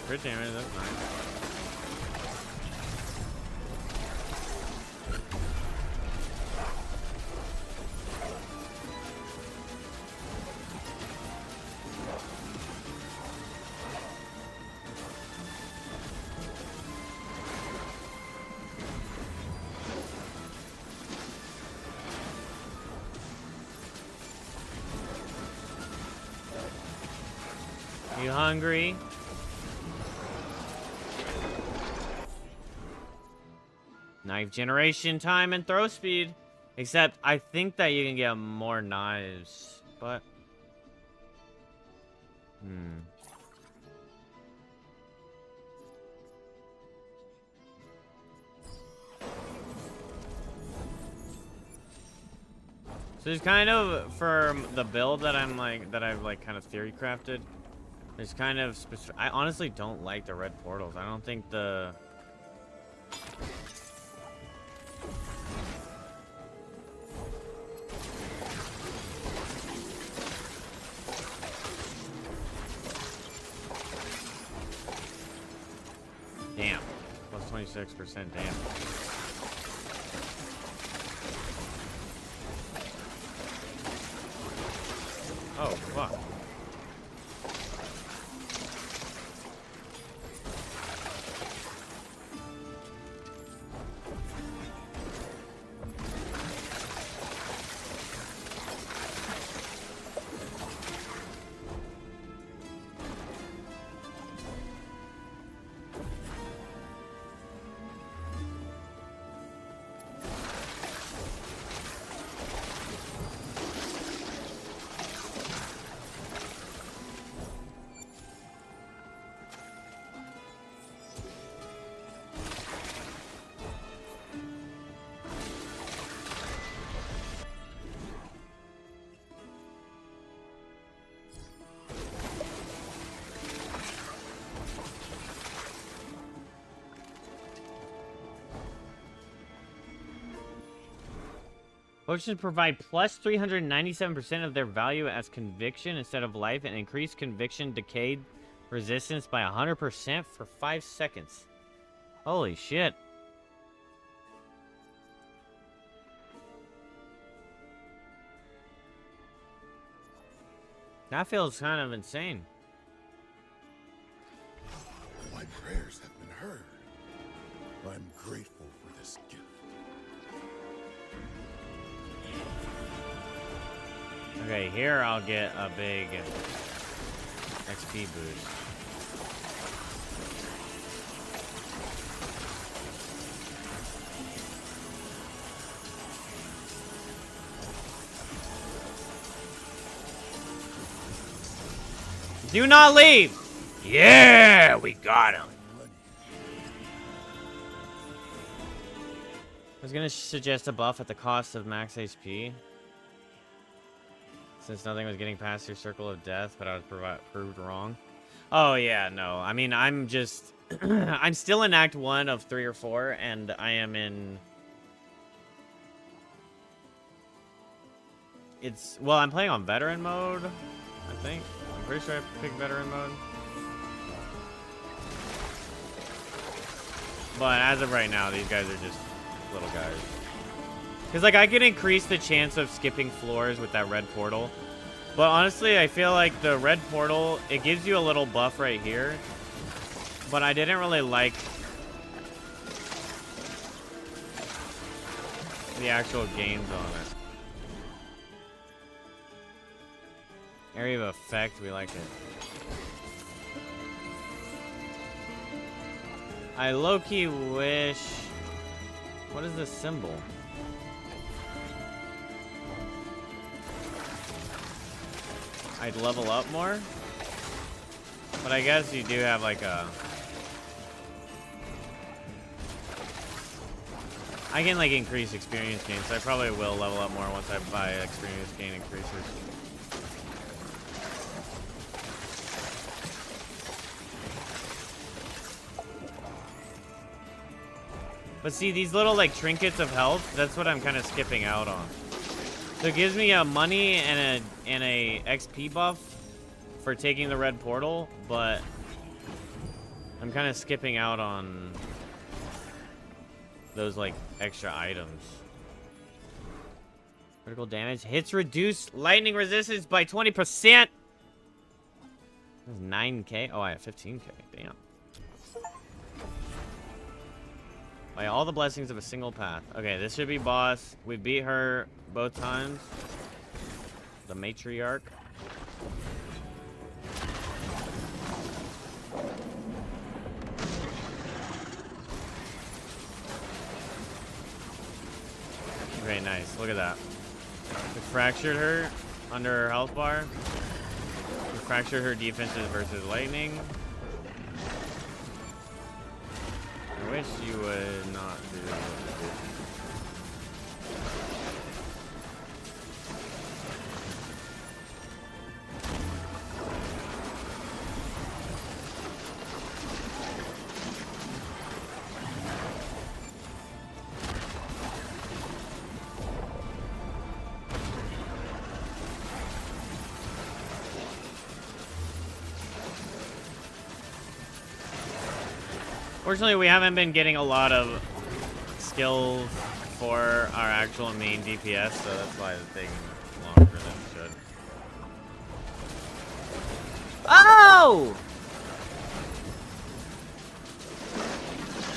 Crit damage, that's nice. You hungry? Knife generation time and throw speed. Except, I think that you can get more knives, but... So there's kind of, for the build that I'm like, that I've like kind of theory crafted, there's kind of specific, I honestly don't like the red portals. I don't think the... Damn. Plus 26%, damn. Oh, fuck. Potions provide plus 397% of their value as conviction instead of life and increase conviction decay resistance by 100% for 5 seconds. Holy shit. That feels kind of insane. My prayers have been heard. I'm grateful for this gift. Okay, here I'll get a big XP boost. Do not leave! Yeah, we got him. I was gonna suggest a buff at the cost of max HP. Since nothing was getting past your circle of death, but I was proved wrong. Oh, yeah, no. I mean, I'm just... I'm still in Act 1 of 3 or 4, and I am in... It's... Well, I'm playing on veteran mode, I think. I'm pretty sure I picked veteran mode. But as of right now, these guys are just little guys. Because, like, I can increase the chance of skipping floors with that red portal. But honestly, I feel like the red portal, it gives you a little buff right here. But I didn't really like the actual gains on it. Area of effect, we like it. I low-key wish... What is this symbol? I'd level up more. But I guess you do have like a... I can like increase experience gain, so I probably will level up more once I buy experience gain increasers. But see, these little like trinkets of health, that's what I'm kind of skipping out on. So it gives me a money and a XP buff for taking the red portal, but I'm kind of skipping out on those like extra items. Critical damage hits reduce lightning resistance by 20%. That's 9k. Oh, I have 15k. Damn. By all the blessings of a single path. Okay, this should be boss. We beat her both times. The matriarch. Look at that. We fractured her under her health bar. We fractured her defenses versus lightning. I wish you would not do that. Fortunately, we haven't been getting a lot of skill for our actual main DPS, so that's why it's taking longer than it should. Oh!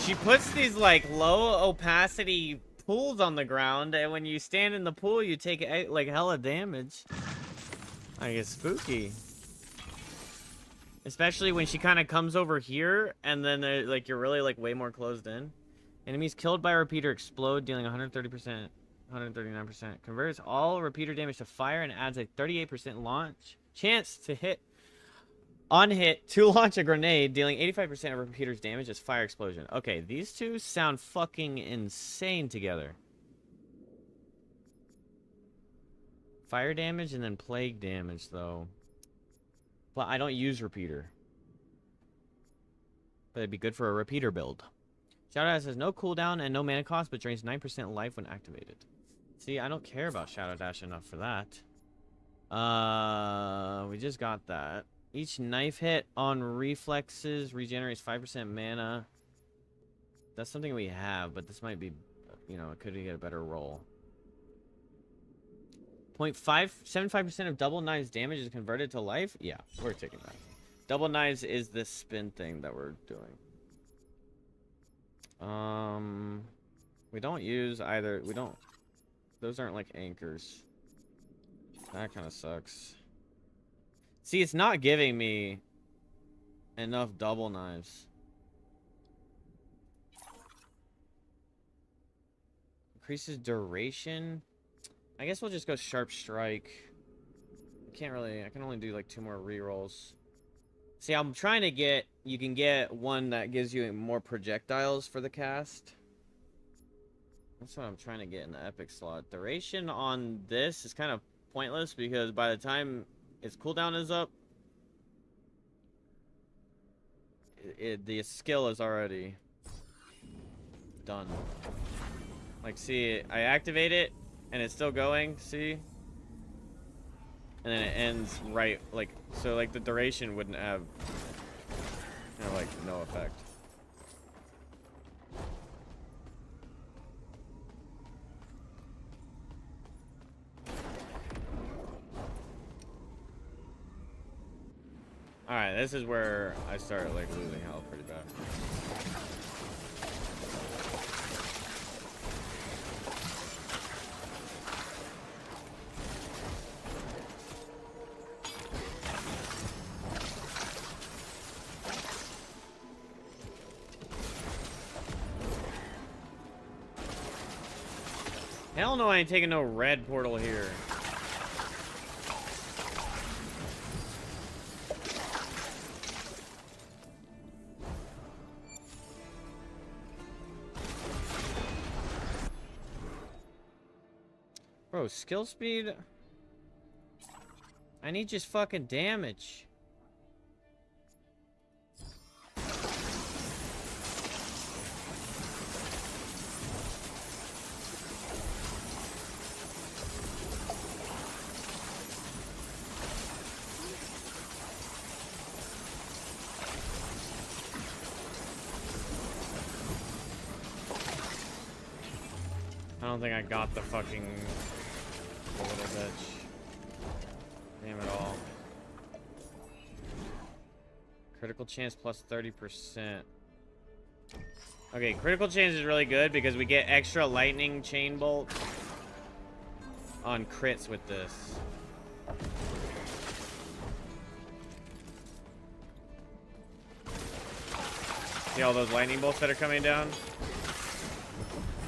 She puts these like low opacity pools on the ground, and when you stand in the pool, you take like hella damage. I guess spooky. Especially when she kind of comes over here, and then like you're really like way more closed in. Enemies killed by a repeater explode, dealing 130%, 139%. Converts all repeater damage to fire and adds a 38% launch chance to hit. On hit, to launch a grenade, dealing 85% of repeater's damage as fire explosion. Okay, these two sound fucking insane together. Fire damage and then plague damage, though. Well, I don't use repeater. But it'd be good for a repeater build. Shadow Dash has no cooldown and no mana cost, but drains 9% life when activated. See, I don't care about Shadow Dash enough for that. We just got that. Each knife hit on reflexes regenerates 5% mana. That's something we have, but this might be, you know, it could get a better roll. 0.75% of double knives damage is converted to life. Yeah, we're taking that. Double knives is this spin thing that we're doing. We don't use either. We don't. Those aren't like anchors. That kind of sucks. See, it's not giving me enough double knives. Increases duration. I guess we'll just go sharp strike. I can't really. I can only do like 2 more rerolls. See, I'm trying to get. You can get one that gives you more projectiles for the cast. That's what I'm trying to get in the epic slot. Duration on this is kind of pointless because by the time its cooldown is up, the skill is already done. Like, see, I activate it. And it's still going, see? And then it ends right, like, so, like, the duration wouldn't have, you know, like, no effect. Alright, this is where I start, like, losing health pretty bad. Hell no, I ain't taking no red portal here. Bro, skill speed? I need just fucking damage. I don't think I got the fucking little bitch. Damn it all. Critical chance plus 30%. Okay, critical chance is really good because we get extra lightning chain bolt on crits with this. See all those lightning bolts that are coming down?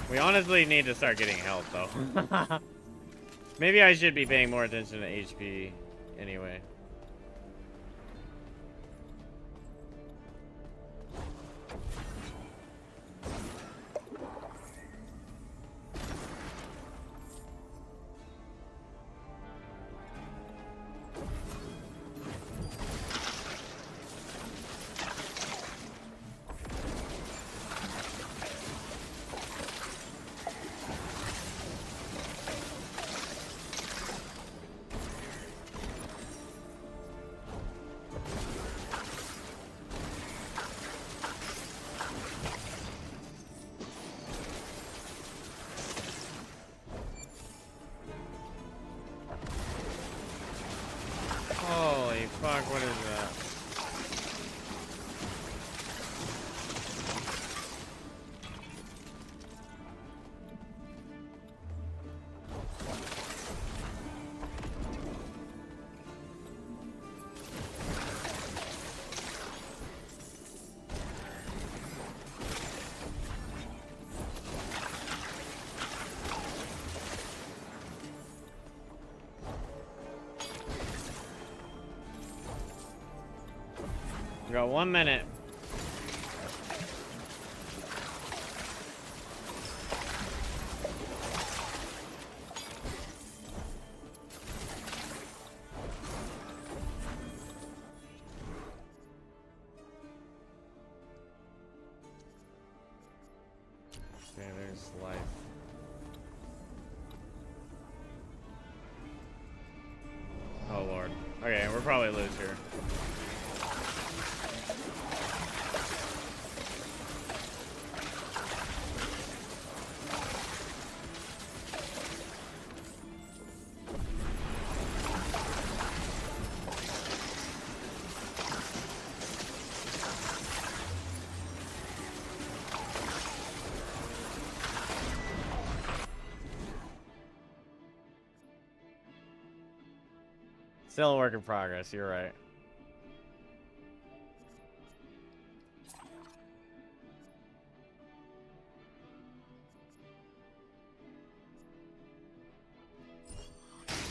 We honestly need to start getting health, though. Maybe I should be paying more attention to HP anyway. Holy fuck, what is that? We got 1 minute. Okay, there's life. Oh lord. Okay, we're probably lose here. Still a work in progress, you're right.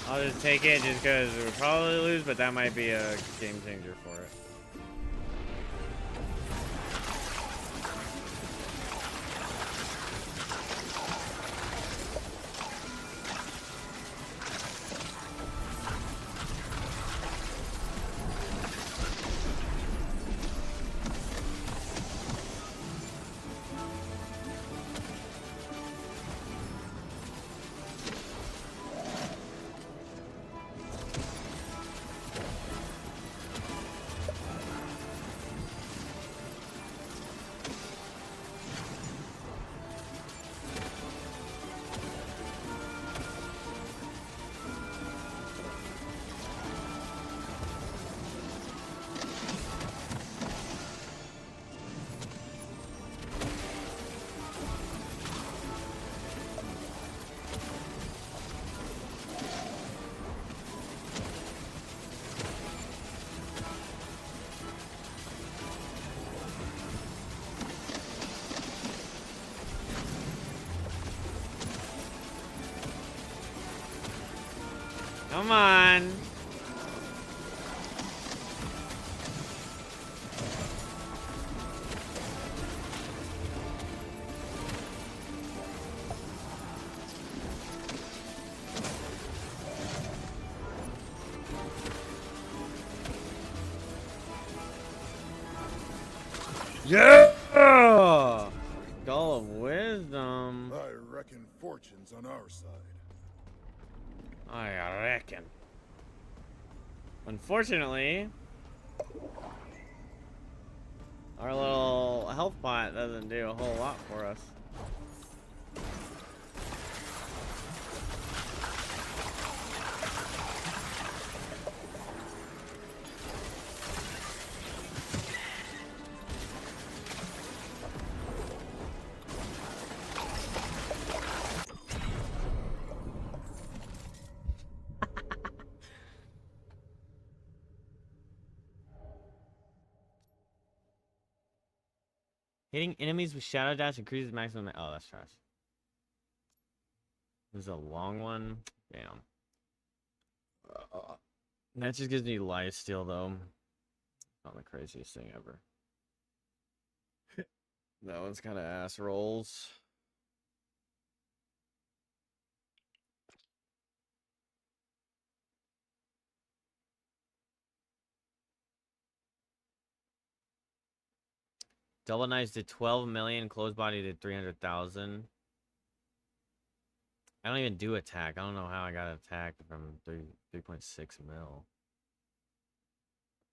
I'll just take it just because we'll probably lose, but that might be a game changer for it. Come on. Yeah! Skull of Wisdom. I reckon fortune's on our side. I reckon. Unfortunately, our little health pot doesn't do a whole lot for us. Hitting enemies with Shadow Dash increases maximum. Oh, that's trash. This is a long one. Damn. That just gives me life steal though. Not the craziest thing ever. That one's kind of ass rolls. Double Knives did 12 million. Close Body did 300,000. I don't even do attack. I don't know how I got attack from 3.6 mil.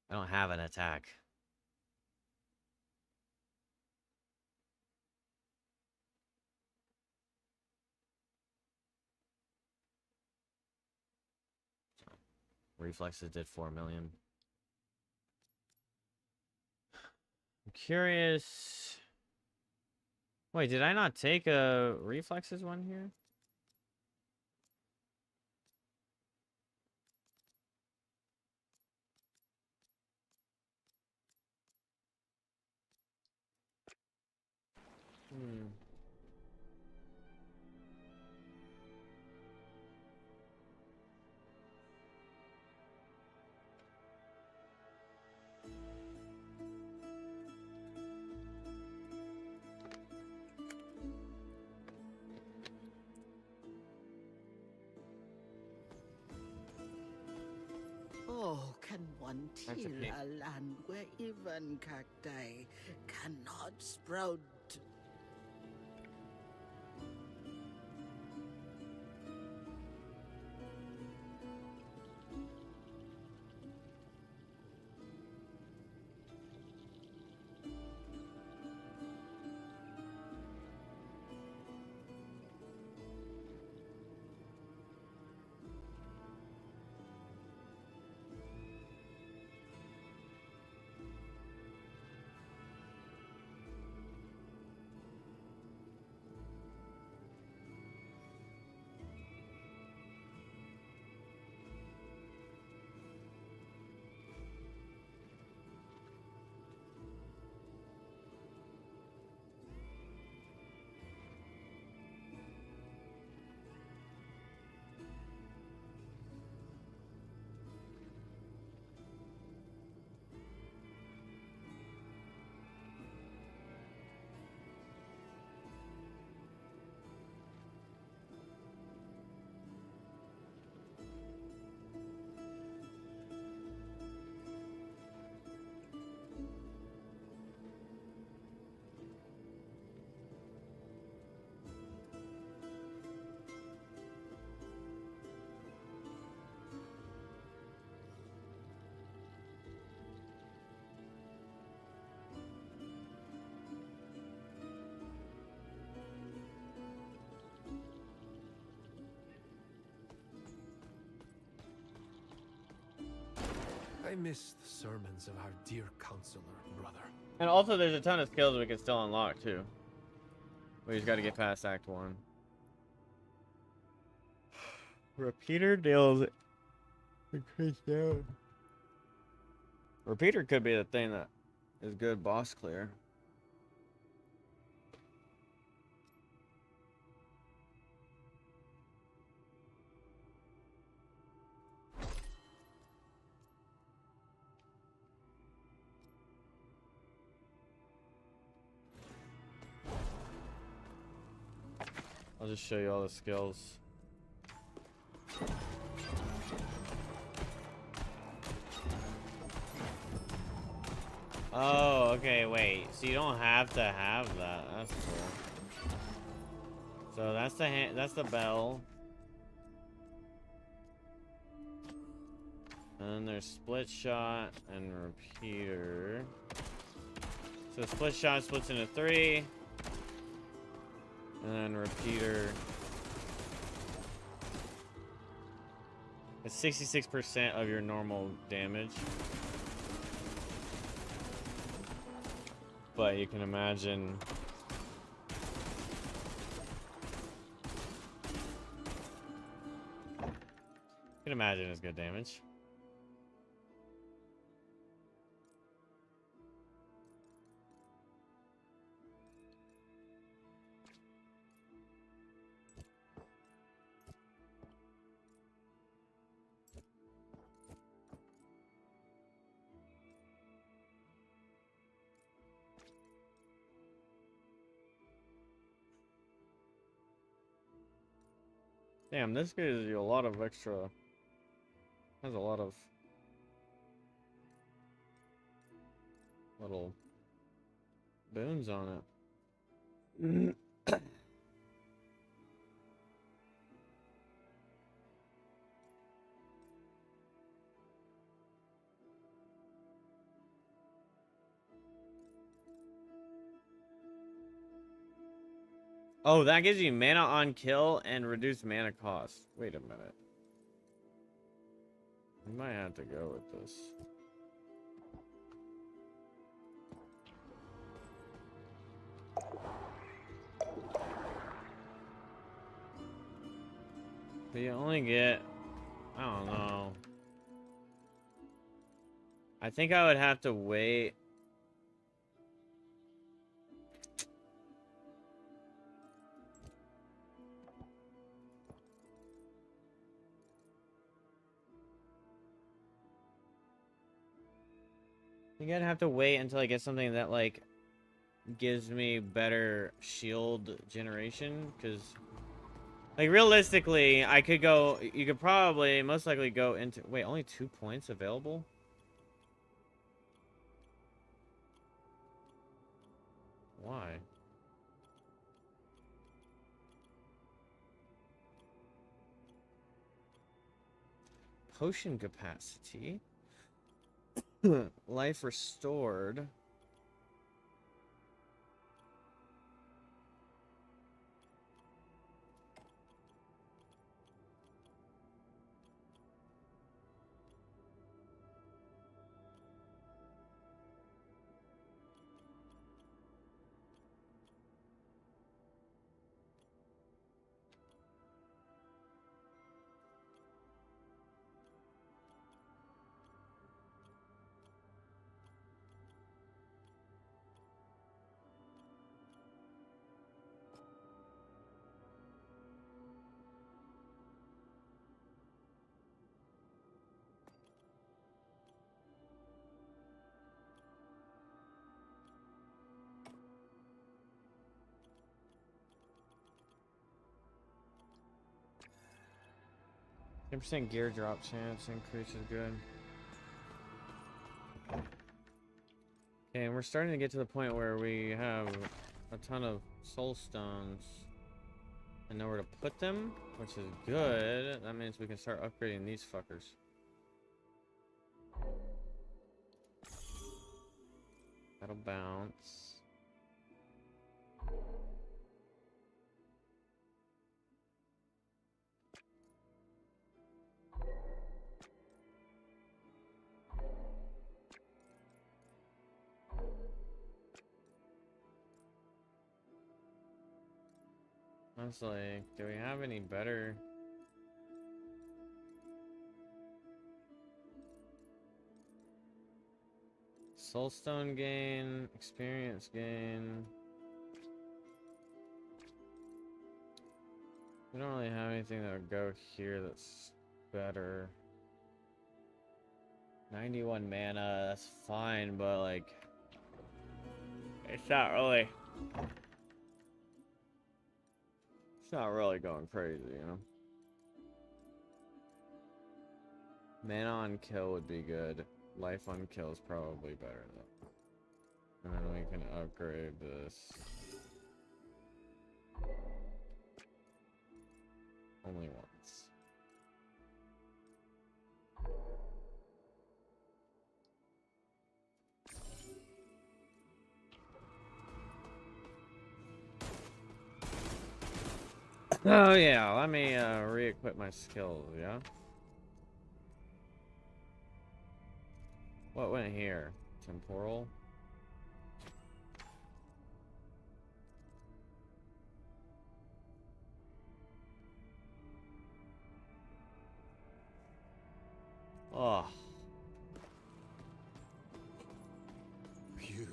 I don't have an attack. Reflexes did 4 million. I'm curious. Wait, did I not take a reflexes one here? Hmm. Oh, can one That's till okay. a land where even cacti cannot sprout? I miss the sermons of our dear counselor, brother. And also, there's a ton of skills we can still unlock too. We just got to get past Act 1. Repeater deals increase down. Repeater could be the thing that is good boss clear. I'll just show you all the skills. Oh, okay, wait. So you don't have to have that. That's cool. So that's the bell. And then there's split shot and repeater. So split shot splits into 3. And then repeater. It's 66% of your normal damage. But you can imagine. You can imagine it's good damage. Damn, this gives you a lot of extra. Has a lot of little boons on it. Oh, that gives you mana on kill and reduced mana cost. Wait a minute. We might have to go with this. But you only get, I don't know. I think I would have to wait. I think I'd have to wait until I get something that, like, gives me better shield generation, because, like, realistically, I could go, you could probably, most likely go into, wait, only 2 points available? Why? Potion capacity. Life restored. %, gear drop chance increase is good. Okay, and we're starting to get to the point where we have a ton of soul stones and nowhere to put them, which is good. That means we can start upgrading these fuckers. That'll bounce. I was like, do we have any better? Soulstone gain, experience gain. We don't really have anything that would go here that's better. 91 mana, that's fine, but like, it's not really. It's not really going crazy, you know? Mana on kill would be good. Life on kill is probably better though. And then we can upgrade this. Only once. Oh yeah, let me re-equip my skills, yeah? What went here? Temporal? Oh. You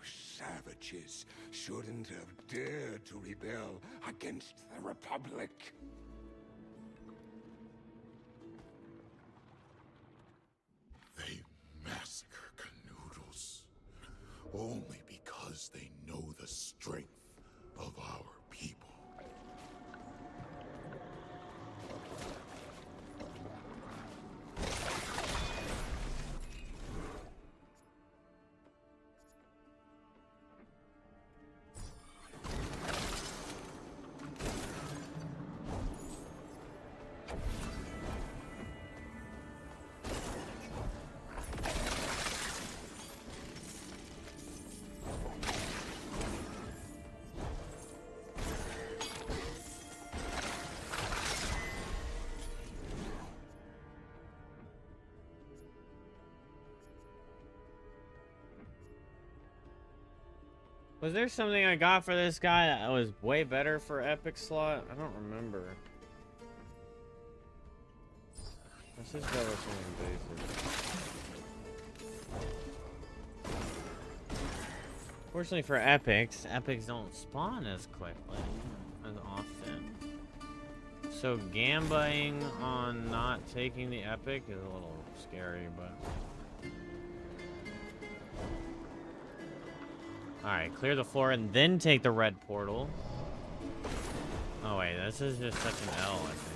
savages shouldn't have dared to rebel against the Republic. They massacre canoodles only because they know the strength of our people. Was there something I got for this guy that was way better for epic slot? I don't remember. Let's just go with something basic. Fortunately for epics don't spawn as quickly, as often. So gambaing on not taking the epic is a little scary, but... Alright, clear the floor and then take the red portal. Oh wait, this is just such an L, I think.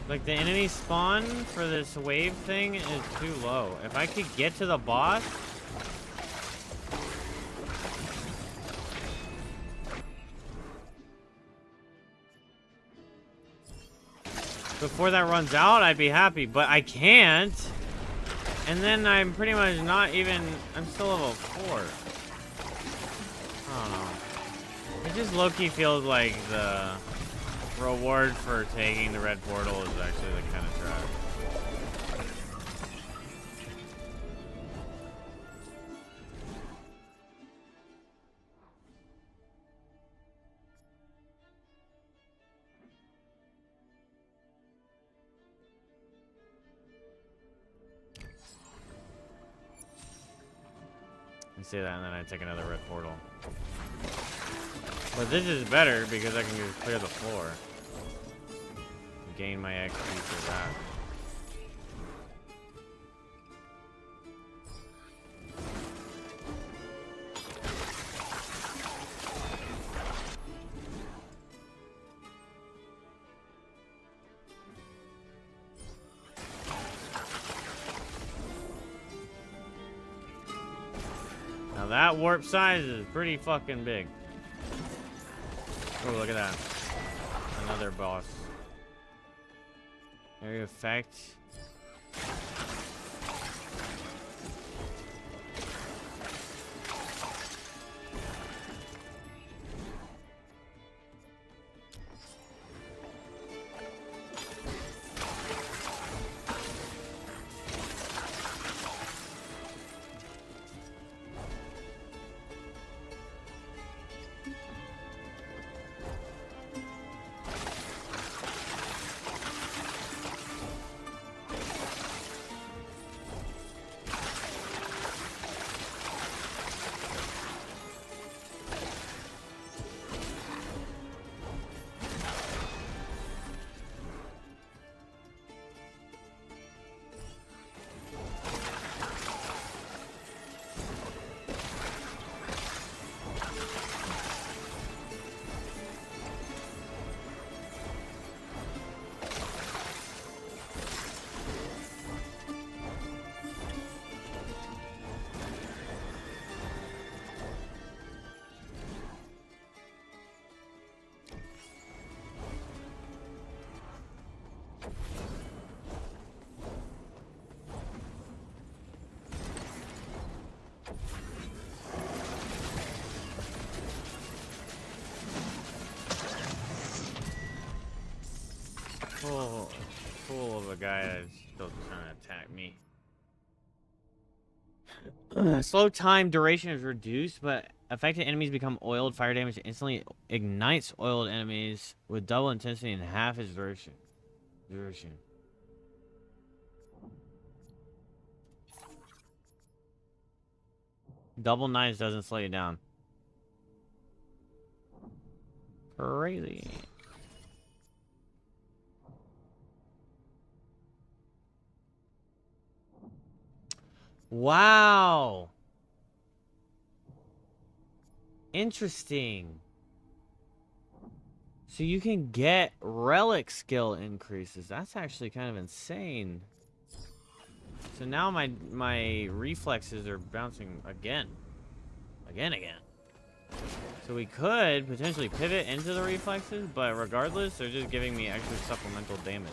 Like, the enemy spawn for this wave thing is too low. If I could get to the boss... before that runs out, I'd be happy, but I can't. And then I'm pretty much not even... I'm still level 4. I don't know. It just low-key feels like the reward for taking the red portal is actually like kind of trash. I say that and then I take another red portal. But this is better because I can just clear the floor. Gain my XP for that. Now that warp size is pretty fucking big. Oh, look at that. Another boss. Area effect. Full of a guy that's still trying to attack me. Slow time duration is reduced, but affected enemies become oiled. Fire damage instantly ignites oiled enemies with double intensity and half its duration. Double knives doesn't slow you down. Crazy. Wow. Interesting. So you can get relic skill increases. That's actually kind of insane. So now my reflexes are bouncing again. Again. So we could potentially pivot into the reflexes, but regardless, they're just giving me extra supplemental damage.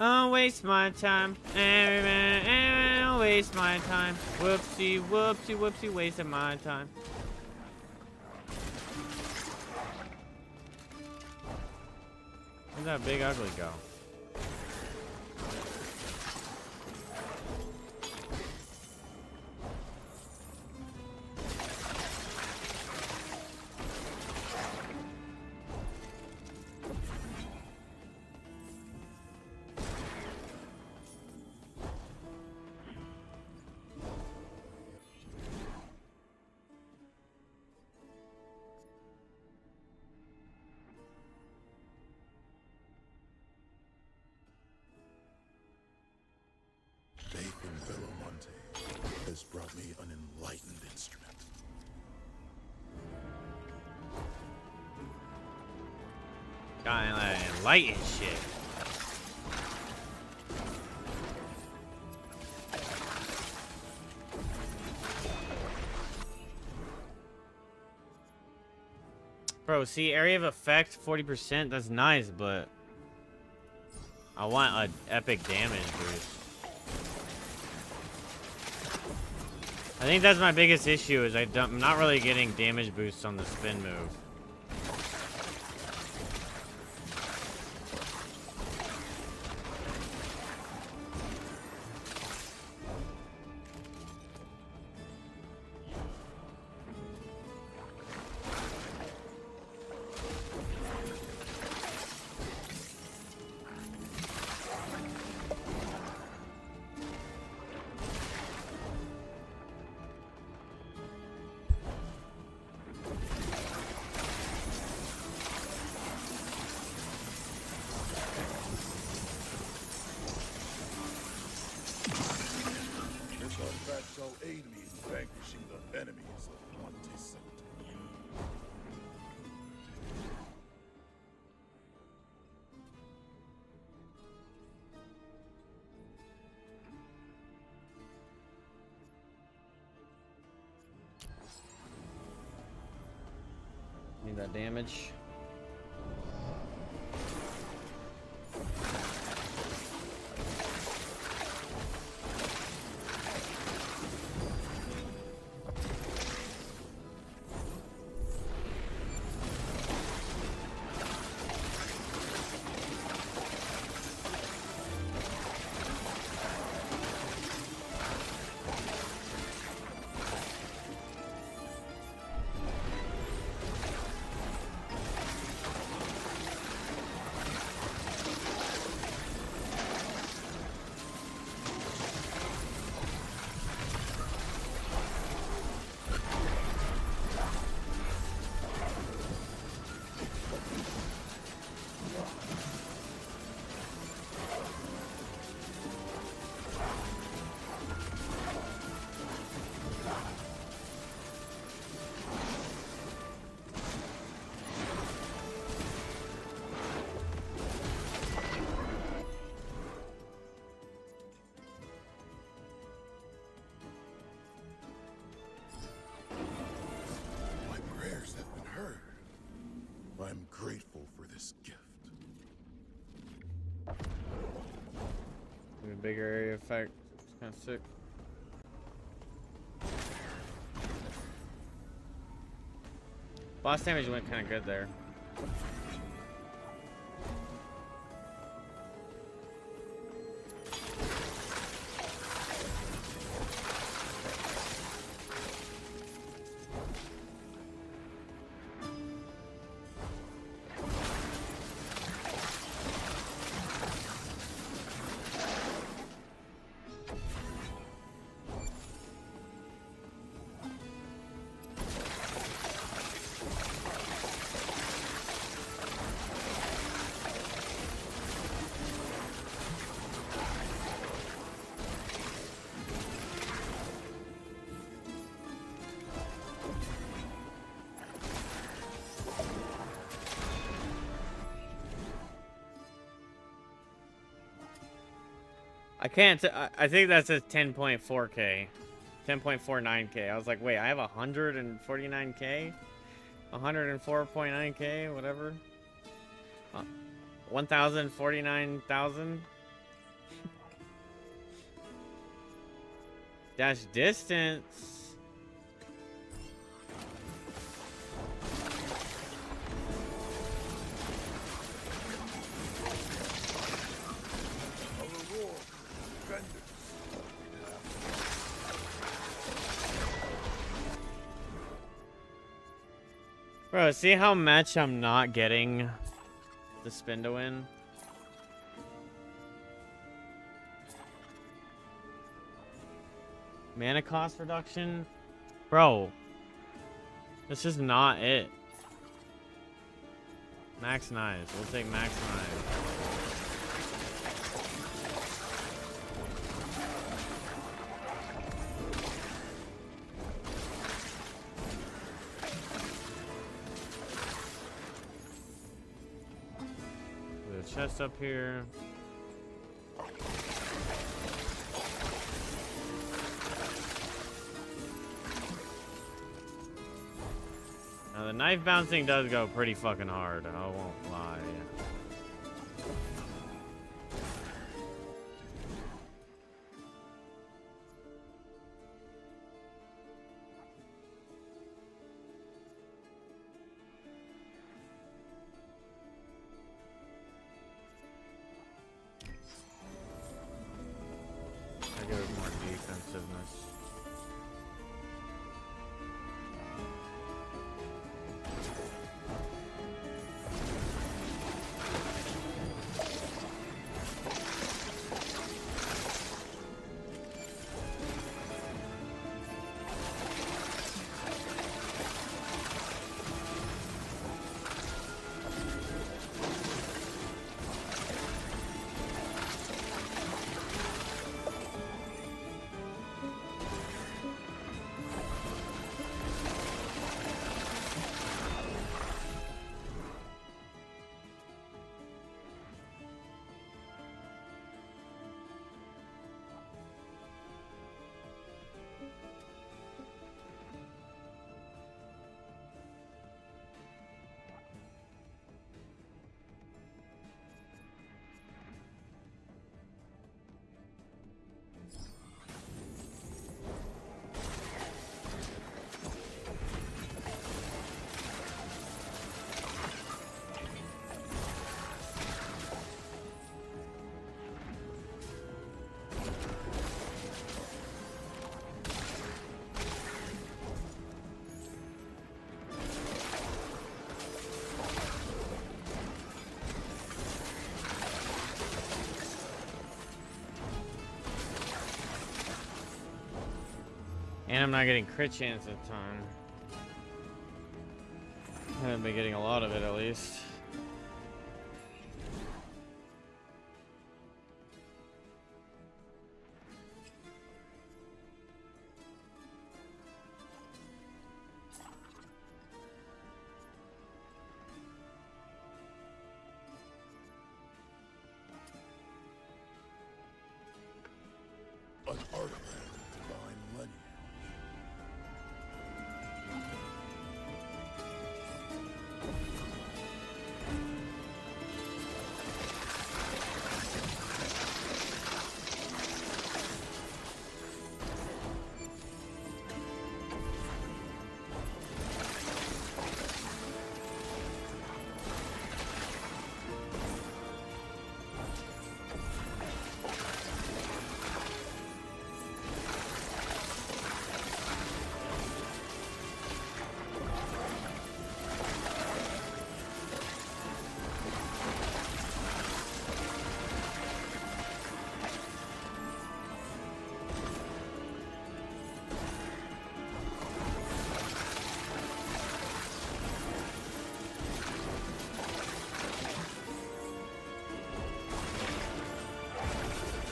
I'll waste my time. Every minute, I'll waste my time. Whoopsie, whoopsie, whoopsie, wasted my time. Where'd that big ugly go? Faith in Belomonte has brought me an enlightened instrument. Got like light and shit. Bro, see, area of effect 40%. That's nice, but I want an epic damage boost. I think that's my biggest issue is I'm not really getting damage boosts on the spin move. Shall aid me in vanquishing the enemies of Monte Santo. Need that damage. I'm grateful for this gift. A bigger area effect. It's kind of sick. Boss damage went kind of good there. I can't. I think that says 10.4k, 10.49k. I was like, wait, I have 149k, 104.9k, whatever. 1,049,000. Dash distance. A reward. Vengeance. Bro, see how much I'm not getting the spin to win? Mana cost reduction? Bro, this is not it. Max knives. We'll take max knives. There's a chest up here. Now the knife bouncing does go pretty fucking hard, I won't lie. I give it more defensiveness. And I'm not getting crit chance at the time. I haven't been getting a lot of it at least. An artifact of divine lineage.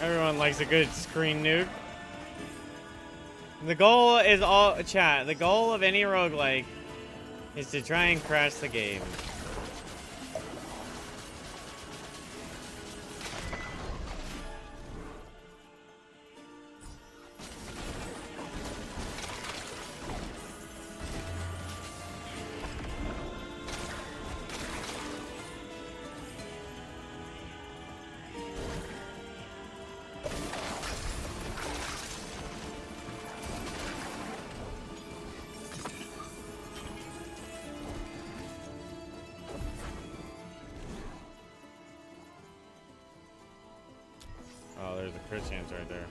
Everyone likes a good screen nuke. The goal is all chat. The goal of any roguelike is to try and crash the game. chance right there.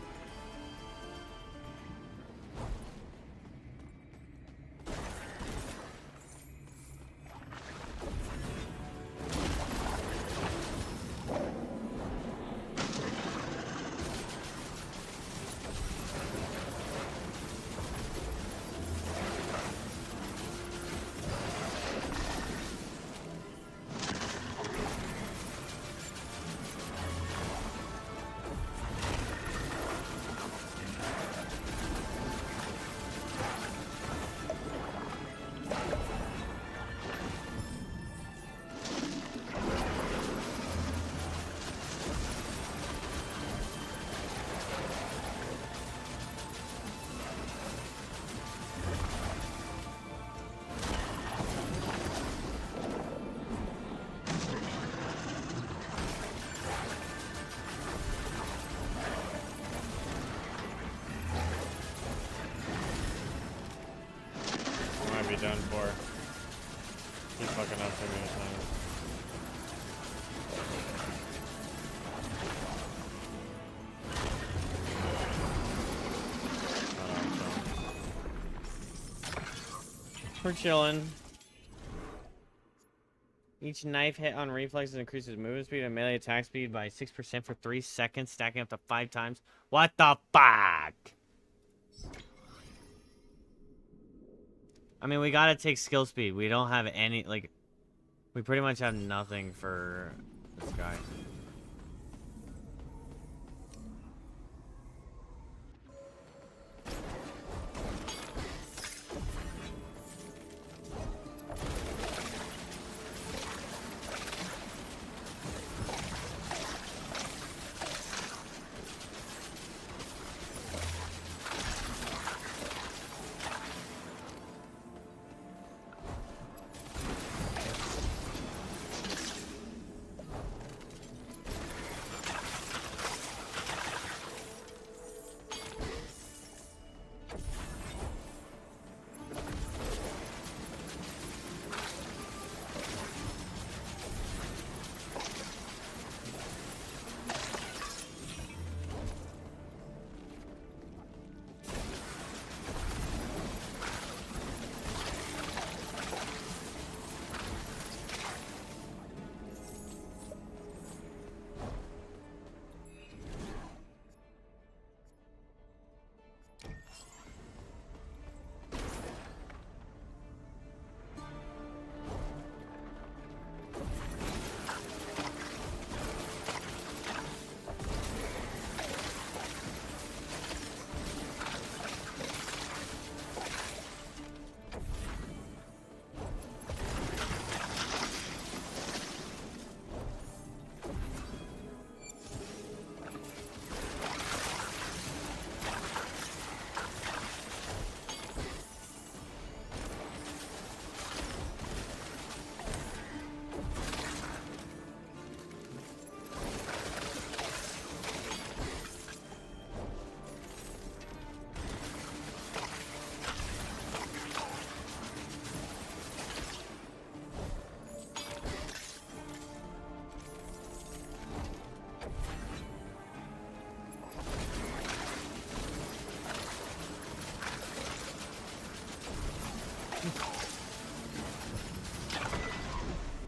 Might be done for. Keep fucking up too many times. We're chilling. Each knife hit on reflexes increases movement speed and melee attack speed by 6% for 3 seconds, stacking up to 5 times. What the fuck? I mean, we gotta take skill speed. We don't have any, like, we pretty much have nothing for this guy.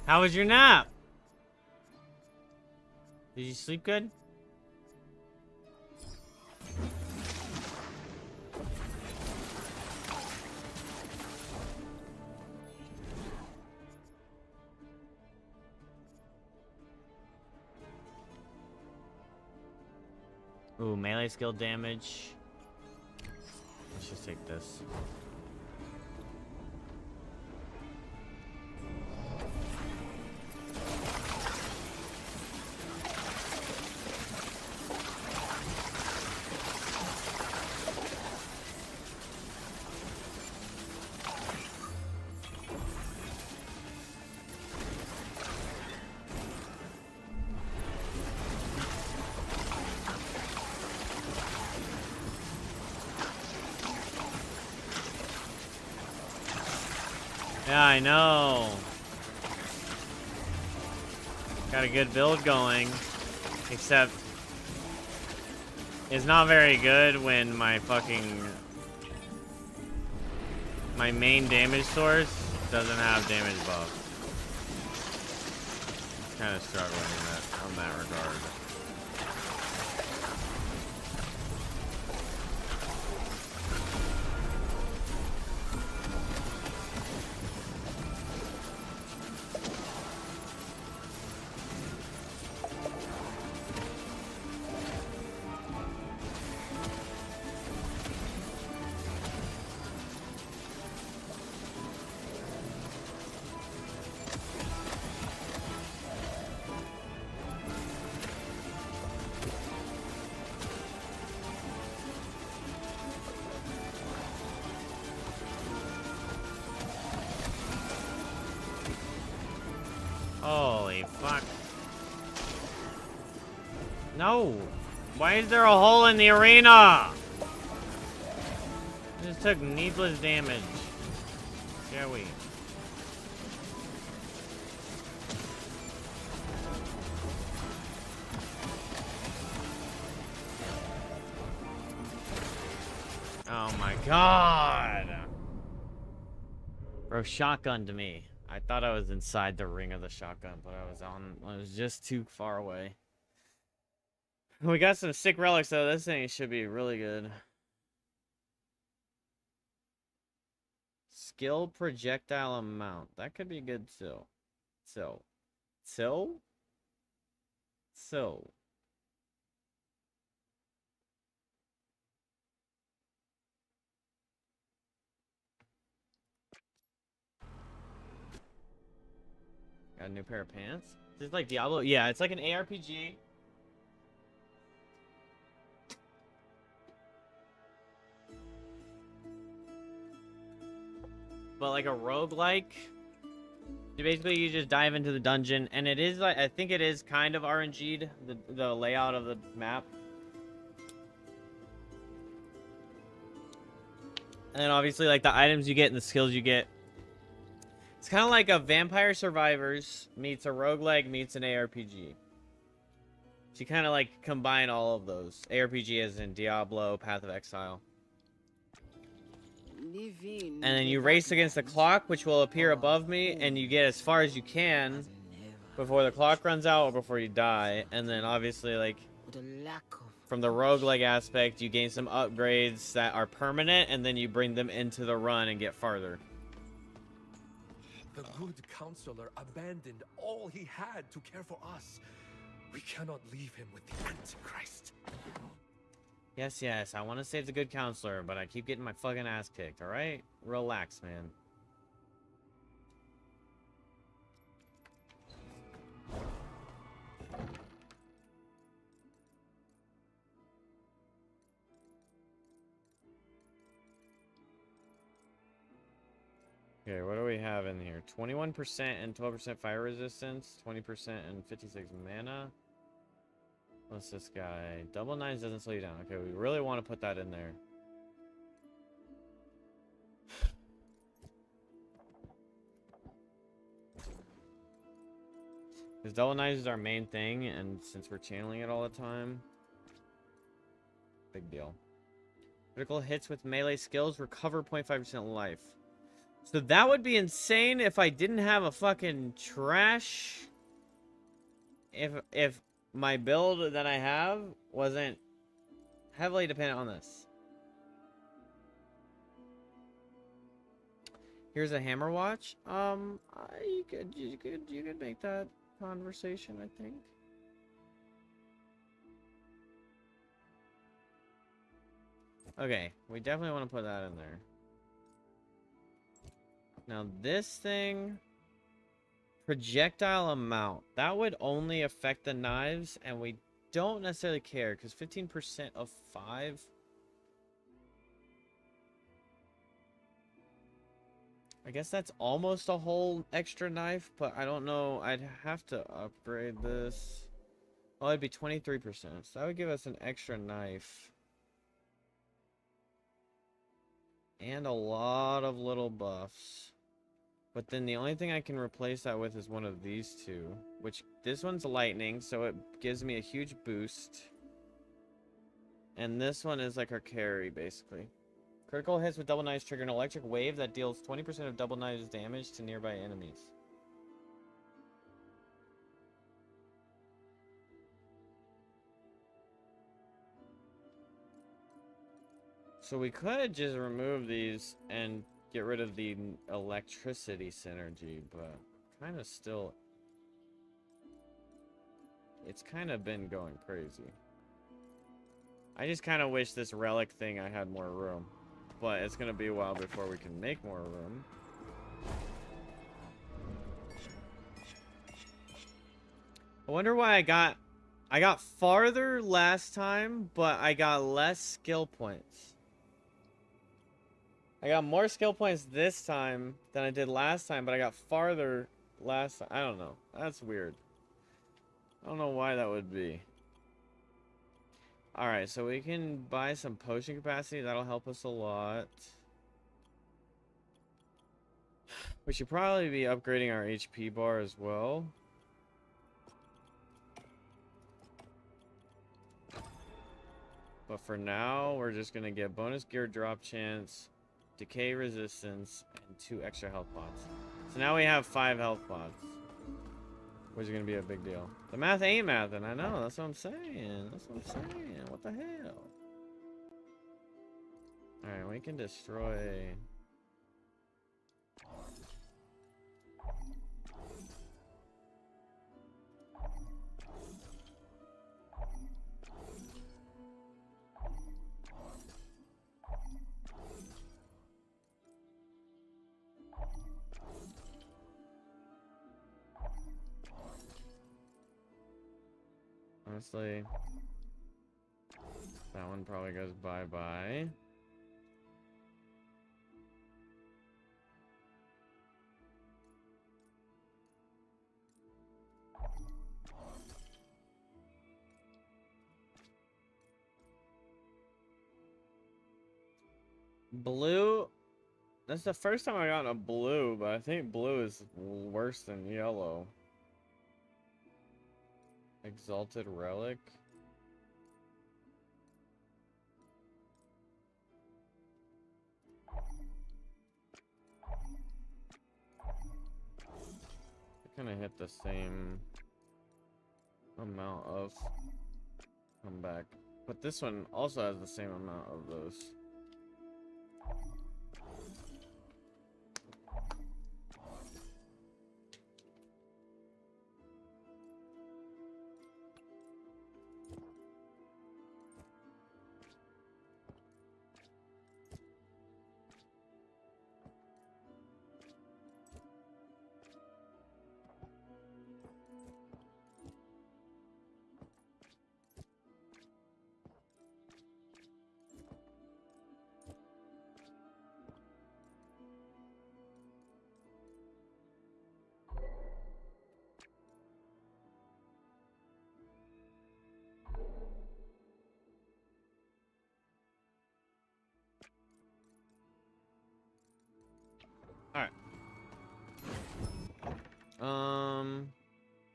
How was your nap? Did you sleep good? Ooh, melee skill damage. Let's just take this. Yeah, I know. Got a good build going, except is not very good when my main damage source doesn't have damage buff. Kind of struggling in that regard. Holy fuck. No! Why is there a hole in the arena? I just took needless damage. Shall we? Oh my god! Bro, shotgunned me. I thought I was inside the ring of the shotgun, but I was just too far away. We got some sick relics though. This thing should be really good. Skill projectile amount. That could be good too. So. Got a new pair of pants. Is this like Diablo? Yeah, it's like an ARPG. But like a roguelike. Basically, you just dive into the dungeon, and it is like, I think it is kind of RNG'd, the layout of the map. And then obviously, like the items you get and the skills you get. It's kind of like a Vampire Survivors meets a roguelike meets an ARPG. So you kind of like combine all of those. ARPG as in Diablo, Path of Exile. And then you race against the clock, which will appear above me, and you get as far as you can before the clock runs out or before you die. And then obviously, like, from the roguelike aspect, you gain some upgrades that are permanent, and then you bring them into the run and get farther. The good counselor abandoned all he had to care for us. We cannot leave him with the Antichrist. Yes, I want to save the good counselor, but I keep getting my fucking ass kicked, alright? Relax, man. Okay, what do we have in here? 21% and 12% fire resistance, 20% and 56 mana. What's this guy? Double nines doesn't slow you down. Okay, we really want to put that in there. Because double nines is our main thing, and since we're channeling it all the time, big deal. Critical hits with melee skills recover 0.5% life. So that would be insane if I didn't have a fucking trash. If my build that I have wasn't heavily dependent on this. Here's a hammer watch. You could make that conversation, I think. Okay, we definitely want to put that in there. Now this thing, projectile amount, that would only affect the knives, and we don't necessarily care because 15% of 5. I guess that's almost a whole extra knife, but I don't know. I'd have to upgrade this. Oh, it'd be 23%, so that would give us an extra knife. And a lot of little buffs. But then the only thing I can replace that with is one of these two. Which, this one's lightning, so it gives me a huge boost. And this one is like our carry, basically. Critical hits with double knives trigger an electric wave that deals 20% of double knives damage to nearby enemies. So we could just remove these and get rid of the electricity synergy, but kind of still... It's kind of been going crazy. I just kind of wish this relic thing I had more room. But it's going to be a while before we can make more room. I wonder why I got farther last time, but I got less skill points. I got more skill points this time than I did last time, but I got farther last time. I don't know. That's weird. I don't know why that would be. Alright, so we can buy some potion capacity. That'll help us a lot. We should probably be upgrading our HP bar as well. But for now, we're just going to get bonus gear drop chance, decay resistance, and 2 extra health pots. So now we have 5 health pots. Which is going to be a big deal. The math ain't mathing, I know. That's what I'm saying. That's what I'm saying. What the hell? Alright, we can destroy... Honestly, that one probably goes bye-bye. Blue, that's the first time I got a blue, but I think blue is worse than yellow. Exalted Relic. I kind of hit the same amount of comeback, but this one also has the same amount of those.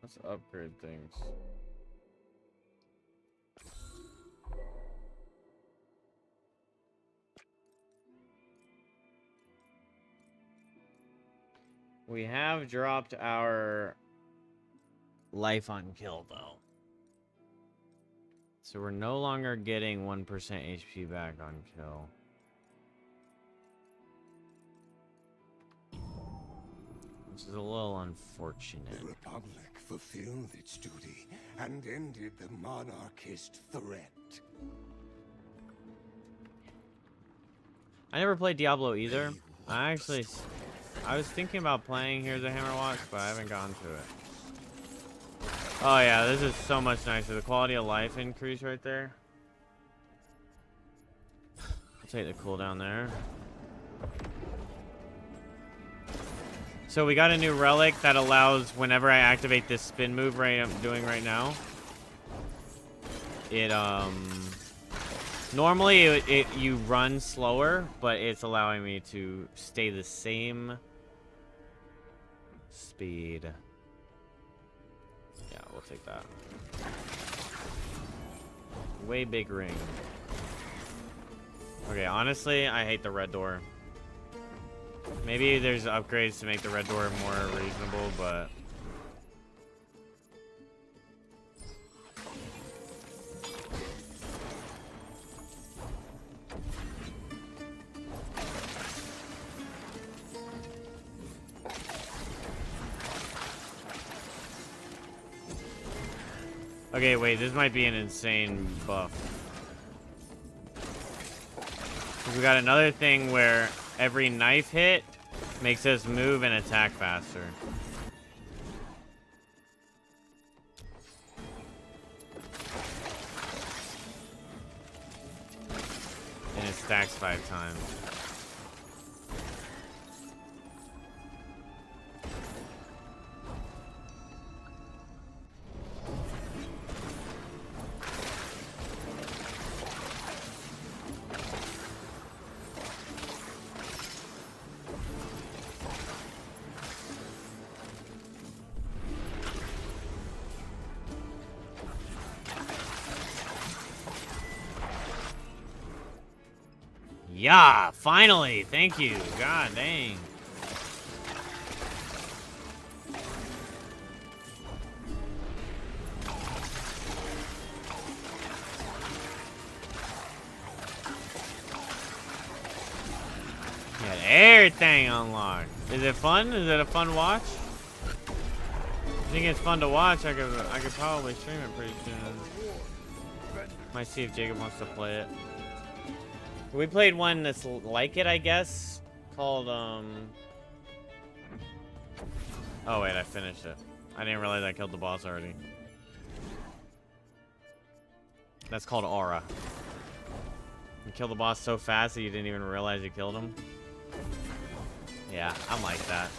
Let's upgrade things. We have dropped our life on kill though. So we're no longer getting 1% HP back on kill. Which is a little unfortunate. The Republic fulfilled its duty and ended the monarchist threat. I never played Diablo either. I was thinking about playing Here's a Hammerwatch, but I haven't gotten to it. Oh yeah, this is so much nicer. The quality of life increase right there. I'll take the cooldown there. So we got a new relic that allows whenever I activate this spin move I'm doing right now. It normally you run slower, but it's allowing me to stay the same speed. Yeah, we'll take that. Way big ring. Okay, honestly, I hate the red door. Maybe there's upgrades to make the red door more reasonable, but... Okay, wait, this might be an insane buff. We got another thing where every knife hit makes us move and attack faster. And it stacks 5 times. Yeah, finally. Thank you. God dang. Got everything unlocked. Is it fun? Is it a fun watch? I think it's fun to watch. I could probably stream it pretty soon. Might see if Jacob wants to play it. We played one that's like it, I guess, called, Oh, wait, I finished it. I didn't realize I killed the boss already. That's called Aura. You kill the boss so fast that you didn't even realize you killed him. Yeah, I'm like that.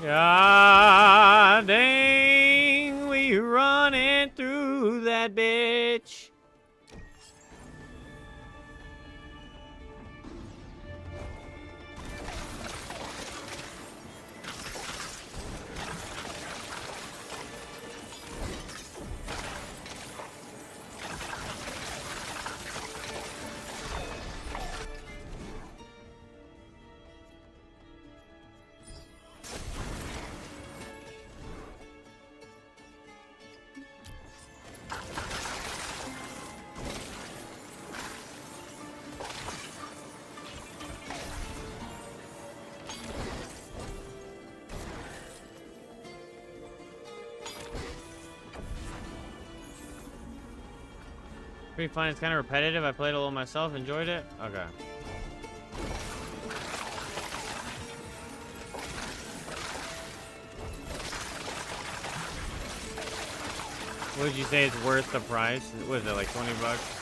God dang, we running through that bitch. Pretty fun. It's kind of repetitive. I played a little myself. Enjoyed it. Okay. What would you say is worth the price? What is it, like 20 bucks?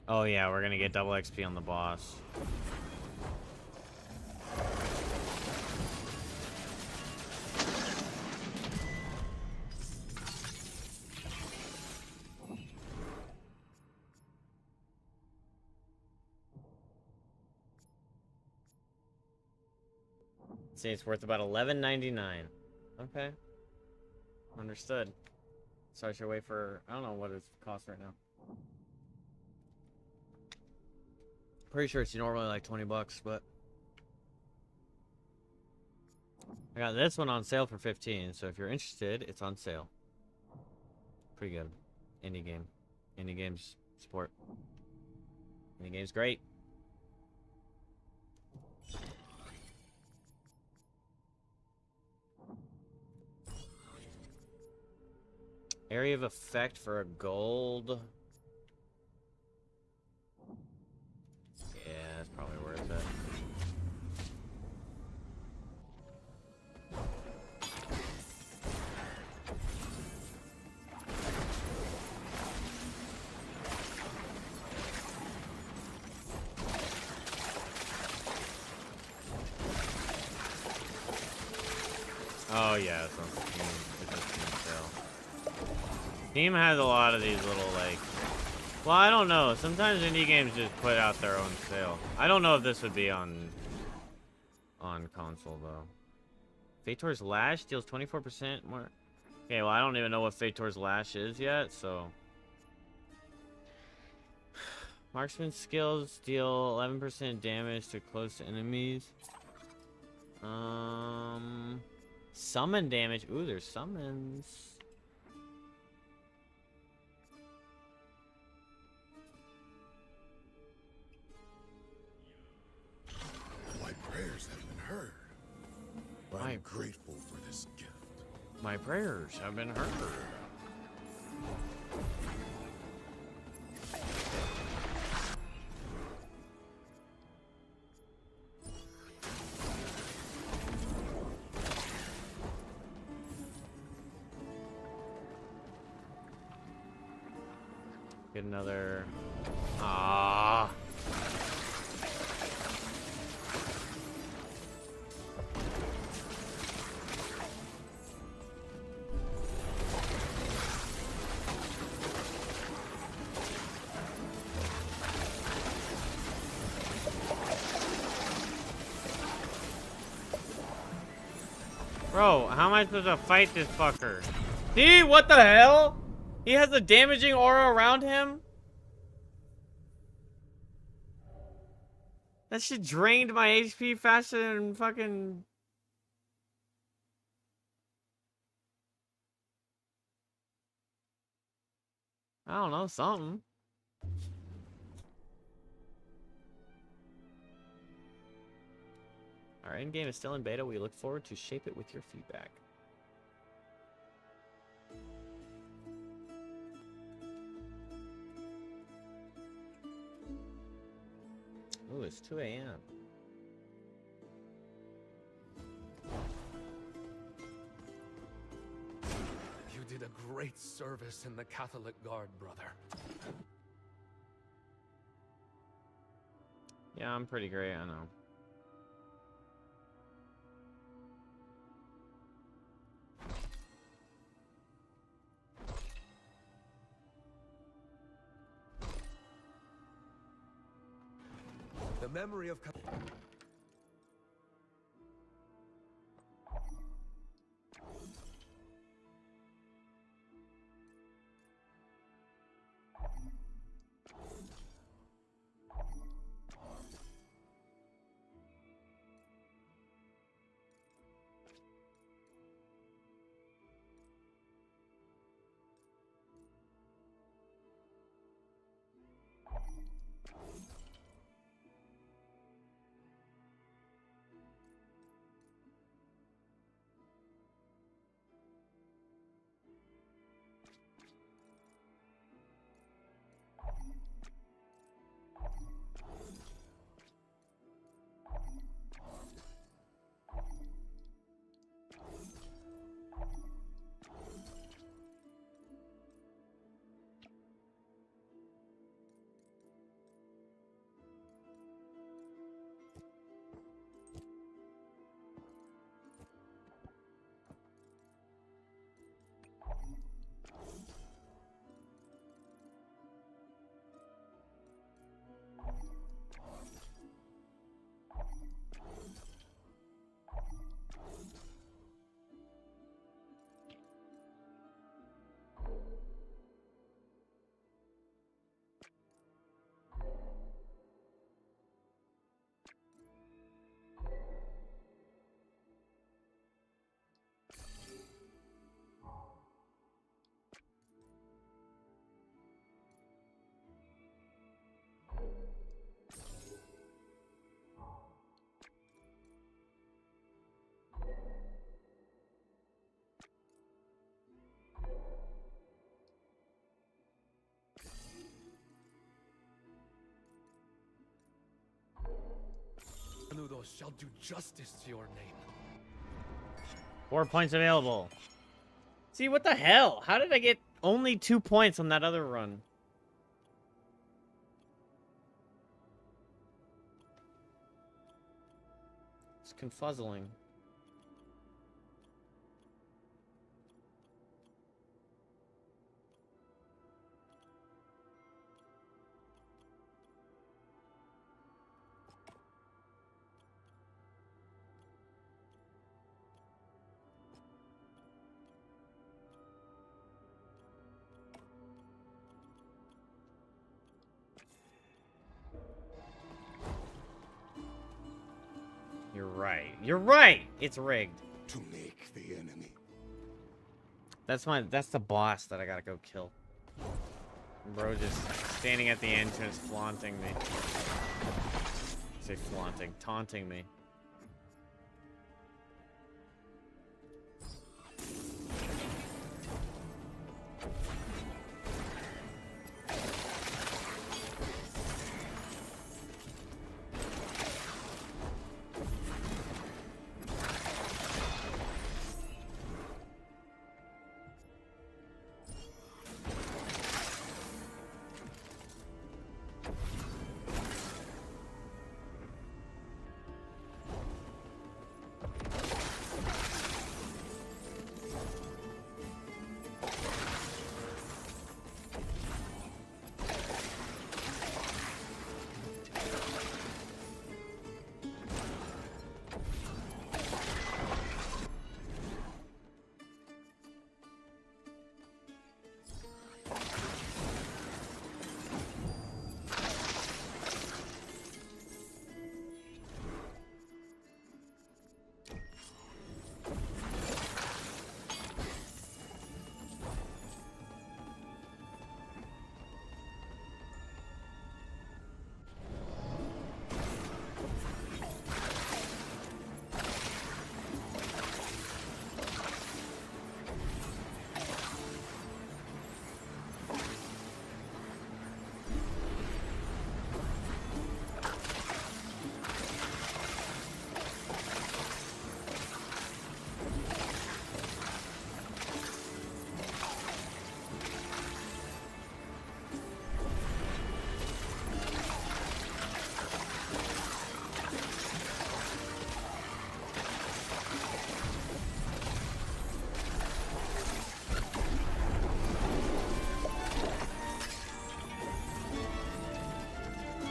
Oh yeah, we're gonna get double XP on the boss. See, it's worth about $11.99. Okay. Understood. So I should wait for, I don't know what it costs right now. Pretty sure it's normally like 20 bucks, but I got this one on sale for 15, so if you're interested, it's on sale. Pretty good. Indie game. Indie games support. Indie game's great. Area of effect for a gold. Yeah, that's probably worth it. Oh yeah, it's on Steam. It's a Steam sale. Steam has a lot of these little like. Well, I don't know. Sometimes indie games just put out their own sale. I don't know if this would be on console though. Fator's Lash deals 24% more. Okay, well I don't even know what Fator's Lash is yet, so. Marksman skills deal 11% damage to close enemies. Summon damage. Ooh, there's summons. My prayers have been heard. I'm grateful for this gift. My prayers have been heard. Get another. Ah. Bro, how am I supposed to fight this fucker? See, what the hell? He has a damaging aura around him? That shit drained my HP faster than fucking... I don't know, something. Our endgame is still in beta. We look forward to shape it with your feedback. Ooh, it's 2 a.m. You did a great service in the Catholic Guard, brother. Yeah, I'm pretty great, I know. The memory of... Canudos shall do justice to your name. 4 points available. See, what the hell? How did I get only 2 points on that other run? It's confuzzling. right. You're right. It's rigged. To make the enemy. That's the boss that I gotta go kill. Bro just standing at the entrance flaunting me. I say flaunting, taunting me.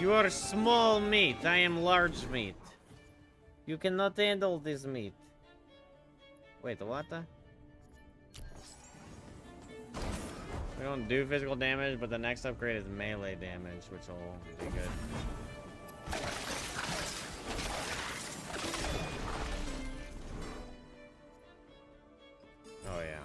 You are small meat. I am large meat. You cannot handle this meat. Wait, what the? We don't do physical damage, but the next upgrade is melee damage, which will be good. Oh yeah.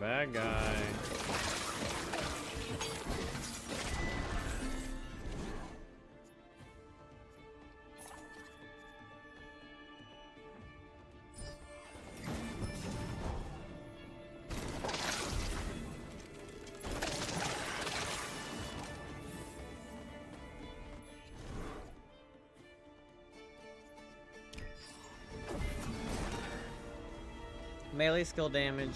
Bad guy. Melee skill damage.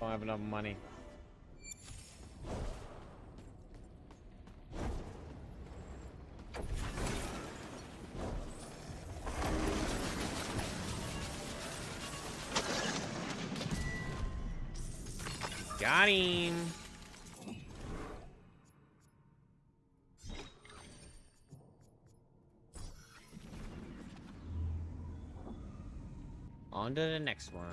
Don't have enough money. Got him. On to the next one.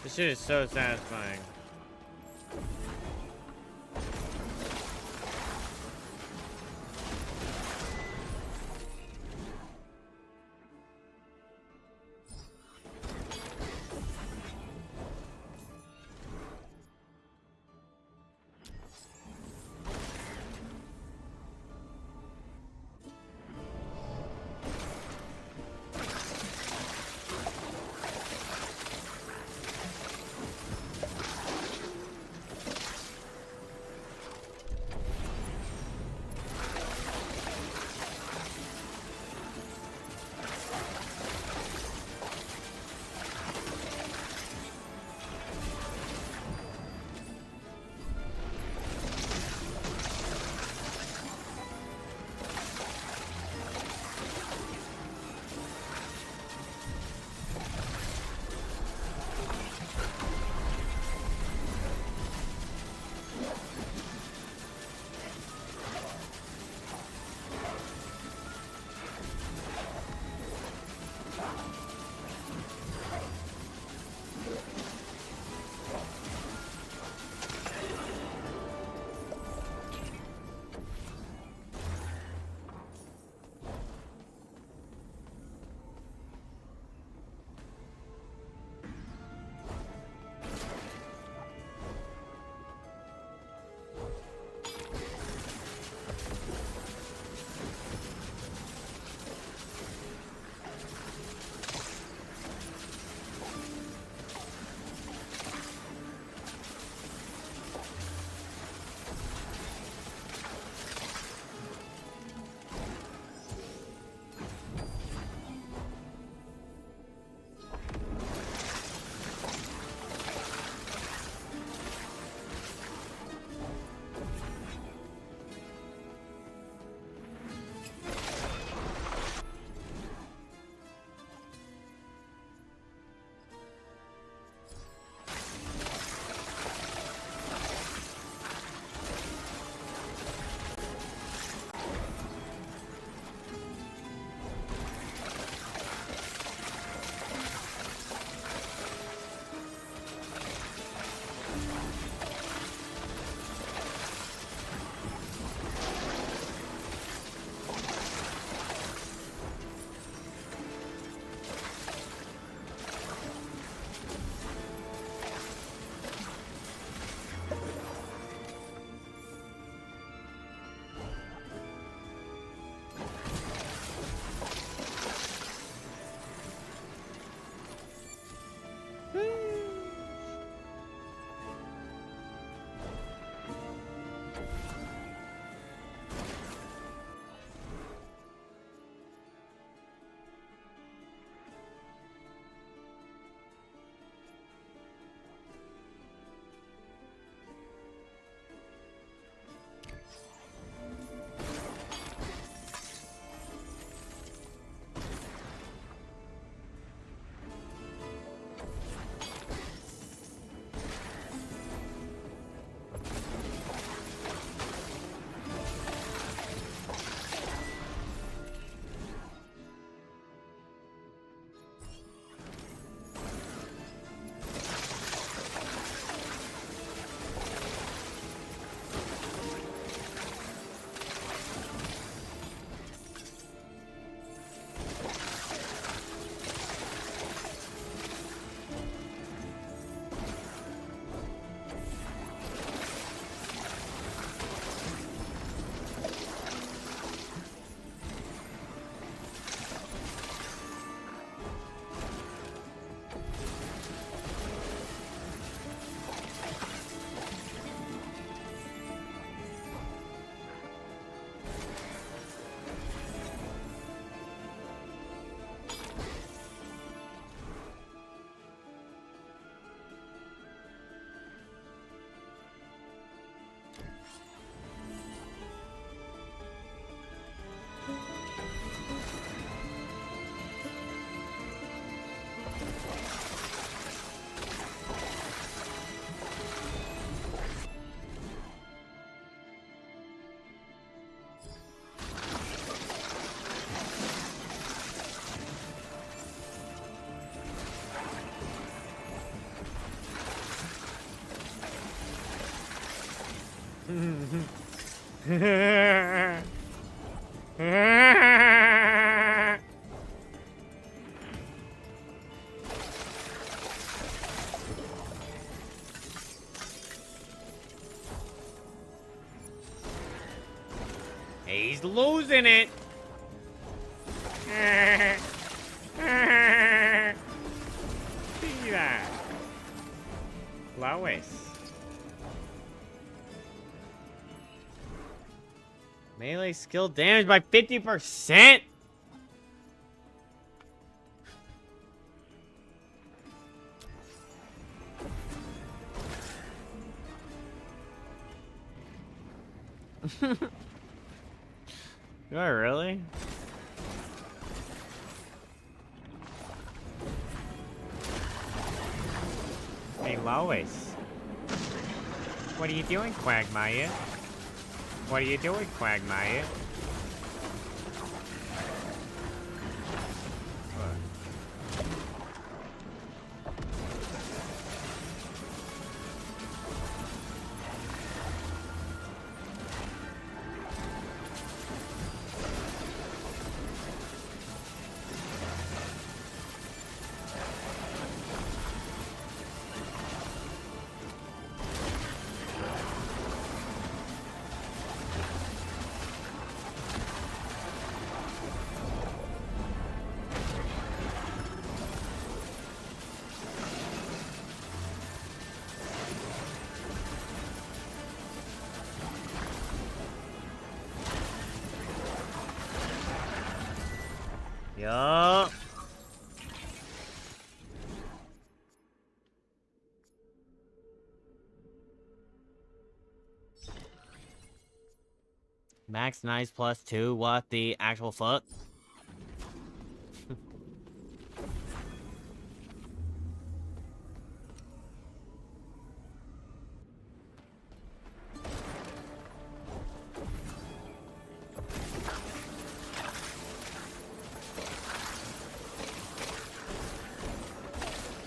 This shit is so satisfying. He's losing it. See that? Lois. Melee skill damage by 50%. Do I really? Hey, Lois. What are you doing, Quagmire? What are you doing, Quagmire? Yup. Max nice +2. What the actual fuck?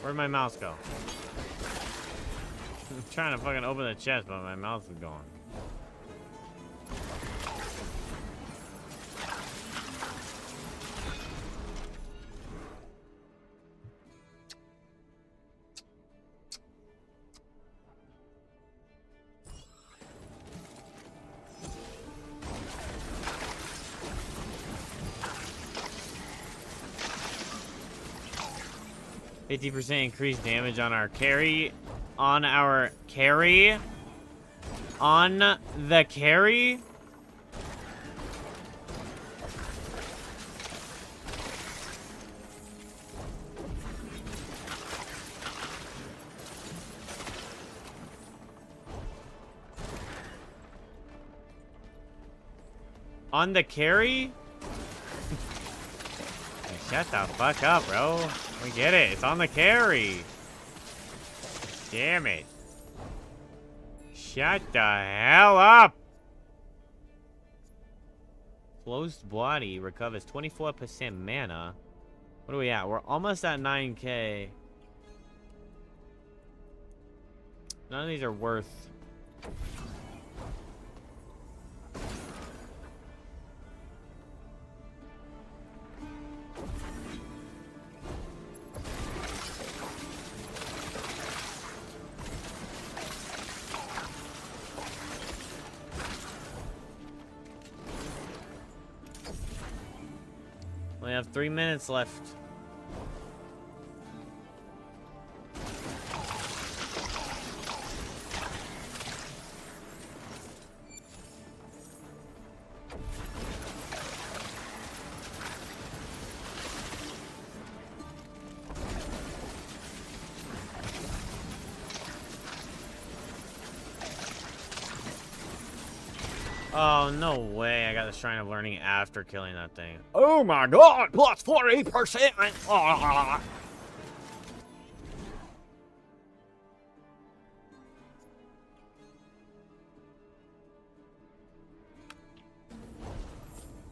Where'd my mouse go? I'm trying to fucking open the chest, but my mouse is gone. %50 increased damage on our carry. On our carry. On the carry. On the carry? Shut the fuck up, bro. We get it. It's on the carry. Damn it. Shut the hell up. Closed body recovers 24% mana. What are we at? We're almost at 9k. None of these are worth... We have 3 minutes left. Oh, no way. I got the Shrine of Learning after killing that thing. Oh my god! Plus 40%! Ah.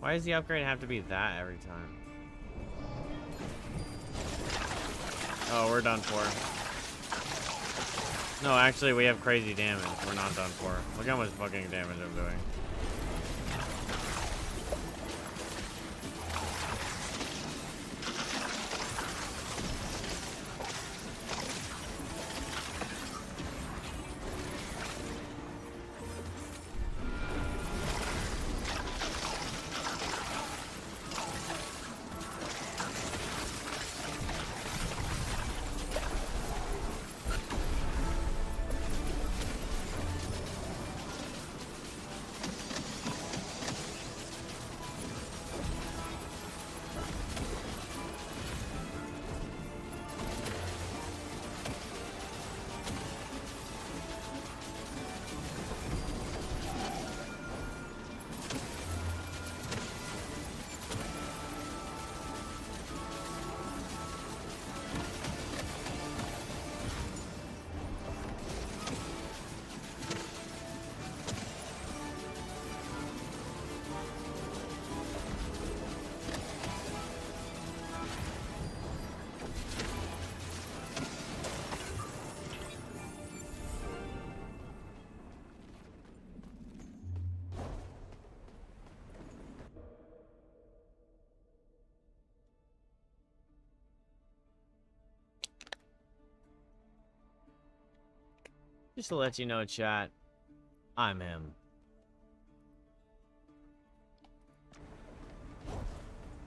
Why does the upgrade have to be that every time? Oh, we're done for. No, actually, we have crazy damage. We're not done for. Look how much fucking damage I'm doing. Just to let you know, chat, I'm him.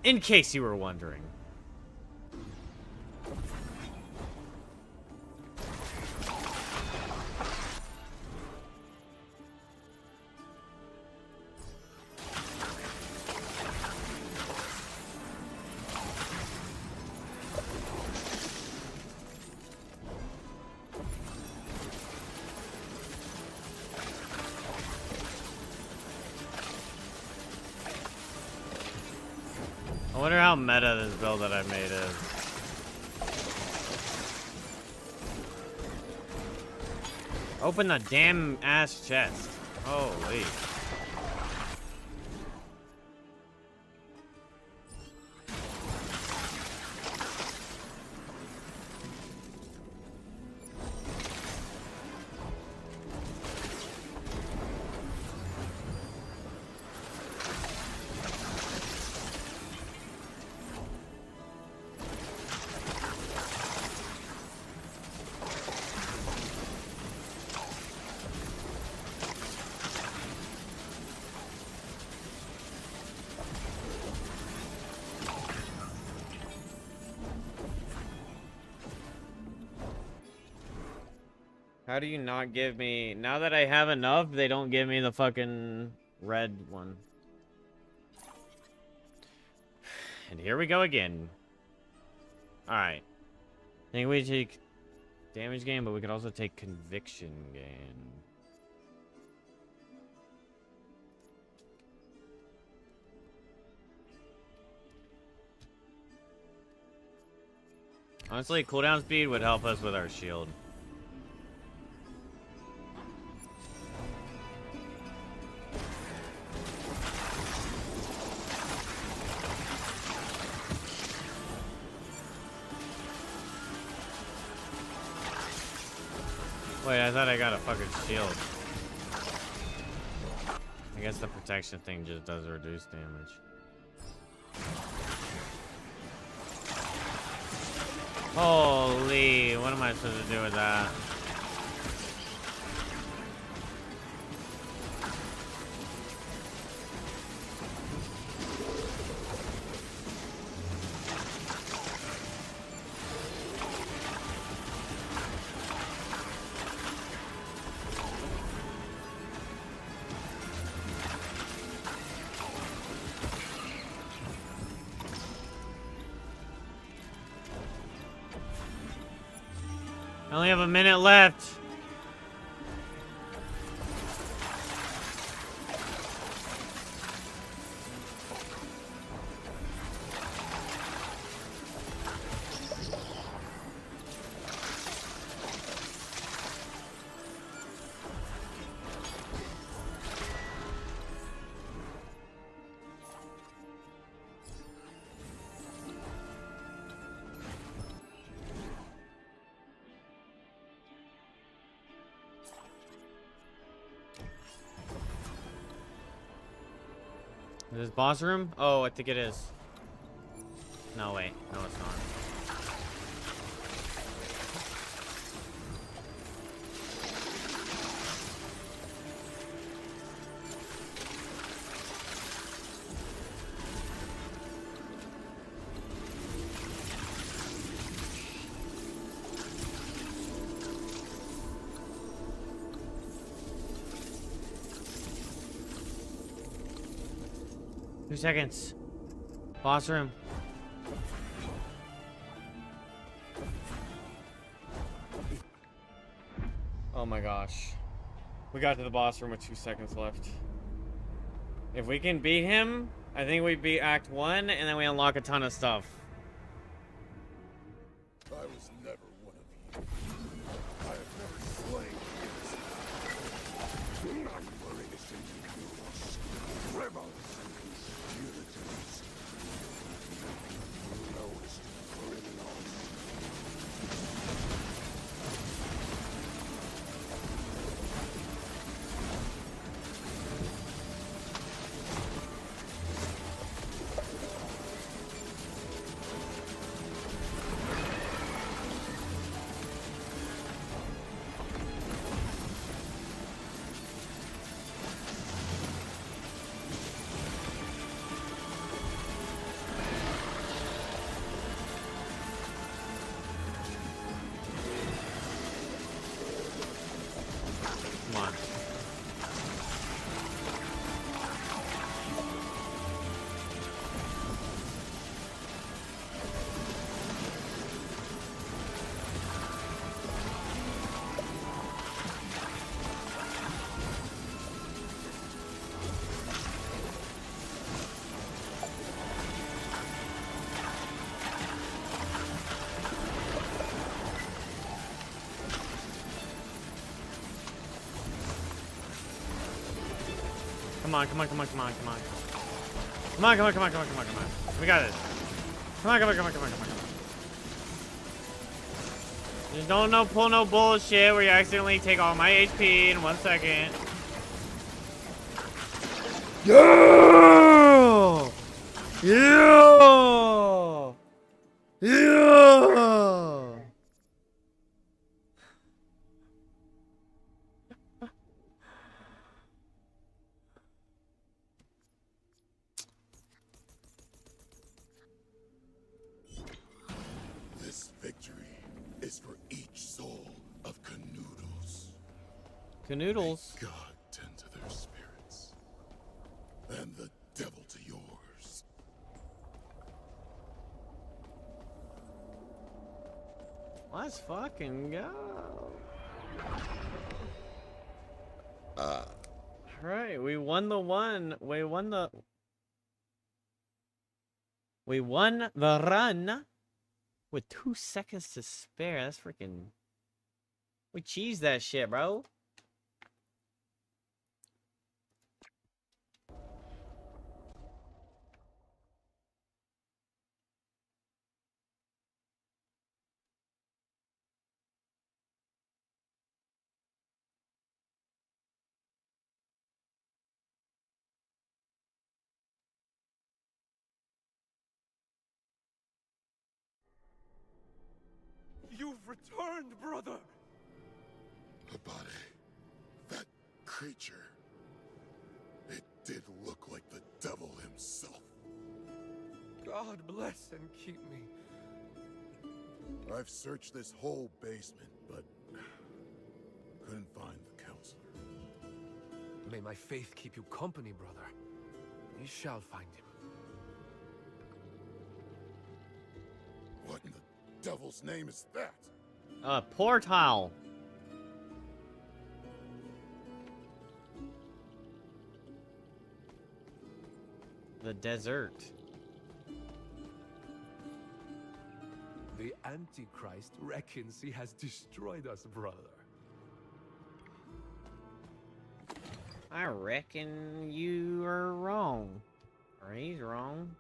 In case you were wondering. I wonder how meta this build that I made is. Open the damn ass chest. Holy. How do you not give me... Now that I have enough, they don't give me the fucking red one. And here we go again. Alright. I think we take damage gain, but we could also take conviction gain. Honestly, cooldown speed would help us with our shield. Wait, I thought I got a fucking shield. I guess the protection thing just does reduce damage. Holy, what am I supposed to do with that? I only have a minute left. Is this boss room? Oh, I think it is. No, wait. No, it's not. 2 seconds. Boss room. Oh my gosh. We got to the boss room with 2 seconds left. If we can beat him, I think we beat Act 1, and then we unlock a ton of stuff. I was never one of you. I have never slain you. None were innocent Canudos. Rebels and conspirators. Lowest criminals. Come on. Come on, come on, come on, come on, come on. Come on, come on, come on, come on, come on, come on. We got this. Come on, come on, come on, come on, come on, come on. Just don't pull no bullshit where you accidentally take all my HP in 1 second. Yeah! Yeah! Yeah! This victory is for each soul of Canoodles. Canoodles. May God tend to their spirits, and the devil to yours. Let's fucking go. Alright, we won the one. We won the run with 2 seconds to spare. That's freaking. We cheesed that shit, bro. You've returned, brother! Abade, that creature, it did look like the devil himself. God bless and keep me. I've searched this whole basement, but couldn't find the counselor. May my faith keep you company, brother. We shall find him. What in the devil's name is that? Portal. The desert. The Antichrist reckons he has destroyed us, brother. I reckon you are wrong. Or he's wrong.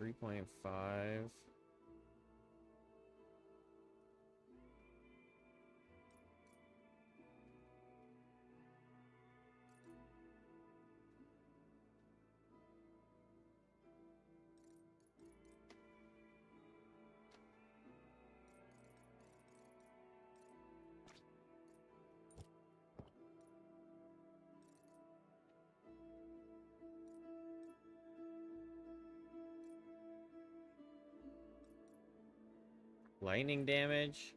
3.5. Lightning damage.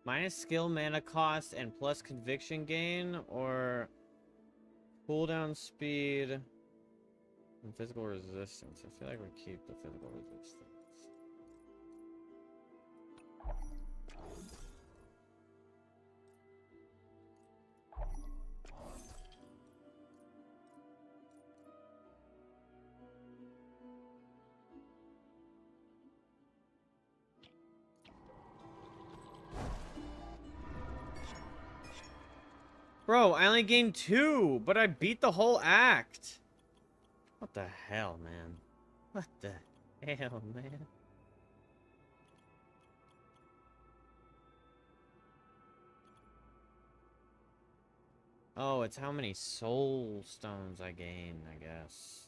Minus skill mana cost and plus conviction gain, or cooldown speed and physical resistance. I feel like we keep the physical resistance. Bro, I only gained 2, but I beat the whole act. What the hell, man? What the hell, man? Oh, it's how many soul stones I gain, I guess.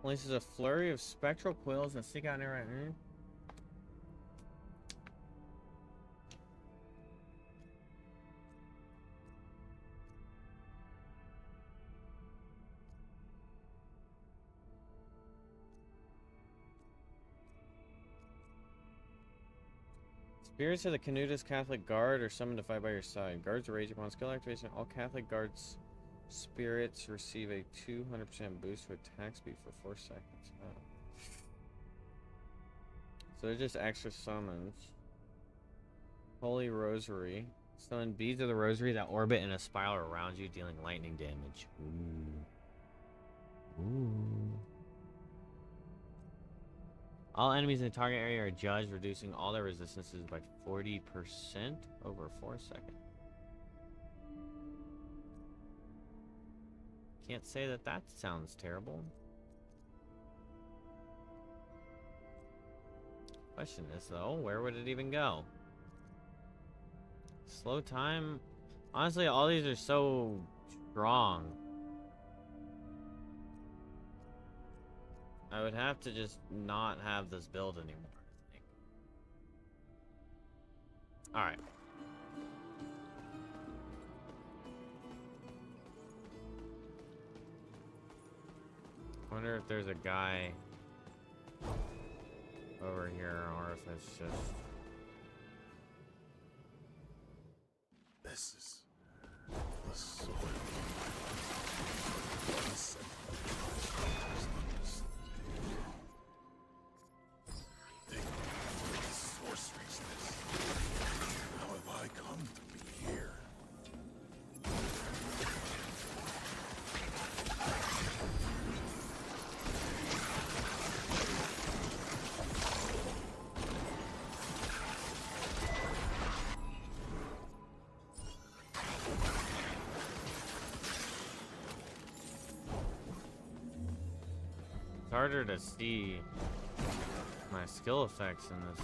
Releases a flurry of spectral quills that stick out near it. Spirits of the Canutus Catholic Guard are summoned to fight by your side. Guards rage upon skill activation. All Catholic Guards spirits receive a 200% boost to attack speed for 4 seconds. Oh. So they're just extra summons. Holy Rosary. Summon beads of the Rosary that orbit in a spiral around you, dealing lightning damage. Ooh. Ooh. All enemies in the target area are judged, reducing all their resistances by 40% over 4 seconds. Can't say that that sounds terrible. Question is, though, where would it even go? Slow time. Honestly, all these are so strong. I would have to just not have this build anymore, I think. Alright. Wonder if there's a guy over here or if it's just... This is the soil. The scent of sorcery's this. How have I come to be here? It's harder to see my skill effects in this.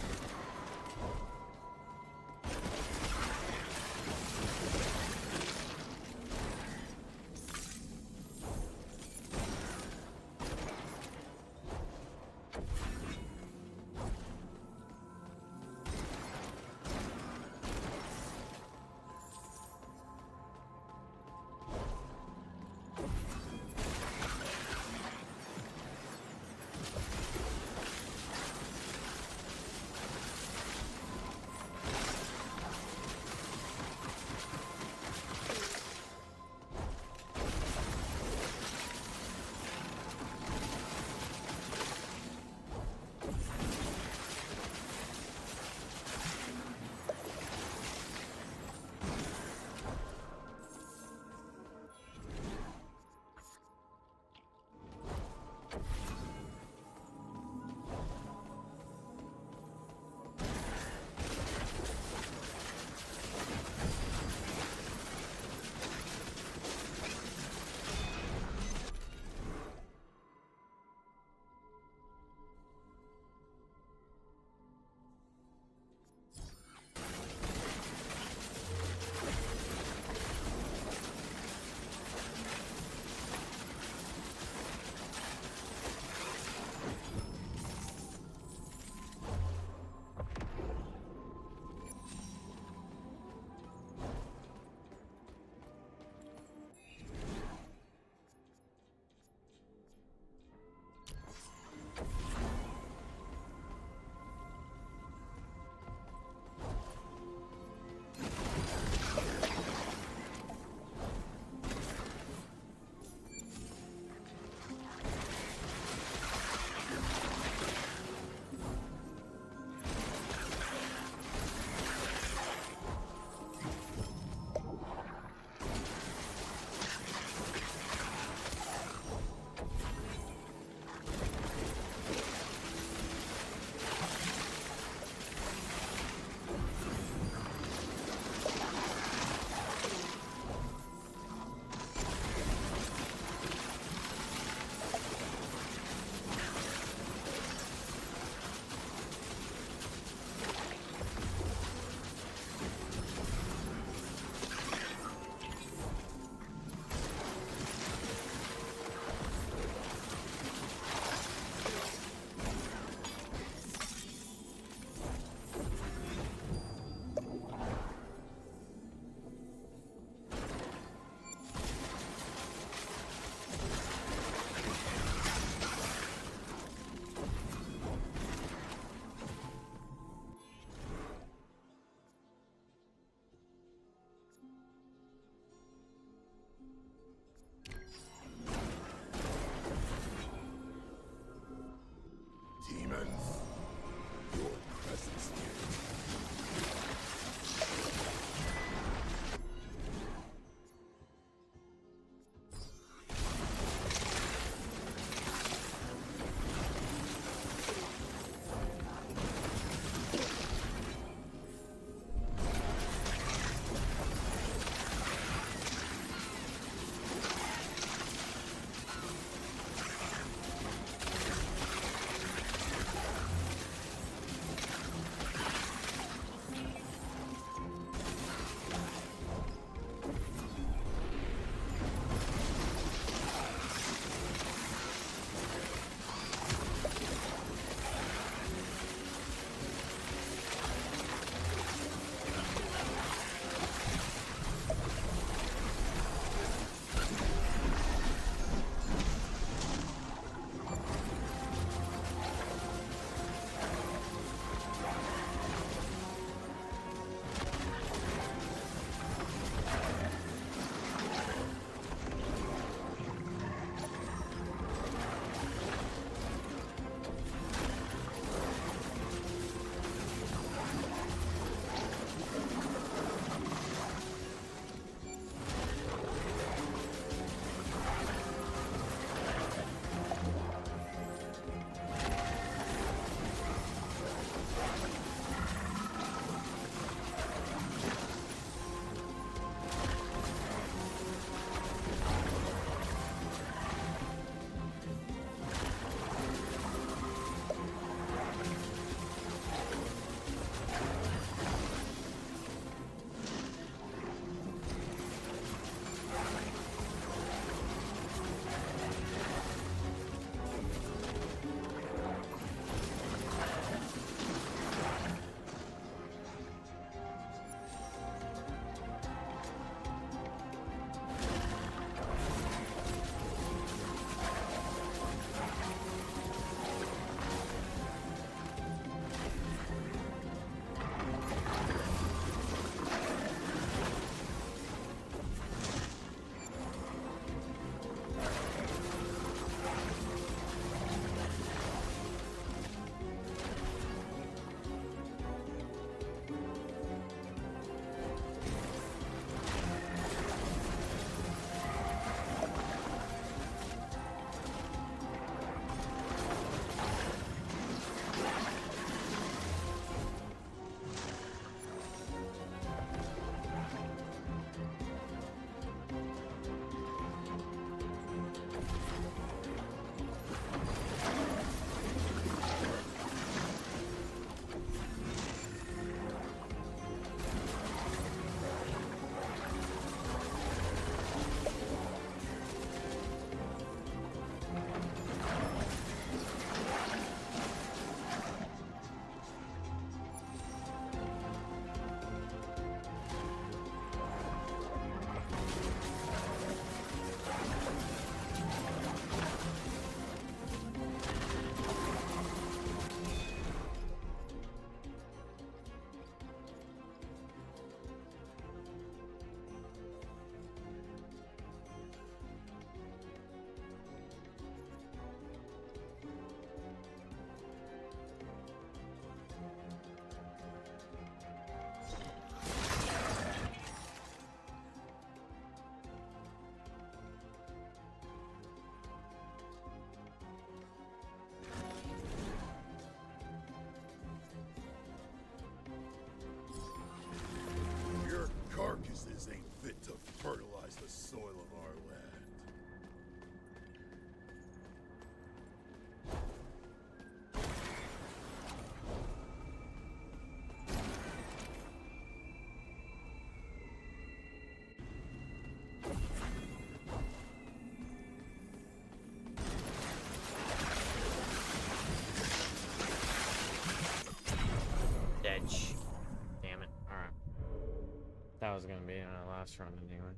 That was gonna be in our last run anyway.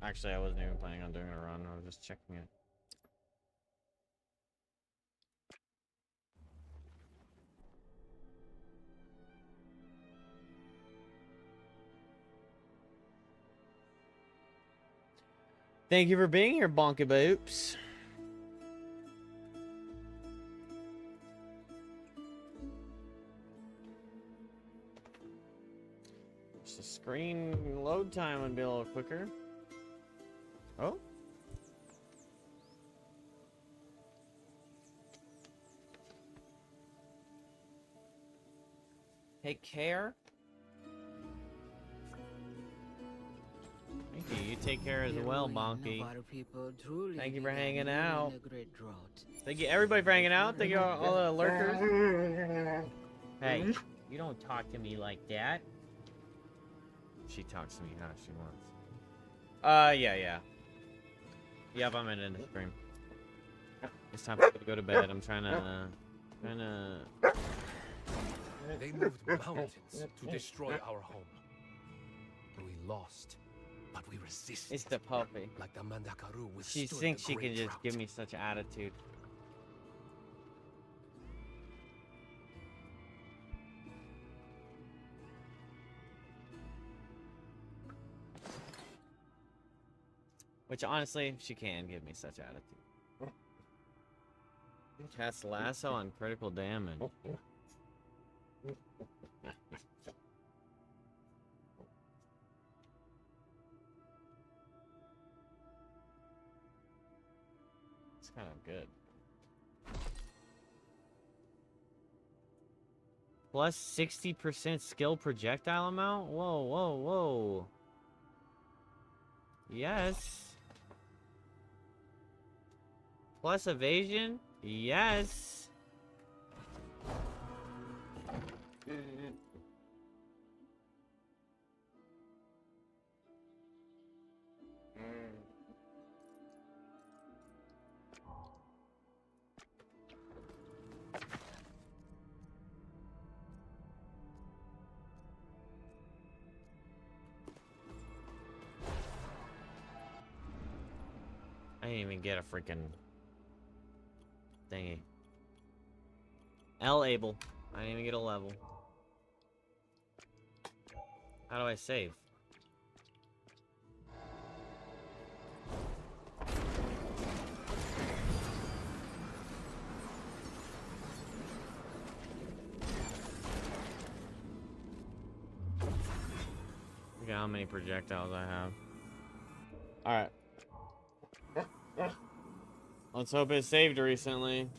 Actually, I wasn't even planning on doing a run. I was just checking it. Thank you for being here, Bonky Boops. Just the screen load time would be a little quicker. Oh. Take care. Thank you. You take care as well, Bonky. Thank you for hanging out. Thank you, everybody, for hanging out. Thank you, all the lurkers. Hey, you don't talk to me like that. She talks to me how she wants. Yeah. Yep, I'm in the stream. It's time to go to bed. I'm trying to. They moved mountains to destroy our home. We lost, but we resisted. It's the puppy. Like the Mandakaru She withstood thinks the she great can just drought. give me such attitude. Which, honestly, she can give me such attitude. Cast lasso on critical damage. It's kind of good. Plus 60% skill projectile amount? Whoa, whoa, whoa. Yes. Plus evasion? Yes. I didn't even get a freaking thingy. Able. I didn't even get a level. How do I save? Look at how many projectiles I have. Alright. Let's hope it saved recently.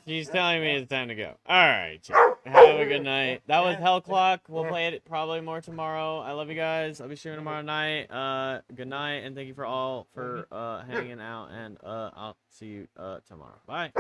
She's telling me it's time to go. Alright. Have a good night. That was Hellclock. We'll play it probably more tomorrow. I love you guys. I'll be streaming tomorrow night. Good night, and thank you for all for hanging out, and I'll see you tomorrow. Bye.